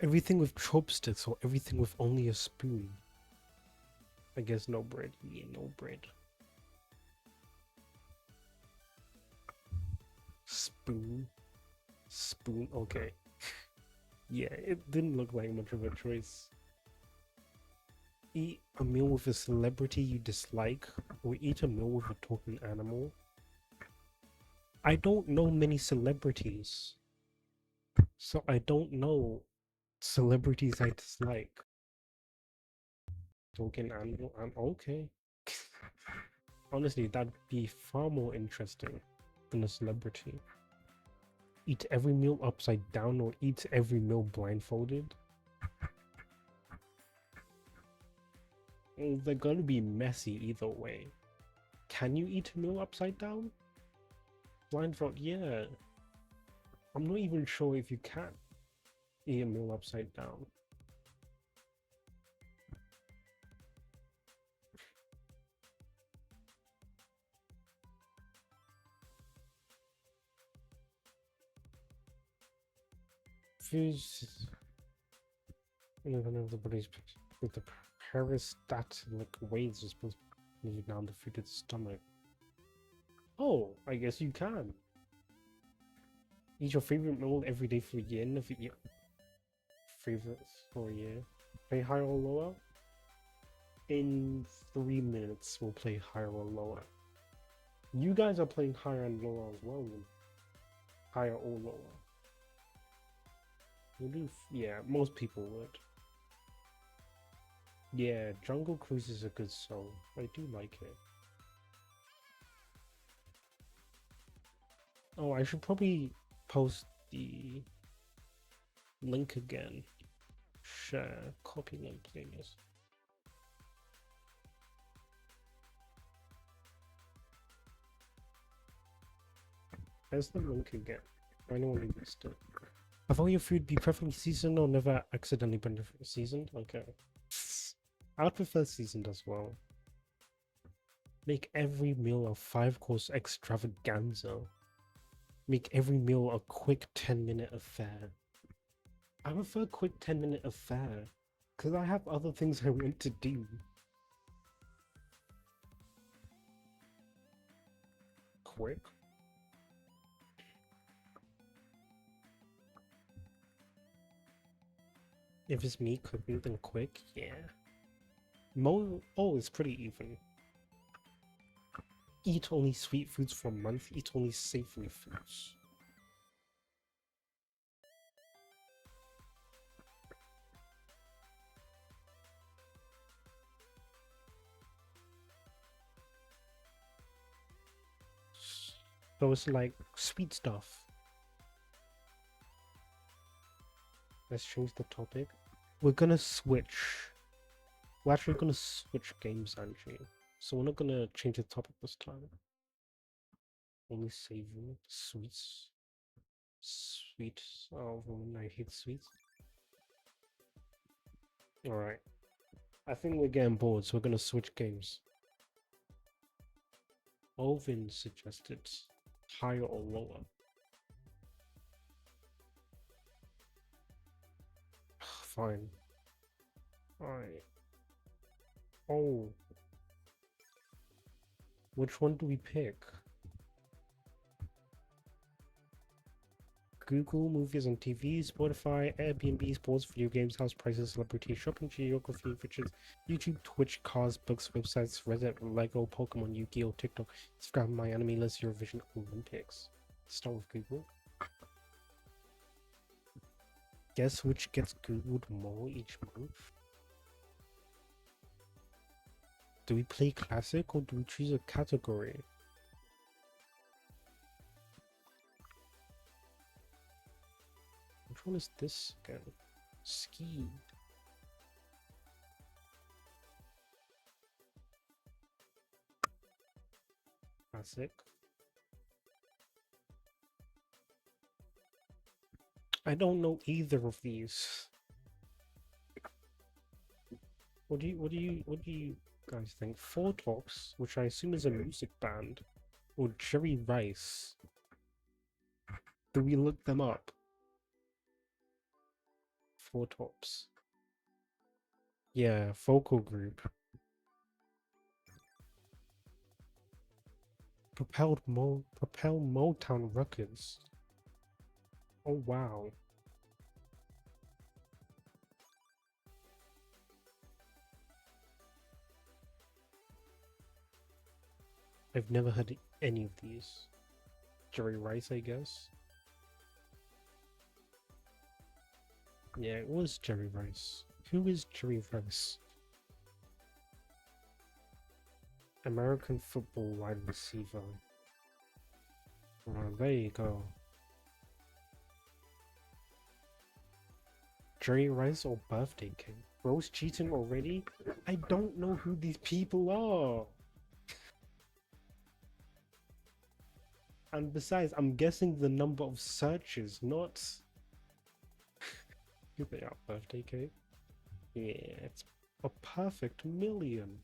Everything with chopsticks or everything with only a spoon. I guess no bread. Yeah, no bread. Spoon. Spoon. Okay. Yeah, it didn't look like much of a choice. Eat a meal with a celebrity you dislike, or eat a meal with a talking animal. I don't know many celebrities, so I don't know celebrities I dislike. Talking animal, I'm okay. Honestly, that'd be far more interesting than a celebrity. Eat every meal upside down or eat every meal blindfolded. Well, they're gonna be messy either way. Can you eat a meal upside down? Blindfold, yeah. I'm not even sure if you can eat a meal upside down. foods even if the body's with the peristaltic waves is supposed to move down the food to the stomach. Oh, I guess you can. Eat your favorite meal every day for a year. And if you eat favorites for a year, play higher or lower. In 3 minutes, we'll play higher or lower. You guys are playing higher and lower as well. Higher or lower. We'll do, yeah, most people would. Yeah, Jungle Cruise is a good song. I do like it. Oh, I should probably post the link again. Share, copy link playlist. There's the link again. I know you missed it. Have all your food be preferably seasoned or never accidentally been seasoned? Okay. I would prefer seasoned as well. Make every meal a 5-course extravaganza. Make every meal a quick 10-minute affair. I prefer quick 10-minute affair because I have other things I want to do. Quick? If it's me cooking, then quick, yeah. Oh, it's pretty even. Eat only sweet foods for a month, eat only savory foods. So it's like sweet stuff. Let's change the topic. We're gonna switch. We're actually gonna switch games, Angie. So we're not gonna change the topic this time. Only savory, sweets. Sweet. Oh, I hate sweets. Alright. I think we're getting bored, so we're gonna switch games. Alvin suggested higher or lower. Fine. Alright. Oh. Which one do we pick? Google, movies and TV, Spotify, Airbnb, sports, video games, house prices, celebrity, shopping, geography, features, YouTube, Twitch, cars, books, websites, Reddit, Lego, Pokemon, Yu-Gi-Oh, TikTok, Instagram, My Anime List, Eurovision, Olympics. Start with Google. Guess which gets Googled more each month? Do we play classic or do we choose a category? Which one is this again? Ski. Classic. I don't know either of these. What do you guys think? Four Tops, which I assume is a music band, or Jerry Rice? Do we look them up? Four Tops. Yeah, vocal group. Propel Motown Records. Oh wow. I've never heard any of these. Jerry Rice, I guess. Yeah, it was Jerry Rice. Who is Jerry Rice? American football wide receiver. Oh, there you go. Jerry Rice or Birthday King? Rose cheating already? I don't know who these people are. And besides, I'm guessing the number of searches, not who they are. Birthday cake? Yeah, it's a perfect million.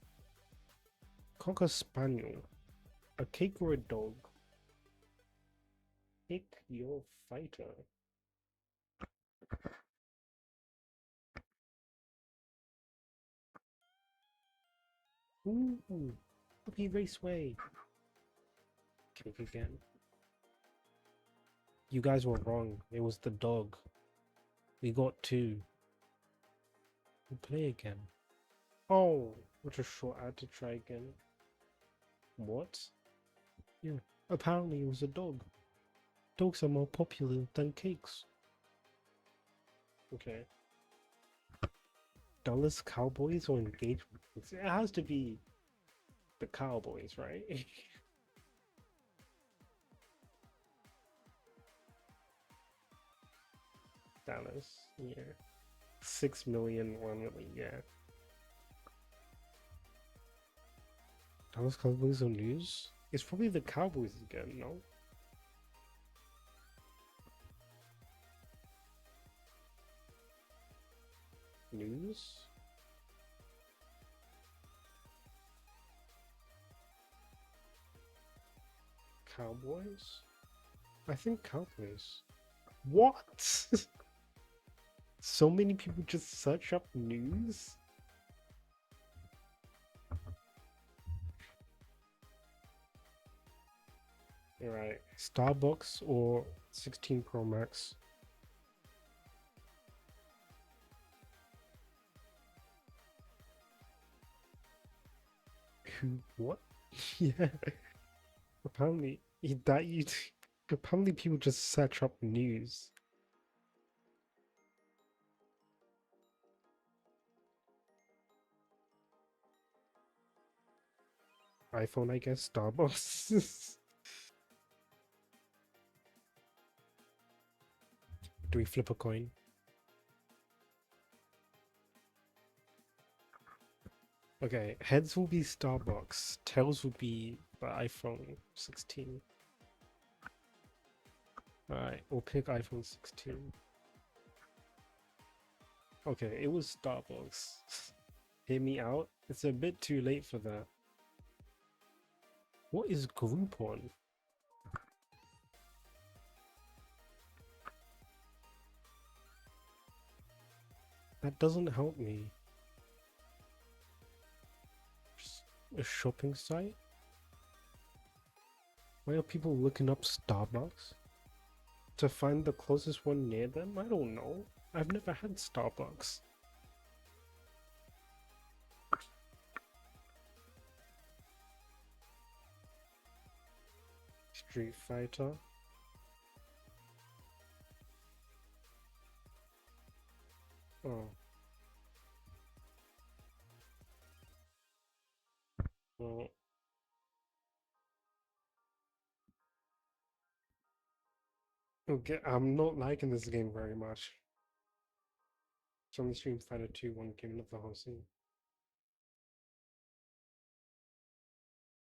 Cocker Spaniel. A cake or a dog? Pick your fighter. Ooh, Yippee Raceway. Cake again. You guys were wrong. It was the dog. We got two. We'll play again. Oh, what a short. I had to try again. What? Yeah. Apparently it was a dog. Dogs are more popular than cakes. Okay. Dallas Cowboys or engagement? It has to be the Cowboys, right? Dallas, yeah. 6 million, 1 million, yeah. Dallas Cowboys on news? It's probably the Cowboys again, no? News? Cowboys? I think Cowboys. What? So many people just search up news? Right. Starbucks or 16 Pro Max? Who? What? Yeah. Apparently, that you. Apparently, people just search up news. iPhone, I guess. Starbucks. Do we flip a coin? Okay, heads will be Starbucks. Tails will be the iPhone 16. Alright, we'll pick iPhone 16. Okay, it was Starbucks. Hear me out? It's a bit too late for that. What is Groupon? That doesn't help me. Just a shopping site? Why are people looking up Starbucks? To find the closest one near them? I don't know. I've never had Starbucks. Street Fighter. Oh. Well, okay, I'm not liking this game very much. Some Street Fighter 2 one came of the whole scene.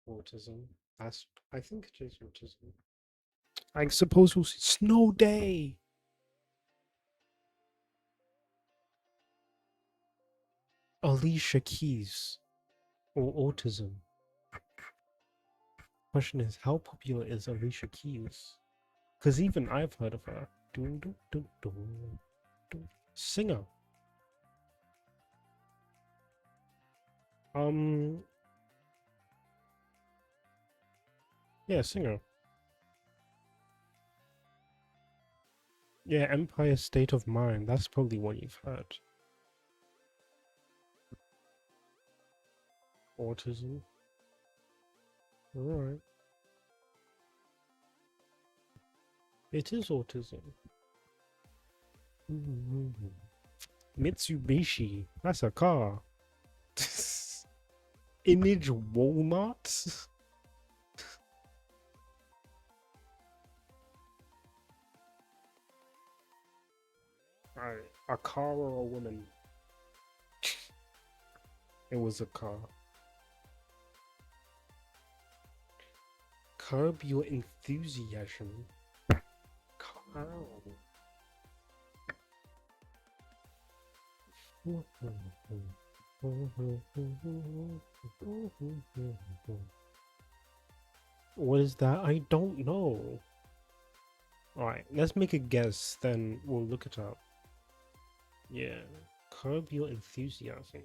Autism. That's I think it is autism. I suppose we'll see Snow Day. Alicia Keys or autism. Question is, how popular is Alicia Keys? Because even I've heard of her. Dun, dun, dun, dun, dun. Singer. Um, yeah, singer. Yeah, Empire State of Mind. That's probably one you've heard. Autism. Alright. It is autism. Mitsubishi. That's a car. Image Walmart? Alright. A car or a woman? It was a car. Curb your enthusiasm. Car. What is that? I don't know. Alright, let's make a guess, then we'll look it up. Yeah. Curb Your Enthusiasm.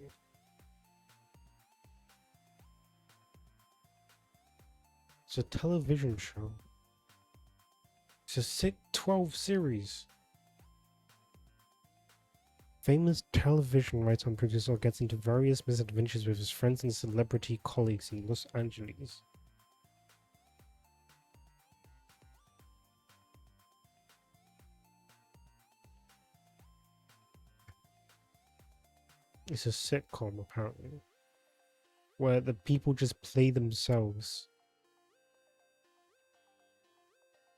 It's a television show. It's a sick 12 series. Famous television writer and producer gets into various misadventures with his friends and celebrity colleagues in Los Angeles. It's a sitcom, apparently, where the people just play themselves.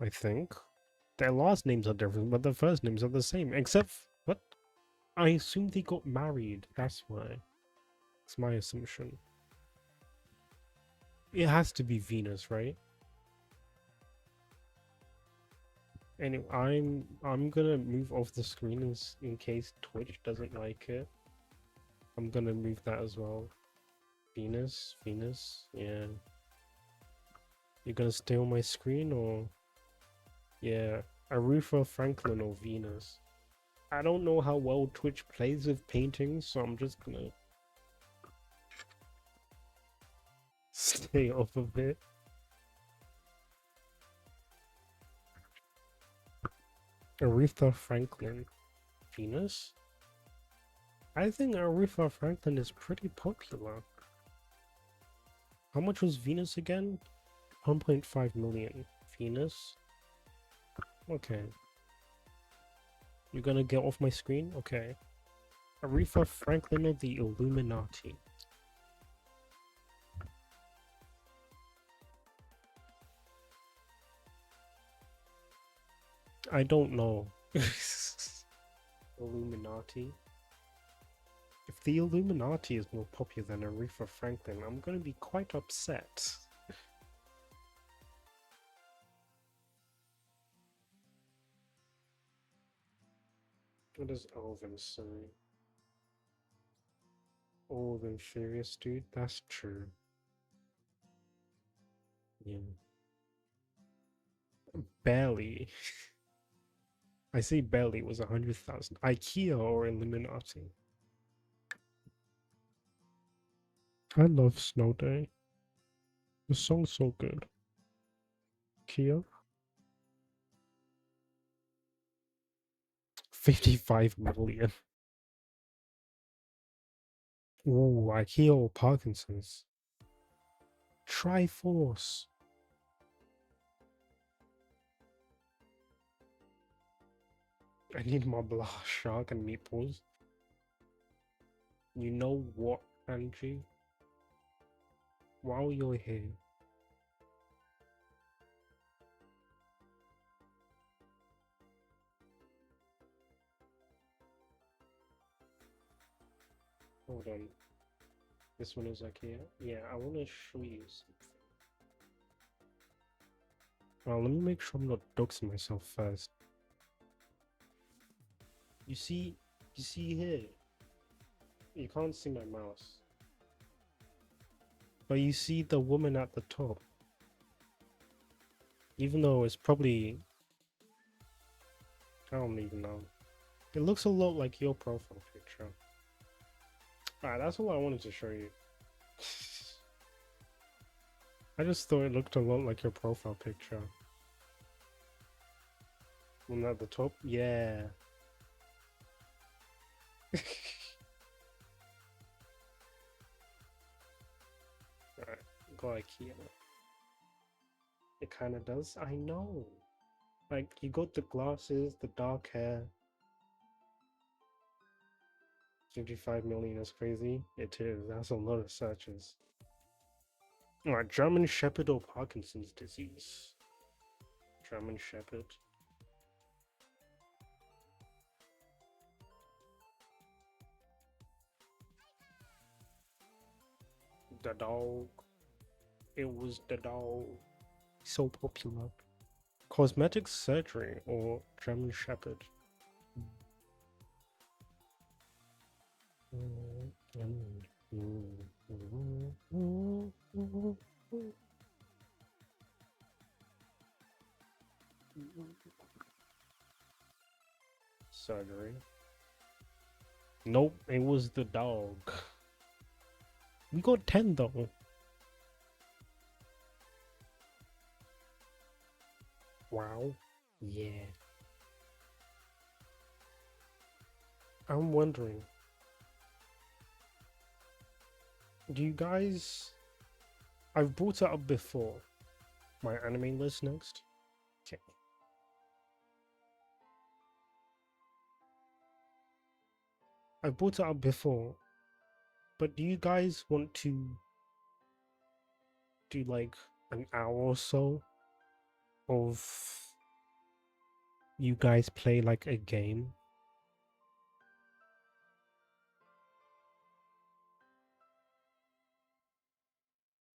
I think. Their last names are different, but their first names are the same. Except, what? I assume they got married. That's why. It's my assumption. It has to be Venus, right? Anyway, I'm gonna move off the screen in case Twitch doesn't like it. I'm gonna move that as well. Venus, yeah. You're gonna stay on my screen or yeah, Aretha Franklin or Venus. I don't know how well Twitch plays with paintings, so I'm just gonna stay off of it. Aretha Franklin. Venus? I think Aretha Franklin is pretty popular. How much was Venus again? 1.5 million. Venus? Okay. You're gonna get off my screen? Okay. Aretha Franklin of the Illuminati. I don't know. Illuminati. If the Illuminati is more popular than Aretha Franklin, I'm gonna be quite upset. What does Elvin say? Old and furious, dude? That's true. Yeah. Barely. I say barely was 100,000. IKEA or Illuminati? I love Snow Day. The song's so good. Kia? 55 million. Ooh, IKEA or Parkinson's? Triforce. I need my blah shark and meatballs. You know what, Angie? While you're here, hold on. This one is IKEA. Yeah, I want to show you something. Well, let me make sure I'm not doxing myself first. You see, you see here. You can't see my mouse, but you see the woman at the top. Even though it's probably, I don't even know. It looks a lot like your profile picture. Alright, that's all I wanted to show you. I just thought it looked a lot like your profile picture. One at the top? Yeah. Alright, go IKEA. It kinda does? I know. Like, you got the glasses, the dark hair. 55 million is crazy. It is. That's a lot of searches. Alright, German Shepherd or Parkinson's disease? German Shepherd. The dog. It was the dog. So popular. Cosmetic surgery or German Shepherd? Surgery. Nope, it was the dog. We got 10 though. Wow. Yeah. I'm wondering, do you guys... I've brought it up before. My anime list next. Okay. I've brought it up before, but do you guys want to do like an hour or so of you guys play like a game?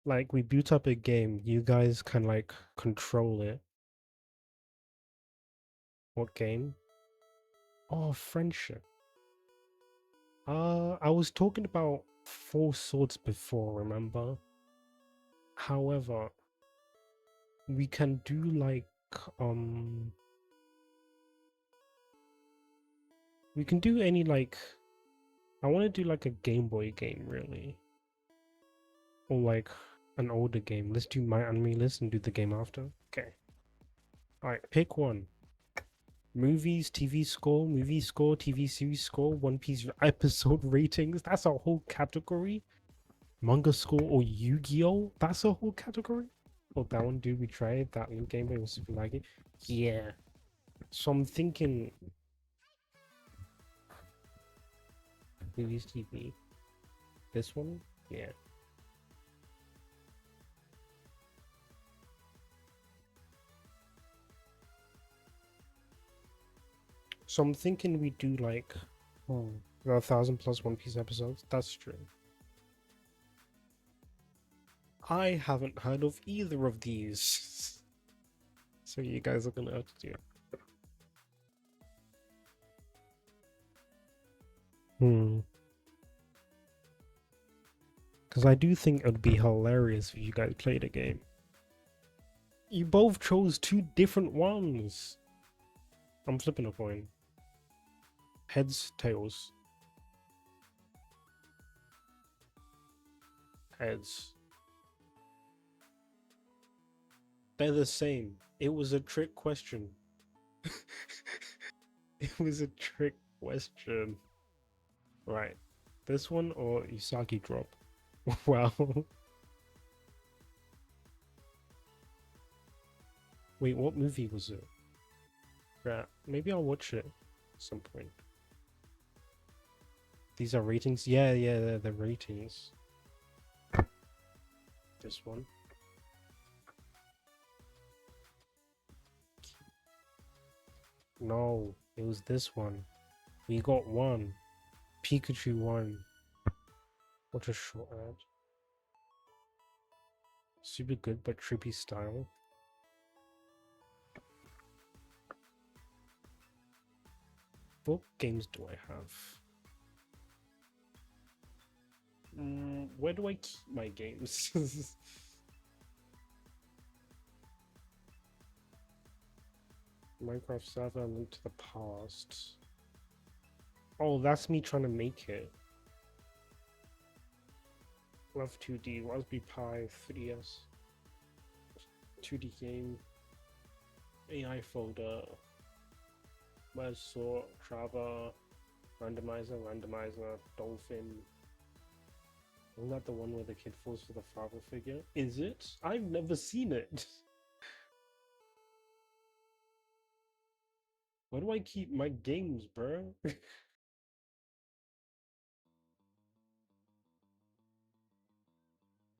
Like we boot up a game, you guys can like control it. What game? Oh, friendship. I was talking about Four Swords before, remember? However, we can do like um we can do any like I want to do like a Game Boy game really. Or like an older game. Let's do my anime list and do the game after. Okay. Alright, pick one. Movies, TV score, TV series score, One Piece episode ratings. That's a whole category. Manga score or Yu-Gi-Oh! That's a whole category. Oh, that one, dude, we tried. That new game, but it was super laggy. Yeah. So I'm thinking movies, TV. This one? Yeah. So I'm thinking we do like 1,000 plus One Piece episodes. That's true. I haven't heard of either of these. So you guys are gonna have to do it. Because I do think it would be hilarious if you guys played a game. You both chose two different ones. I'm flipping a coin. Heads, tails. Heads. They're the same. It was a trick question. It was a trick question. Right. This one or Usagi drop? Wow. Wait, what movie was it? Yeah, maybe I'll watch it at some point. These are ratings? Yeah, they're the ratings. This one. No, it was this one. We got one. Pikachu won. What a short ad. Super good but trippy style. What games do I have? Where do I keep my games? Minecraft server, Link to the Past. Oh, that's me trying to make it. Love 2D, Raspberry Pi, 3DS. 2D game. AI folder. Where's sort, Trava, randomizer, dolphin. Isn't that the one where the kid falls for the father figure? Is it? I've never seen it. Where do I keep my games, bro?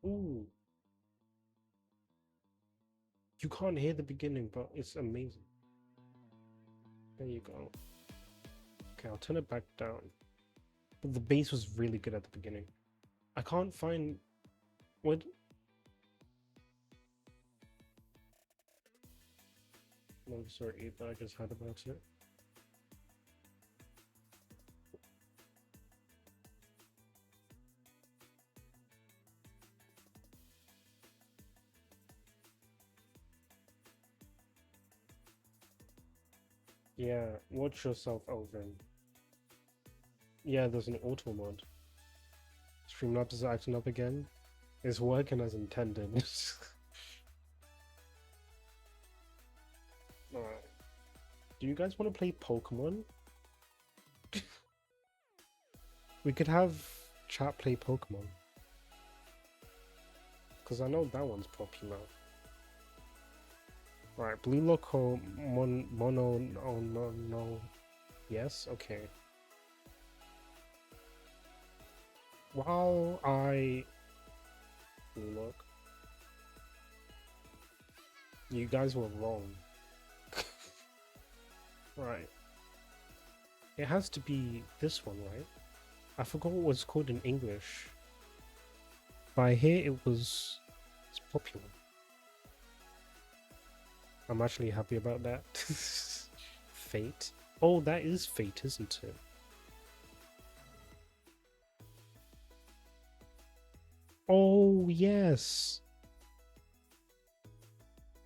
Ooh, you can't hear the beginning, but it's amazing. There you go. Okay, I'll turn it back down. But the bass was really good at the beginning. I can't find what. No, sorry, but I just heard about it. Yeah, watch yourself, Elvin. Yeah, there's an auto mod. Streamlabs is acting up again. It's working as intended. Alright. Do you guys want to play Pokemon? We could have chat play Pokemon. Because I know that one's popular. Right, Blue Loco Mono no. Yes, okay. While I look, you guys were wrong. Right. It has to be this one, right? I forgot what it's called in English. But I hear it's popular. I'm actually happy about that. Fate. Oh, that is Fate, isn't it? Oh, yes.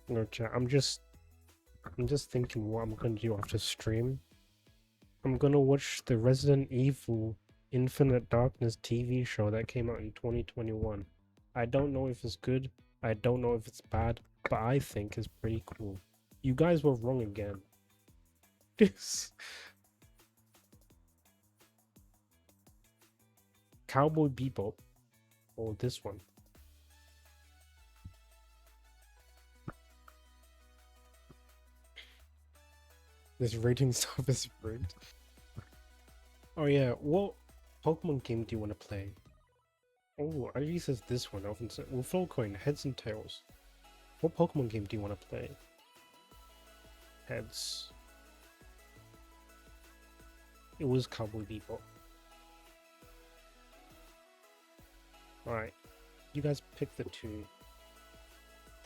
No chat. I'm just thinking what I'm gonna do after stream. I'm gonna watch the Resident Evil Infinite Darkness TV show that came out in 2021. I don't know if it's good. I don't know if it's bad, but I think it's pretty cool. You guys were wrong again. Cowboy Bebop or this one. This rating stuff is rigged. Oh yeah, what Pokemon game do you want to play? Oh, I usually says this one. Often said, well, Flowcoin, Heads and Tails. What Pokemon game do you want to play? Heads. It was Cowboy Bebop. Alright, you guys pick the two.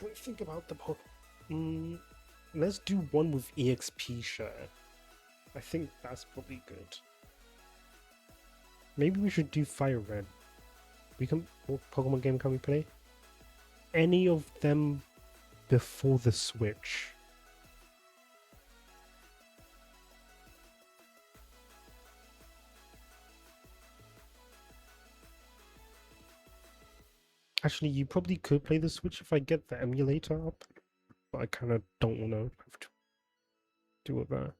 What do you think about the Pokemon? Let's do one with EXP share. I think that's probably good. Maybe we should do Fire Red. What Pokemon game can we play? Any of them before the Switch. Actually, you probably could play the Switch if I get the emulator up, but I kind of don't want to have to do it there.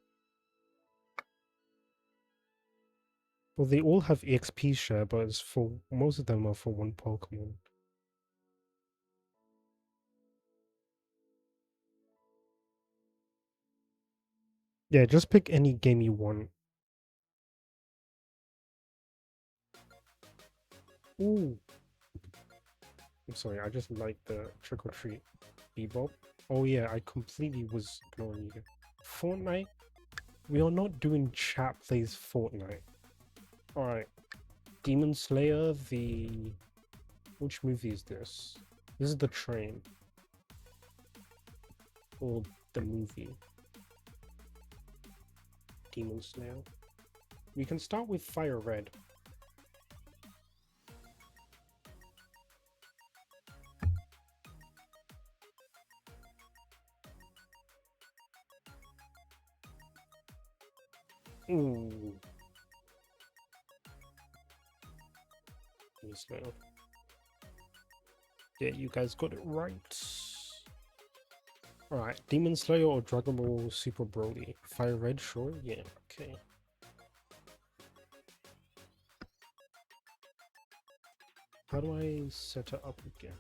Well, they all have EXP share, but it's for most of them are for one Pokemon. Yeah, just pick any game you want. Ooh, I'm sorry, I just like the Trick or Treat Bebop. Oh yeah, I completely was ignoring you. Fortnite? We are not doing chat plays Fortnite. Alright. Demon Slayer, the... Which movie is this? This is the train. Or the movie. Demon Slayer. We can start with Fire Red. Ooh. Demon Slayer. Yeah, you guys got it right. Alright, Demon Slayer or Dragon Ball Super Broly? Fire Red, sure? Yeah, okay. How do I set it up again?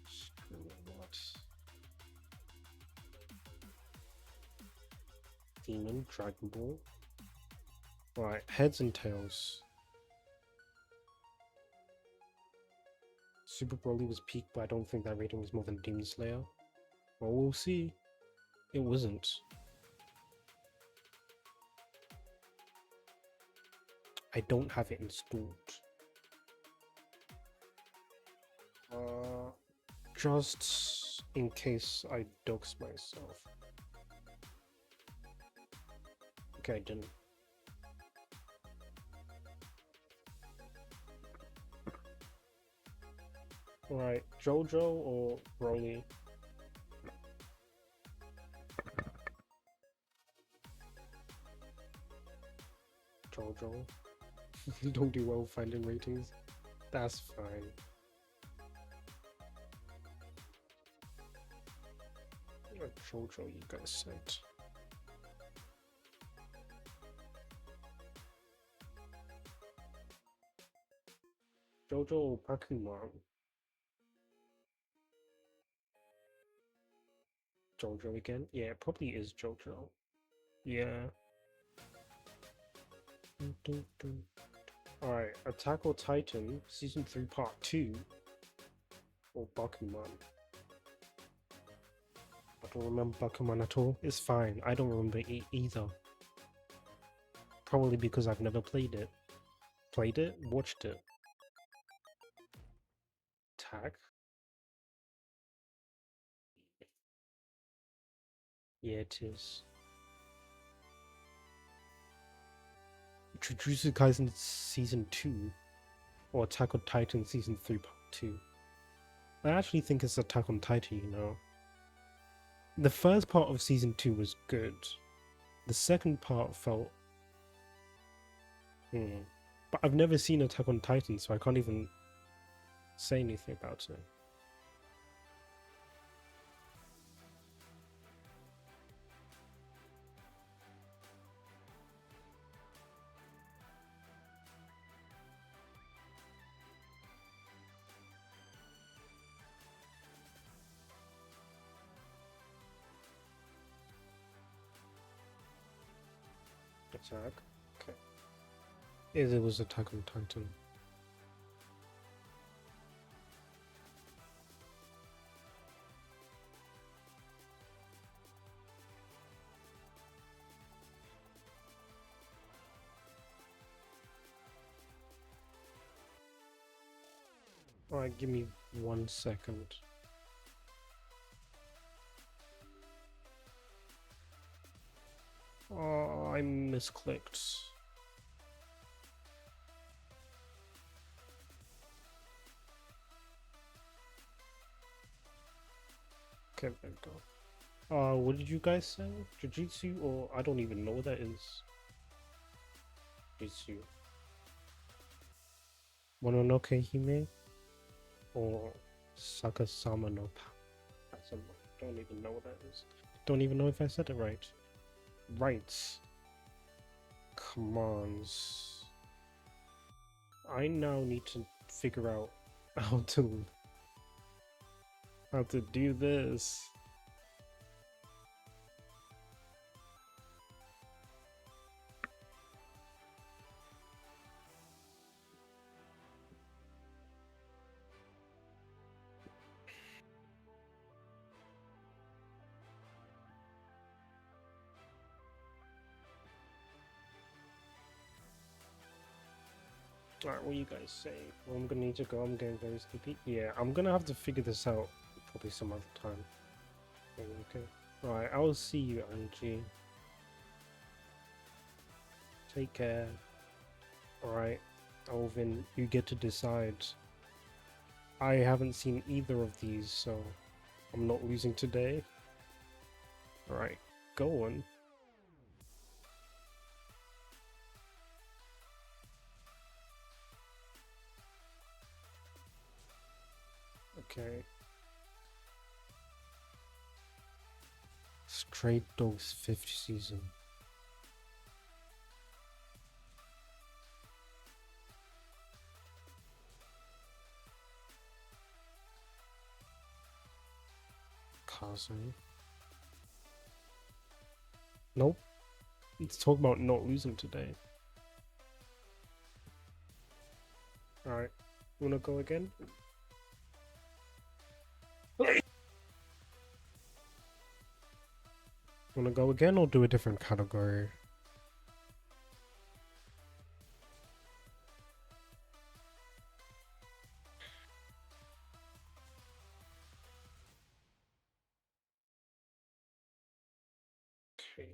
Screw what? Demon, Dragon Ball. Alright, Heads and Tails. Super Broly was peak, but I don't think that rating was more than Demon Slayer. Well, we'll see. It wasn't. I don't have it installed. Just in case I dox myself. Okay, I didn't. Right, JoJo or Broly? JoJo. Don't do well finding ratings. That's fine. JoJo, you guys said. JoJo or Pokemon? JoJo again? Yeah, it probably is JoJo. Yeah. Alright, Attack on Titan, Season 3, Part 2, or Pokemon. I don't remember Pokemon at all. It's fine, I don't remember it either. Probably because I've never played it. Played it? Watched it. Tag? Yeah, it is. Jujutsu Kaisen Season 2, or Attack on Titan Season 3 Part 2. I actually think it's Attack on Titan, you know. The first part of Season 2 was good. The second part felt... But I've never seen Attack on Titan, so I can't even say anything about it. Attack? Okay. It was Attack on Titan. Alright, give me 1 second. Oh, I misclicked. Okay, there we go. What did you guys say? Jujutsu, or I don't even know what that is. Jujutsu. Mononoke Hime? Or Sakasama no Pa. Don't even know what that is. Don't even know if I said it right. Right. Commands. I now need to figure out how to do this. Alright, what do you guys say? Well, I'm gonna need to go. I'm getting very sleepy. Yeah, I'm gonna have to figure this out probably some other time. Okay. Alright, I will see you, Angie. Take care. Alright, Alvin, you get to decide. I haven't seen either of these, so I'm not losing today. Alright, go on. Okay. Straight Dogs 5th season. Kaze. Nope. Let's talk about not losing today. Alright. Wanna go again? Wanna go again or do a different category? Okay.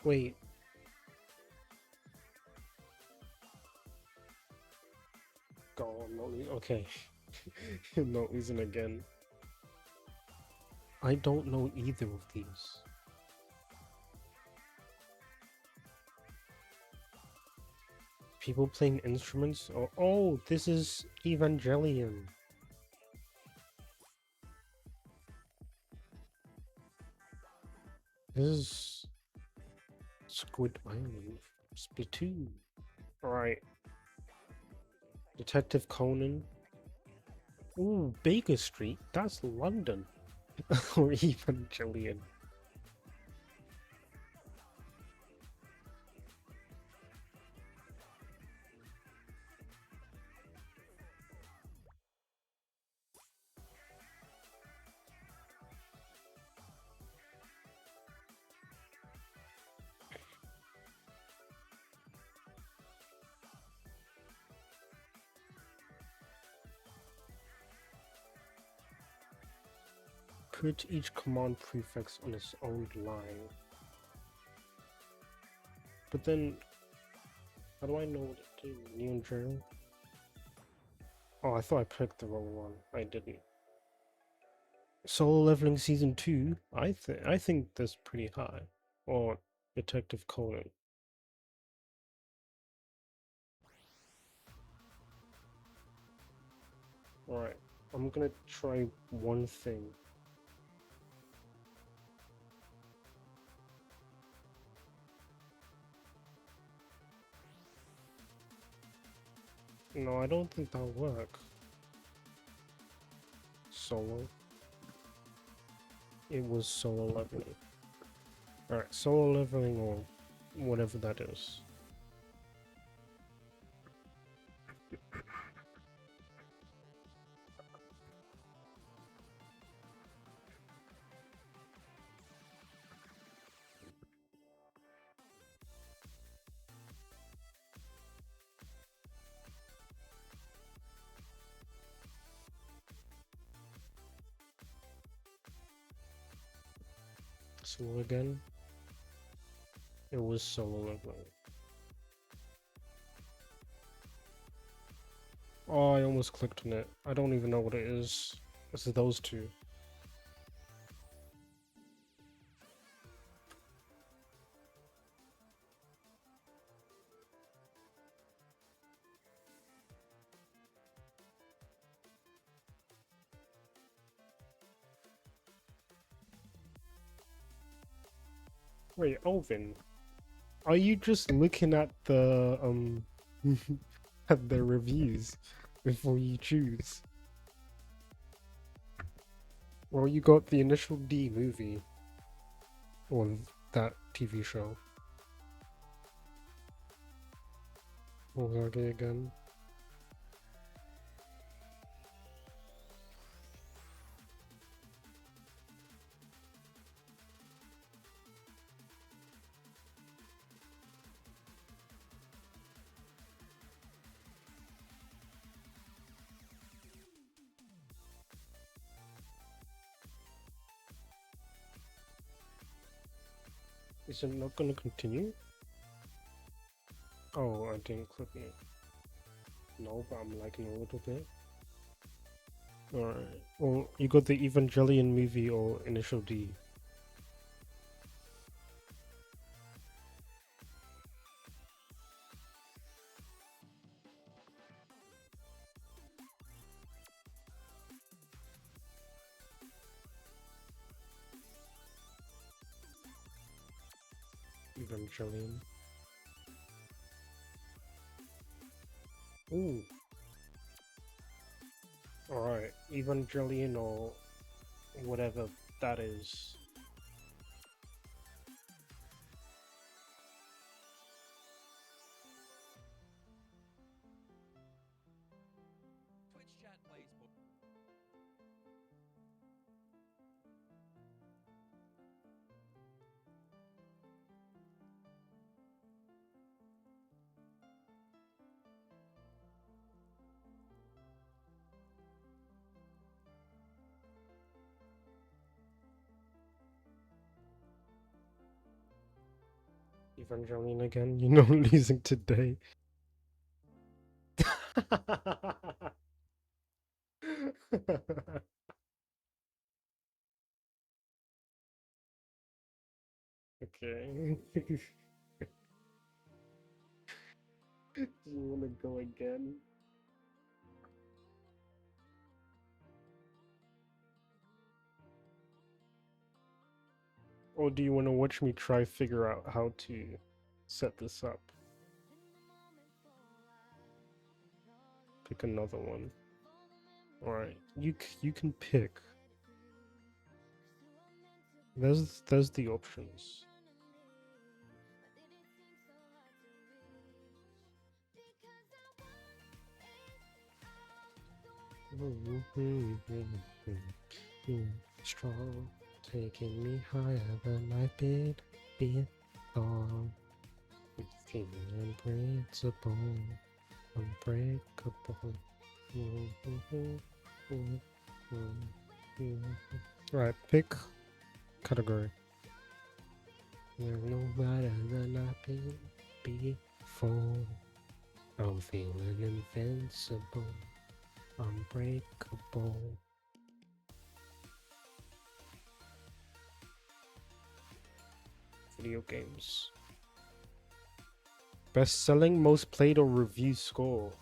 Wait. Go on, okay. Not losing again. I don't know either of these. People playing instruments? Oh, this is Evangelion. This is Squid Island. Splatoon. Alright. Detective Conan. Ooh, Baker Street. That's London. Or Evangelion. Put each command prefix on its own line. But then, how do I know what to do? Neon Journal? Oh, I thought I picked the wrong one. I didn't. Solo Leveling Season 2? I think that's pretty high. Or Detective Conan. Alright, I'm gonna try one thing. No, I don't think that'll work. Solo. It was solo leveling. Alright, solo leveling or whatever that is. Solo again. It was solo leveling. Oh, I almost clicked on it. I don't even know what it is. It's those two. Wait, Alvin, are you just looking at the at the reviews before you choose? Or you got the Initial D movie or that TV show? Okay, again. Is it not gonna continue? Oh, I didn't click it. No, but I'm liking a little bit. Alright. Well, you got the Evangelion movie or Initial D. Evangelion. Ooh. Alright. Evangelion or whatever that is. Evangeline again. You know I'm losing today. Okay. Do you want to go again? Or do you want to watch me try figure out how to set this up? Pick another one. All right, you can pick. There's the options. Strong, taking me higher than I've been before. Feeling unbreakable, unbreakable. Right, pick category. You're no better than I've been before. I'm feeling invincible, unbreakable. Video games. Best selling, most played, or review score.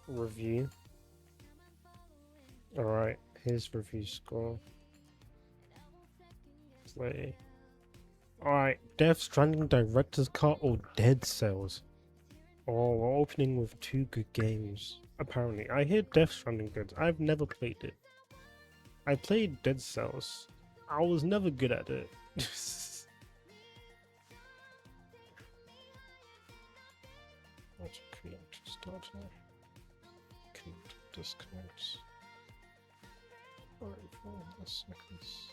Review. Alright, here's review score. Play. Alright, Death Stranding Director's Cut or Dead Cells? Oh, we're opening with two good games. Apparently, I hear Death Stranding good. I've never played it. I played Dead Cells. I was never good at it. Let's connect starter. Connect, disconnect. Alright, 4 seconds.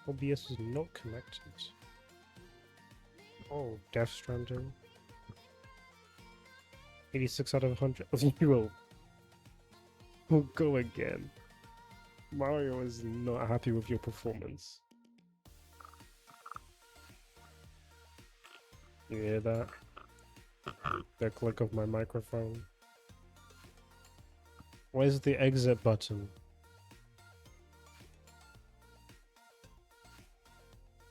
OBS is not connected. Oh, Death Stranding. 86 out of 100. Zero. We'll go again. Mario is not happy with your performance. You hear that? The click of my microphone. Where's the exit button?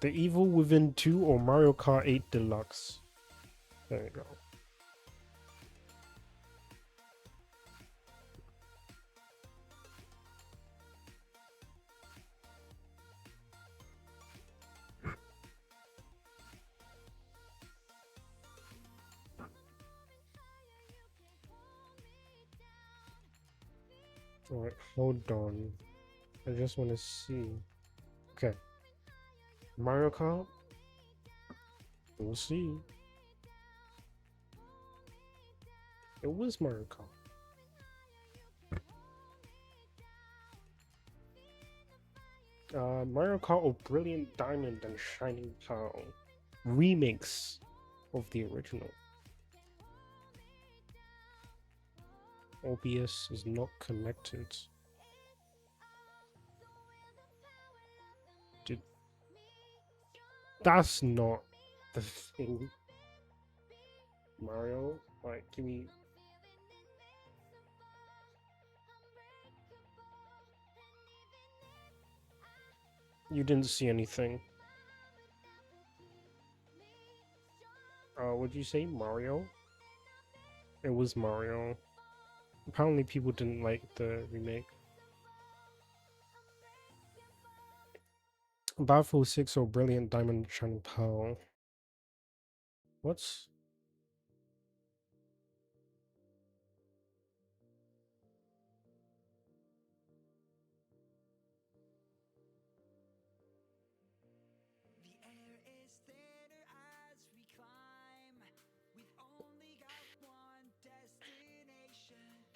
The Evil Within 2 or Mario Kart 8 Deluxe? There you go. Alright, hold on. I just want to see. Okay. Mario Kart? We'll see. It was Mario Kart. Mario Kart or Brilliant Diamond and Shining Pearl. Remix of the original. OBS is not connected. That's not the thing. Mario, like, give me. You didn't see anything. Would you say Mario? It was Mario. Apparently people didn't like the remake. Battlefield 6 or Brilliant Diamond Shining Pearl. What's...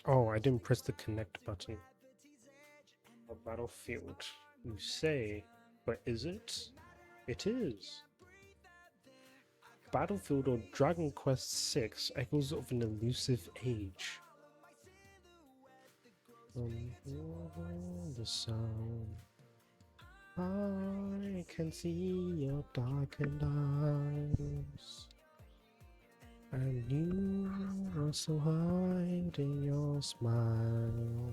Oh, I didn't press the connect button. A battlefield. You say, but is it? It is. Battlefield or Dragon Quest VI, Echoes of an Elusive Age. The sun, I can see your darkened eyes, and you also hide in your smile.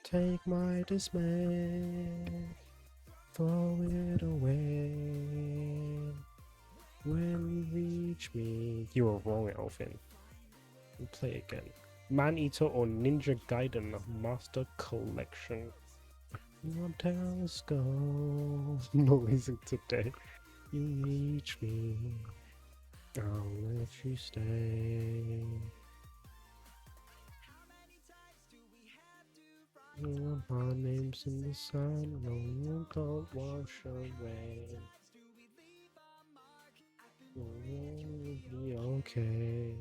Take my dismay, throw it away. When you reach me, you were wrong, Elfin. Play again. Man Eater or Ninja Gaiden Master Collection. Your tails go noising today. You reach me, I'll let you stay. Our names in the sun, no, you don't wash away. You'll be okay.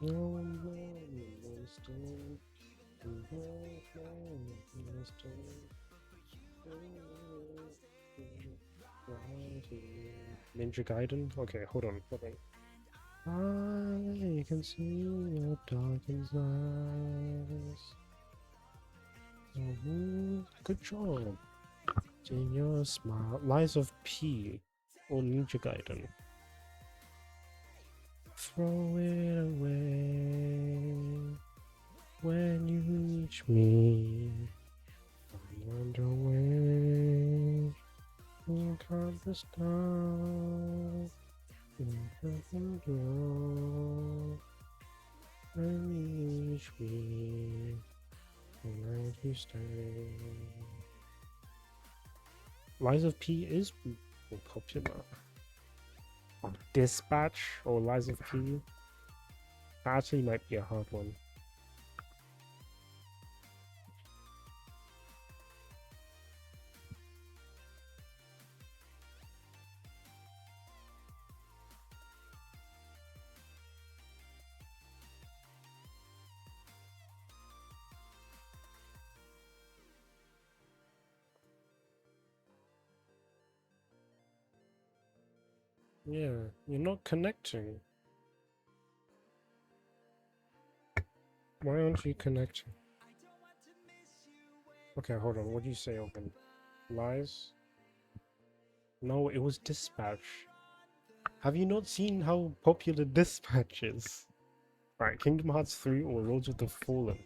No, no, no, Ninja Gaiden? Okay, hold on, hold on. I can see your darkened eyes. Good job. See your smile. Lies of P or Ninja Gaiden. Throw it away when you reach me. Find a way. You can't stop. You can't go. When you reach me, where you stay. Lies of P is popular. Dispatch or Lies of P actually might be a hard one. Yeah, you're not connecting. Why aren't you connecting? Okay, hold on. What do you say, Open? Lies? No, it was Dispatch. Have you not seen how popular Dispatch is? Alright, Kingdom Hearts 3 or Lords of the Fallen?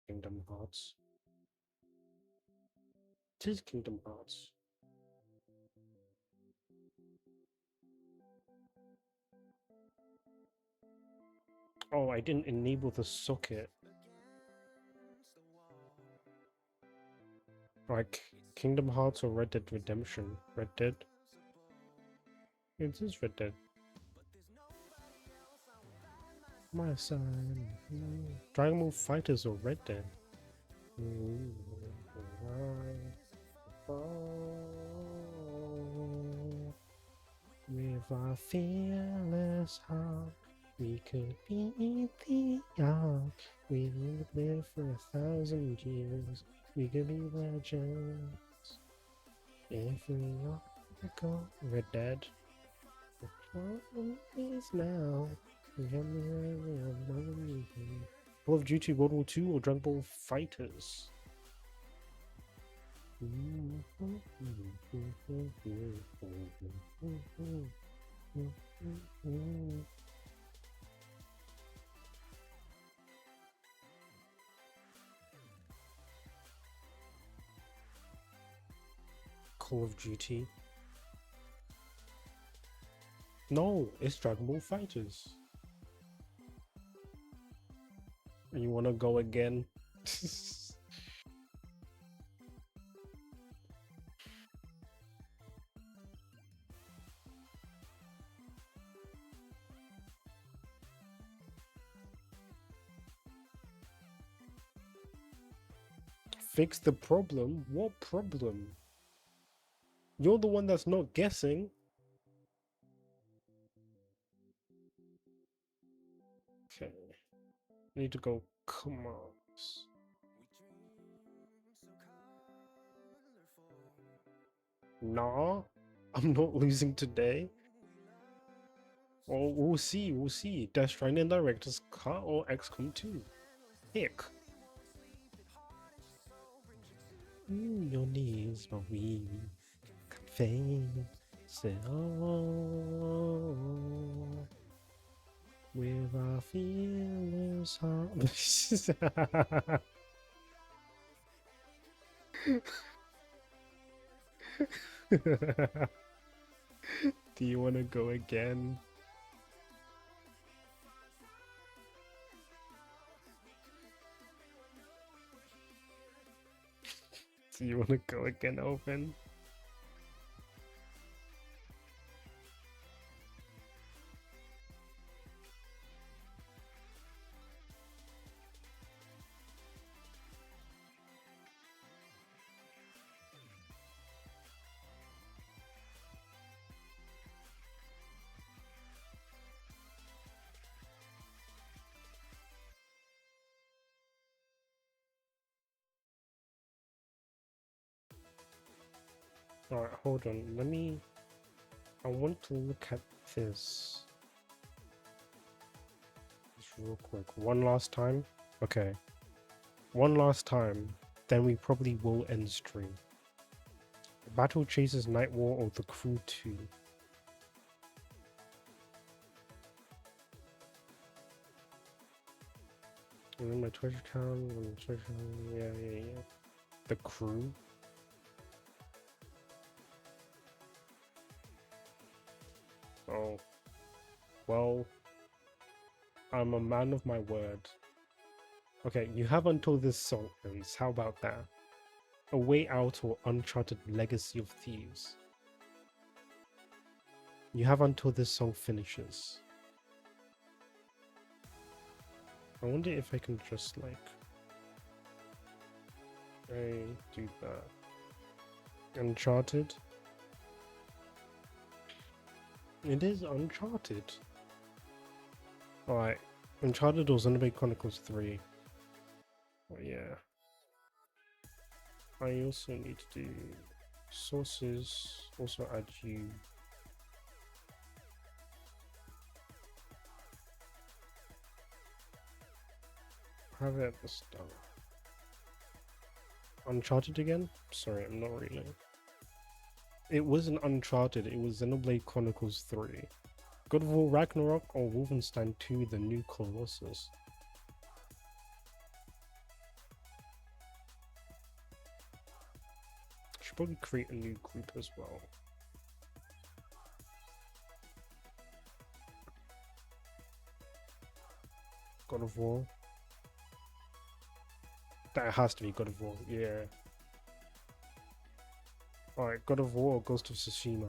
Kingdom Hearts. It is Kingdom Hearts. Oh, I didn't enable the socket. Like, Kingdom Hearts or Red Dead Redemption? Red Dead? It is Red Dead. My son. Dragon Ball Fighters or Red Dead? With our fearless heart, we could beat the odds. We would live for 1,000 years. We could be legends. If we all go, Red Dead. The problem is now. Call of Duty World War II or Dragon Ball Fighters? Call of Duty. No, it's Dragon Ball Fighters. You wanna go again? fix the problem? What problem? You're the one that's not guessing. Okay. I need to go commands. Nah, I'm not losing today. Well, we'll see, we'll see. Death Stranding Director's Cut or XCOM 2. Pick. Your knees, but we can face it all. With our feelings hurt. Do you want to go again? Do you want to go again, Open? Alright, hold on. I want to look at this. Just real quick. One last time. Okay. One last time. Then we probably will end stream. Battle Chasers Night War or The Crew 2. And then my Twitch account, yeah. The Crew. Oh. Well, I'm a man of my word. Okay, you have until this song ends. How about that? A Way Out or Uncharted Legacy of Thieves. You have until this song finishes. I wonder if I can just like do that. Uncharted. It is Uncharted. Alright. Uncharted or Xenoblade Chronicles 3. Oh yeah. I also need to do sources. Also add you. Have it at the start. Uncharted again? Sorry, I'm not really. It wasn't Uncharted, it was Xenoblade Chronicles 3. God of War Ragnarok or Wolfenstein 2 The New Colossus. Should probably create a new group as well. God of War. That has to be God of War, yeah. Alright, God of War or Ghost of Tsushima.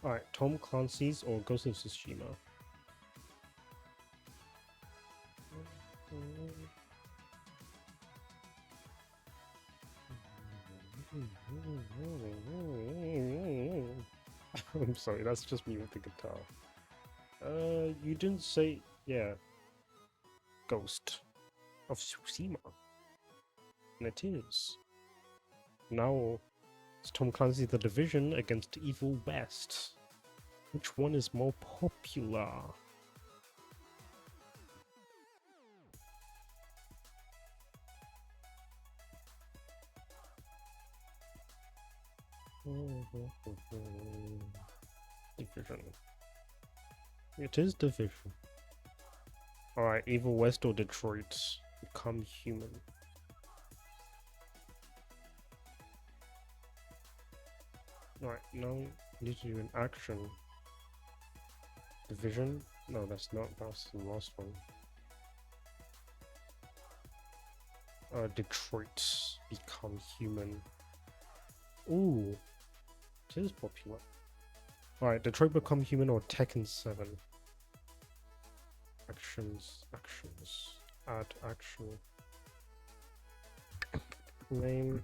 Alright, Tom Clancy's or Ghost of Tsushima. I'm sorry, that's just me with the guitar. You didn't say, yeah, Ghost of Tsushima. And it is. Now, it's Tom Clancy The Division against Evil West. Which one is more popular? Division. It is Division. Alright, Evil West or Detroit. Become human. Alright, now I need to do an action. Division? No, that's the last one. Detroit Become Human. Ooh, this is popular. Alright, Detroit Become Human or Tekken 7. Actions. Add action. Name.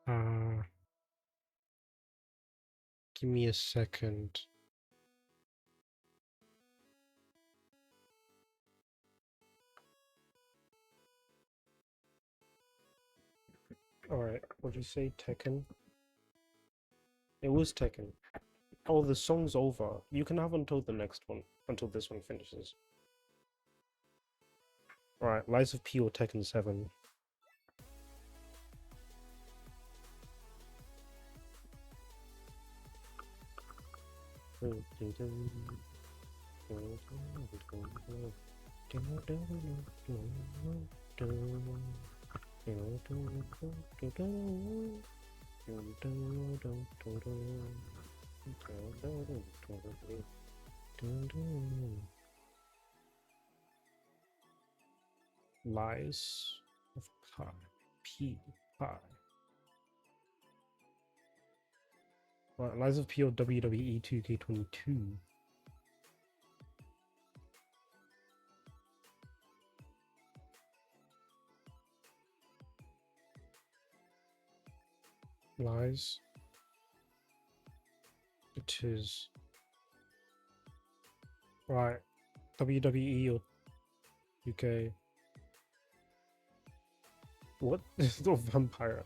Uh, Give me a second. Alright, what did you say? Tekken? It was Tekken. Oh, the song's over. You can have until the next one, until this one finishes. Alright, Lies of P or Tekken 7. Lies of Pi. P. Pi. Right, Lies of P or WWE 2K22. Lies. It is. Right. WWE or UK. What? It's not vampire.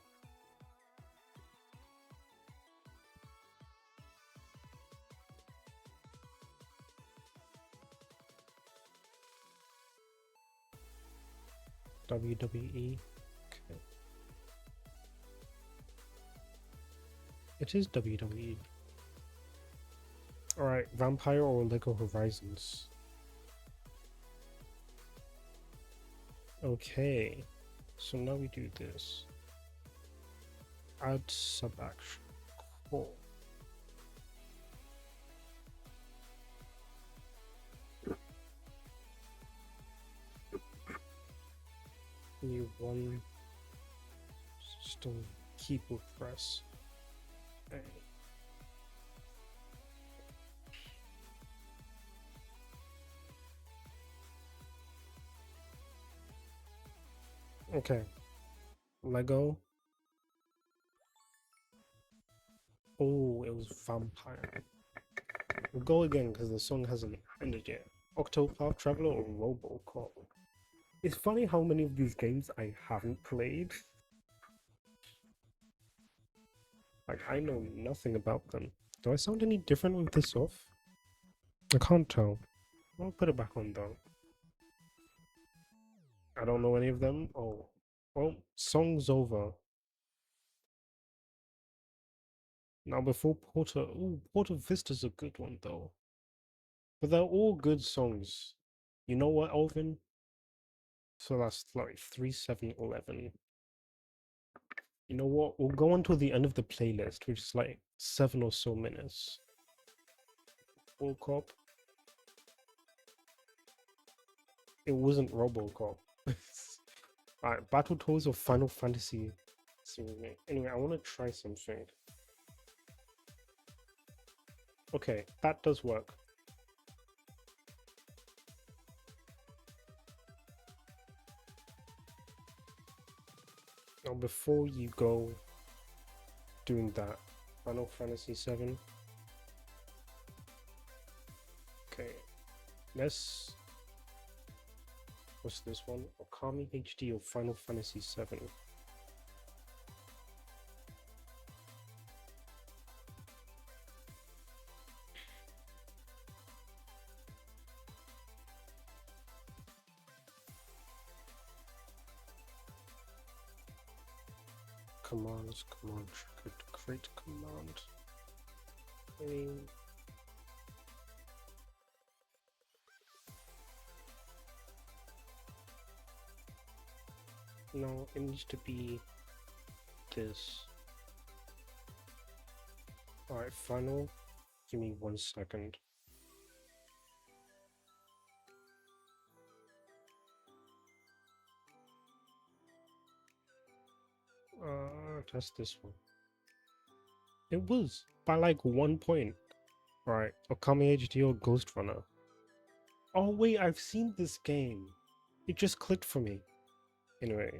WWE. Okay. It is WWE. Alright, Vampire or Lego Horizons? Okay. So now we do this. Add sub-action. Cool. New one. Still keyboard press. A. Okay. Lego. Oh, it was Vampire. We'll go again because the song hasn't ended yet. Octopath Traveler or Robocop? It's funny how many of these games I haven't played. Like, I know nothing about them. Do I sound any different with this off? I can't tell. I'll put it back on though. I don't know any of them. Oh. Well, song's over. Now before Porter... Ooh, Porter Vista's a good one though. But they're all good songs. You know what, Alvin? So that's like 3, 7, 11. You know what? We'll go on to the end of the playlist, which is like 7 or so minutes. Robocop. It wasn't Robocop. Alright, Battletoads of Final Fantasy. Anyway, I want to try something. Okay, that does work. Now, before you go doing that, Final Fantasy 7. Okay, let's. What's this one? Okami HD of Final Fantasy 7. Commands, command, create command. I mean, no, it needs to be this. Alright, final. Give me 1 second. That's this one. It was by like 1 point. Alright, Okami HD or Ghost Runner. Oh wait, I've seen this game. It just clicked for me. Anyway.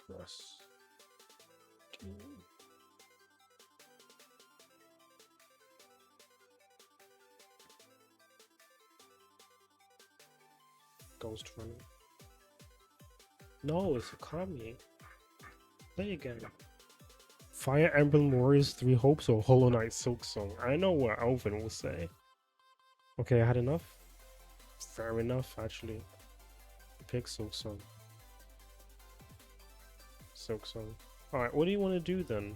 Press. Ghost Runner. No, it's Okami. Play again. Fire Emblem Warriors 3 Hopes or Hollow Knight Silk Song? I know what Alvin will say. Okay, I had enough. Fair enough, actually. Pick Silk Song. Silk Song. Alright, what do you want to do then?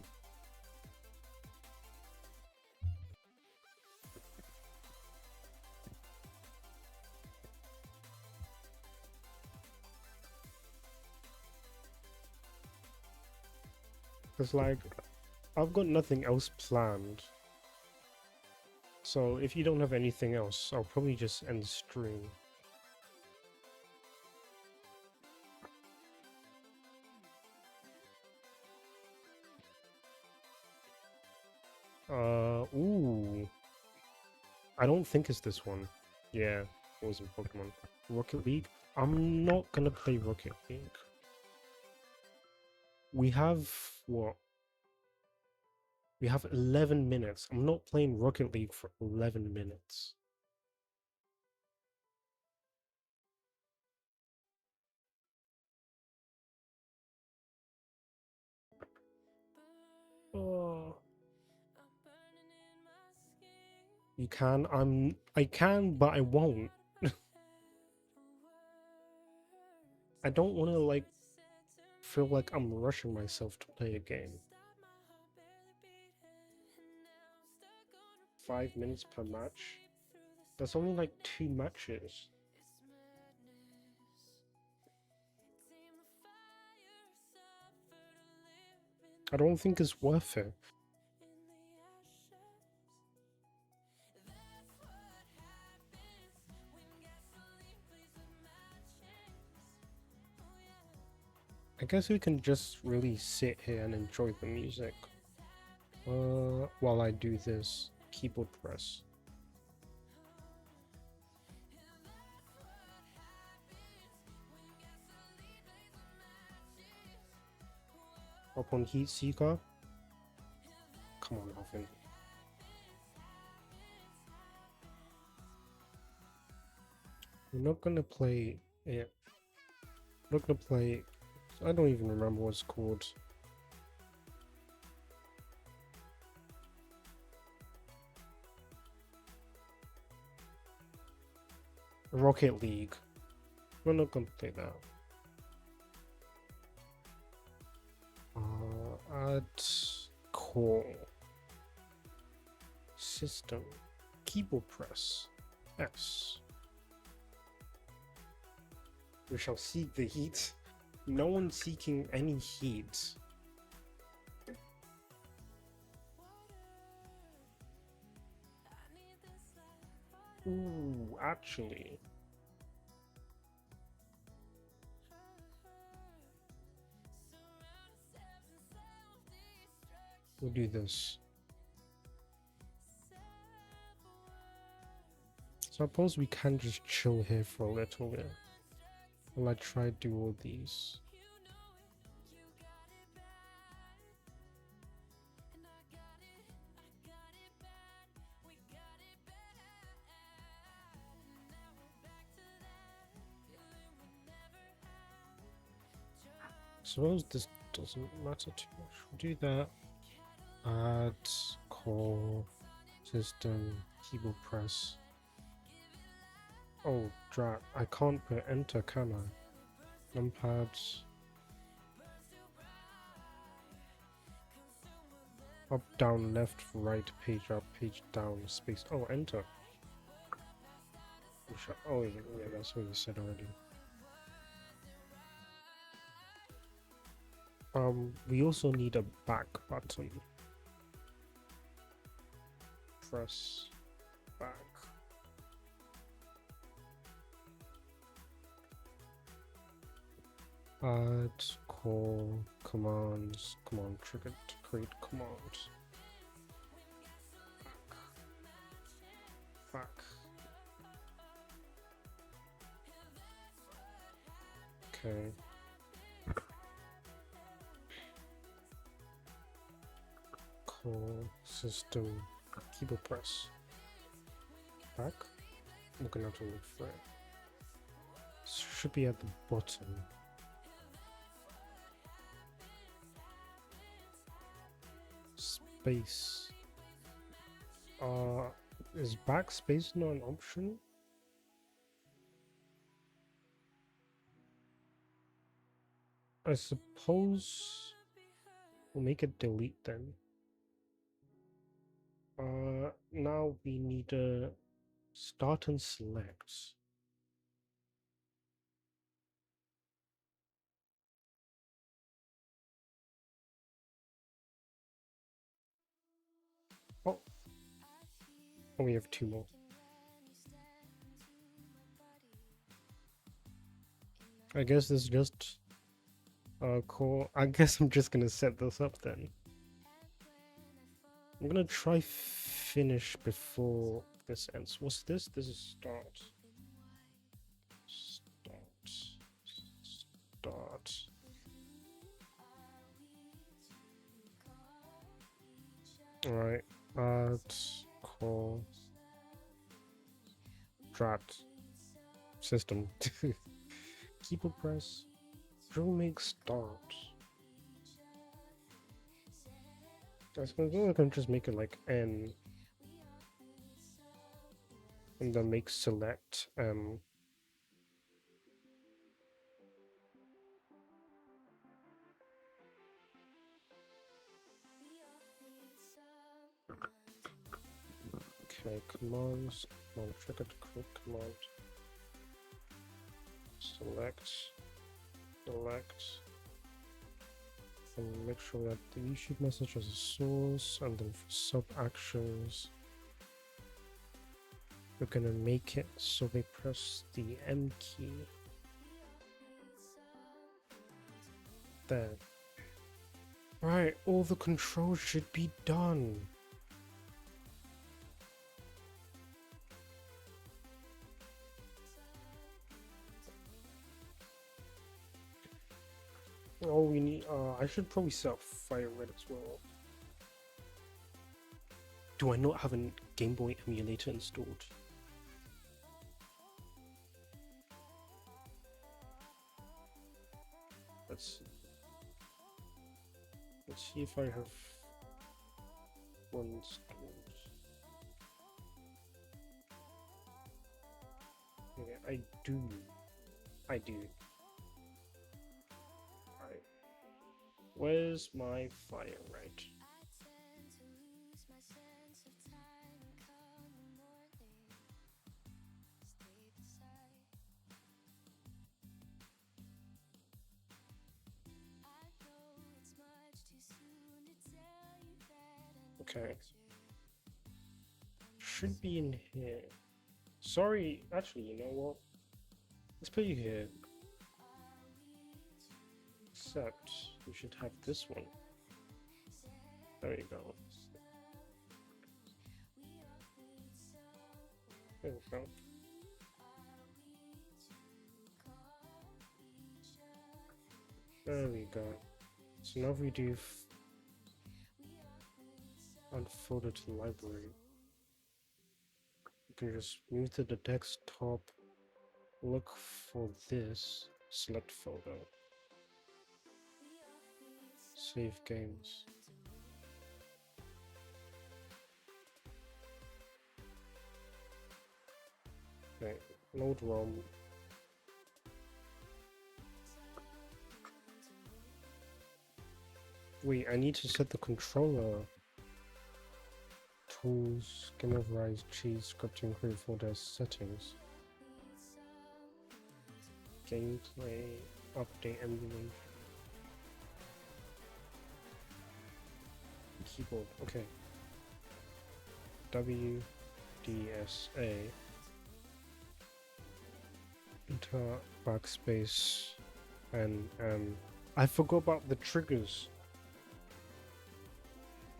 Because, like, I've got nothing else planned. So, if you don't have anything else, I'll probably just end the stream. Ooh. I don't think it's this one. Yeah, it was in Pokemon. Rocket League? I'm not gonna play Rocket League. We have, what? We have 11 minutes. I'm not playing Rocket League for 11 minutes. Oh. You can, I can, but I won't. I don't want to, like, feel like I'm rushing myself to play a game. 5 minutes per match? That's only like 2 matches. I don't think it's worth it. I guess we can just really sit here and enjoy the music. While I do this keyboard press. Upon Heat Seeker. Come on, Alvin. We're not gonna play it. I'm not gonna play. I don't even remember what it's called. Rocket League. We're not gonna play that. Add call. System. Keyboard press. S. We shall seek the heat. No one's seeking any heat. Ooh, actually. We'll do this. So I suppose we can just chill here for a little bit. While I try to do all these. Suppose this doesn't matter too much. We'll do that. Add call system keyboard press. Oh, drat. I can't put enter, can I? Numpads. Up, down, left, right, page up, page down, space. Oh, enter. Oh, yeah, that's what you said already. We also need a back button. Press back. Add, call, commands, command trigger to create commands. Back. Okay. Call system keyboard press. Back. I'm gonna have to look for it. Should be at the bottom. Space. Is backspace not an option? I suppose we'll make it delete then. Now we need to start and select. Oh, we have two more. I guess this is just cool. I guess I'm just gonna set this up then. I'm gonna try finish before this ends. What's this? This is start. Start. Alright. Add call drat system. Keyboard press. Drill make start. I suppose I can just make it like N and then make select okay, commands, command trigger to create command. Select, and make sure that the YouTube message has a source, and then for sub actions, we're gonna make it so they press the M key. There. Right, all the controls should be done. Oh, we need, I should probably set up fire red as well. Do I not have a Game Boy emulator installed? Let's see if I have one installed. Yeah, I do. Right. Where's my fire red? Okay. Should be in here. Sorry, actually, you know what? Let's put you here. Except we should have this one. There you go. There we go. There we go. So now if we do unfold it to the library, you can just move to the desktop, look for this, select folder, save games. Okay, Load ROM. Wait, I need to set the controller. Tools, game override, cheese, scripting, create folder, settings. Gameplay, update, emulation. Keyboard, okay. W, D, S, A. Enter backspace, and I forgot about the triggers.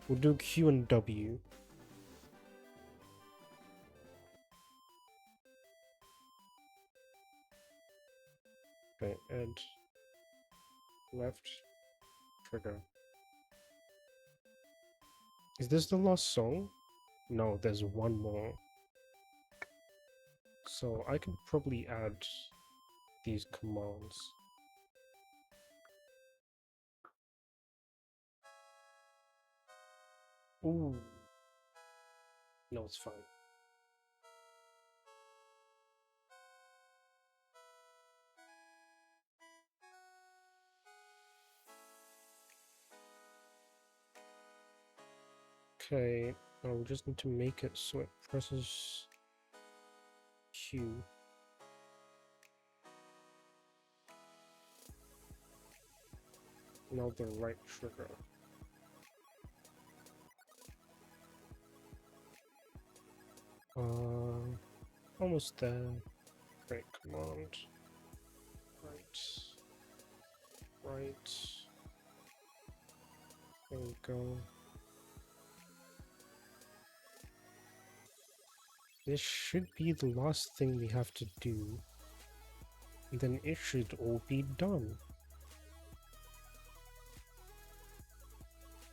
We'll do Q and W. Okay, and left trigger. Is this the last song? No, there's one more. So I can probably add these commands. Ooh. No, it's fine. Okay, now we just need to make it so it presses Q. Now the right trigger. Almost there. Right command. Right. Right. There we go. This should be the last thing we have to do. And then it should all be done.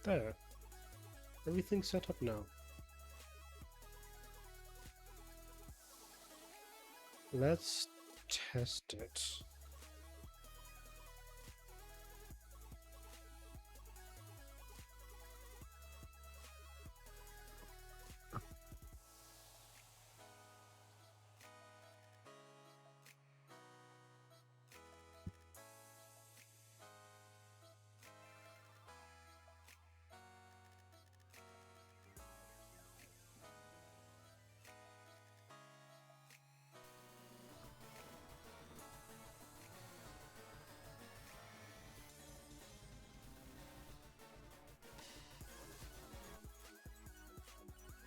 There. Everything's set up now. Let's test it.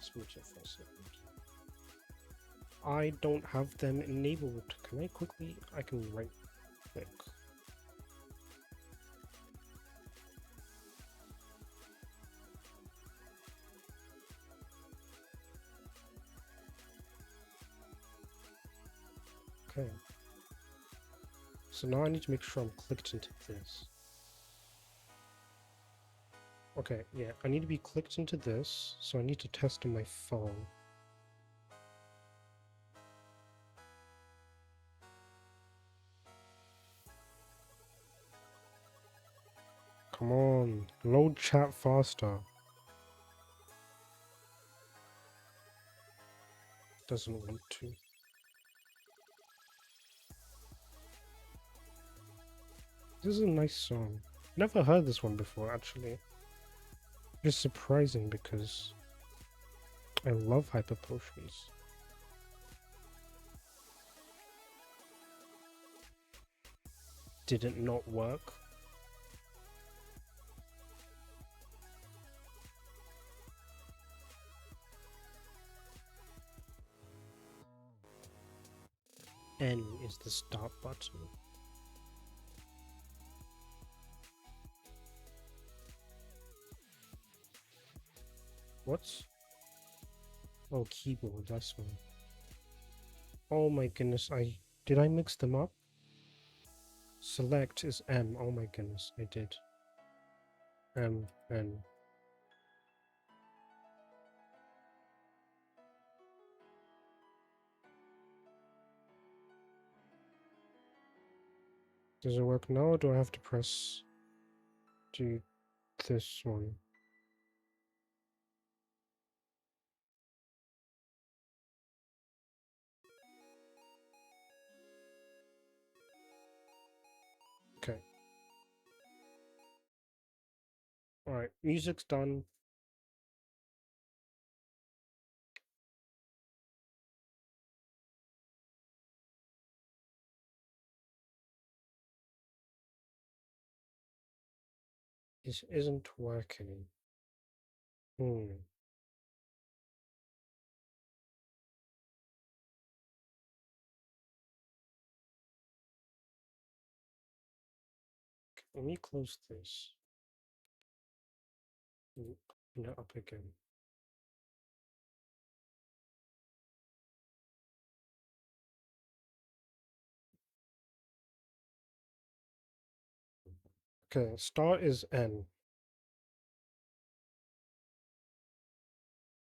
Switch it for a second. I don't have them enabled. Can I quickly? I can right click. Okay. So now I need to make sure I'm clicked into this. Okay, yeah, I need to be clicked into this, so I need to test on my phone. Come on, load chat faster. Doesn't want to. This is a nice song. Never heard this one before, actually. It's surprising because I love hyper potions. Did it not work? N is the start button. What? Oh, keyboard, that's one. Oh my goodness, did I mix them up? Select is M. Oh my goodness, I did. M, N. Does it work now, or do I have to press do this one? Alright, music's done. This isn't working. Hmm. Let me close this. Open it up again. Okay, start is N.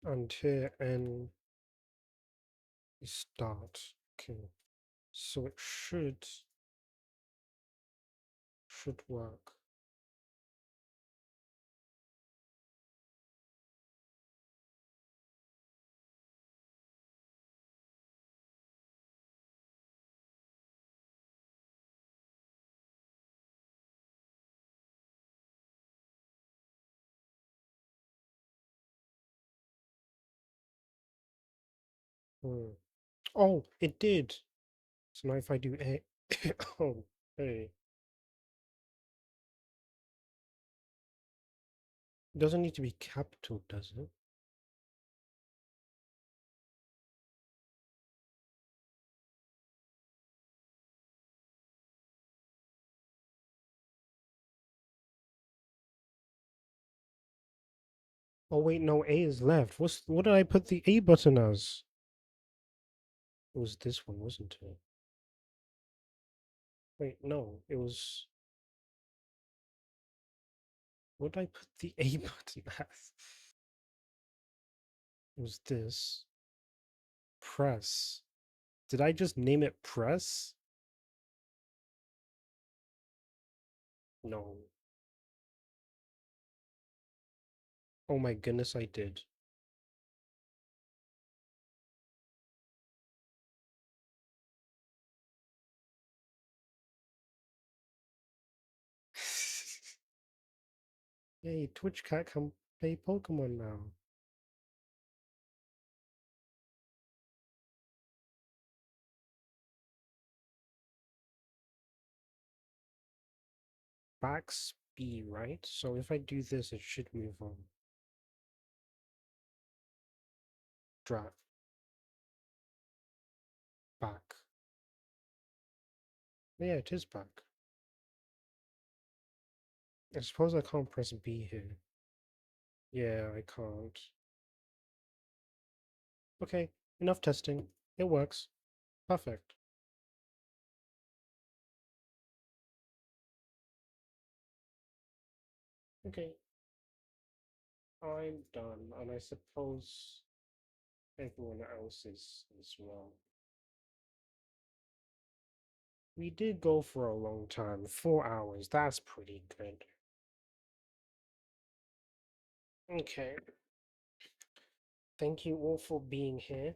And here N is start. Okay. So it should work. Hmm. Oh, it did. So now if I do A, oh, hey, it doesn't need to be capital, does it? Oh wait, no, A is left. What did I put the A button as? It was this one, wasn't it? Wait, no, it was. What did I put the A button as? It was this. Press. Did I just name it press? No. Oh my goodness, I did. Hey, Twitch cat, come play Pokemon now. Back's B, right? So if I do this, it should move on. Drag. Back. Yeah, it is back. I suppose I can't press B here. Yeah, I can't. Okay, enough testing. It works. Perfect. Okay, I'm done, and I suppose everyone else is as well. We did go for a long time, 4 hours. That's pretty good. Okay, thank you all for being here.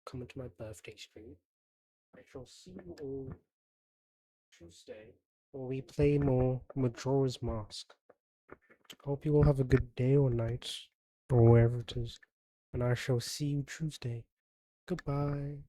Coming to my birthday stream. I shall see you all Tuesday, where we play more Majora's Mask. Hope you all have a good day or night, or wherever it is, and I shall see you Tuesday. Goodbye.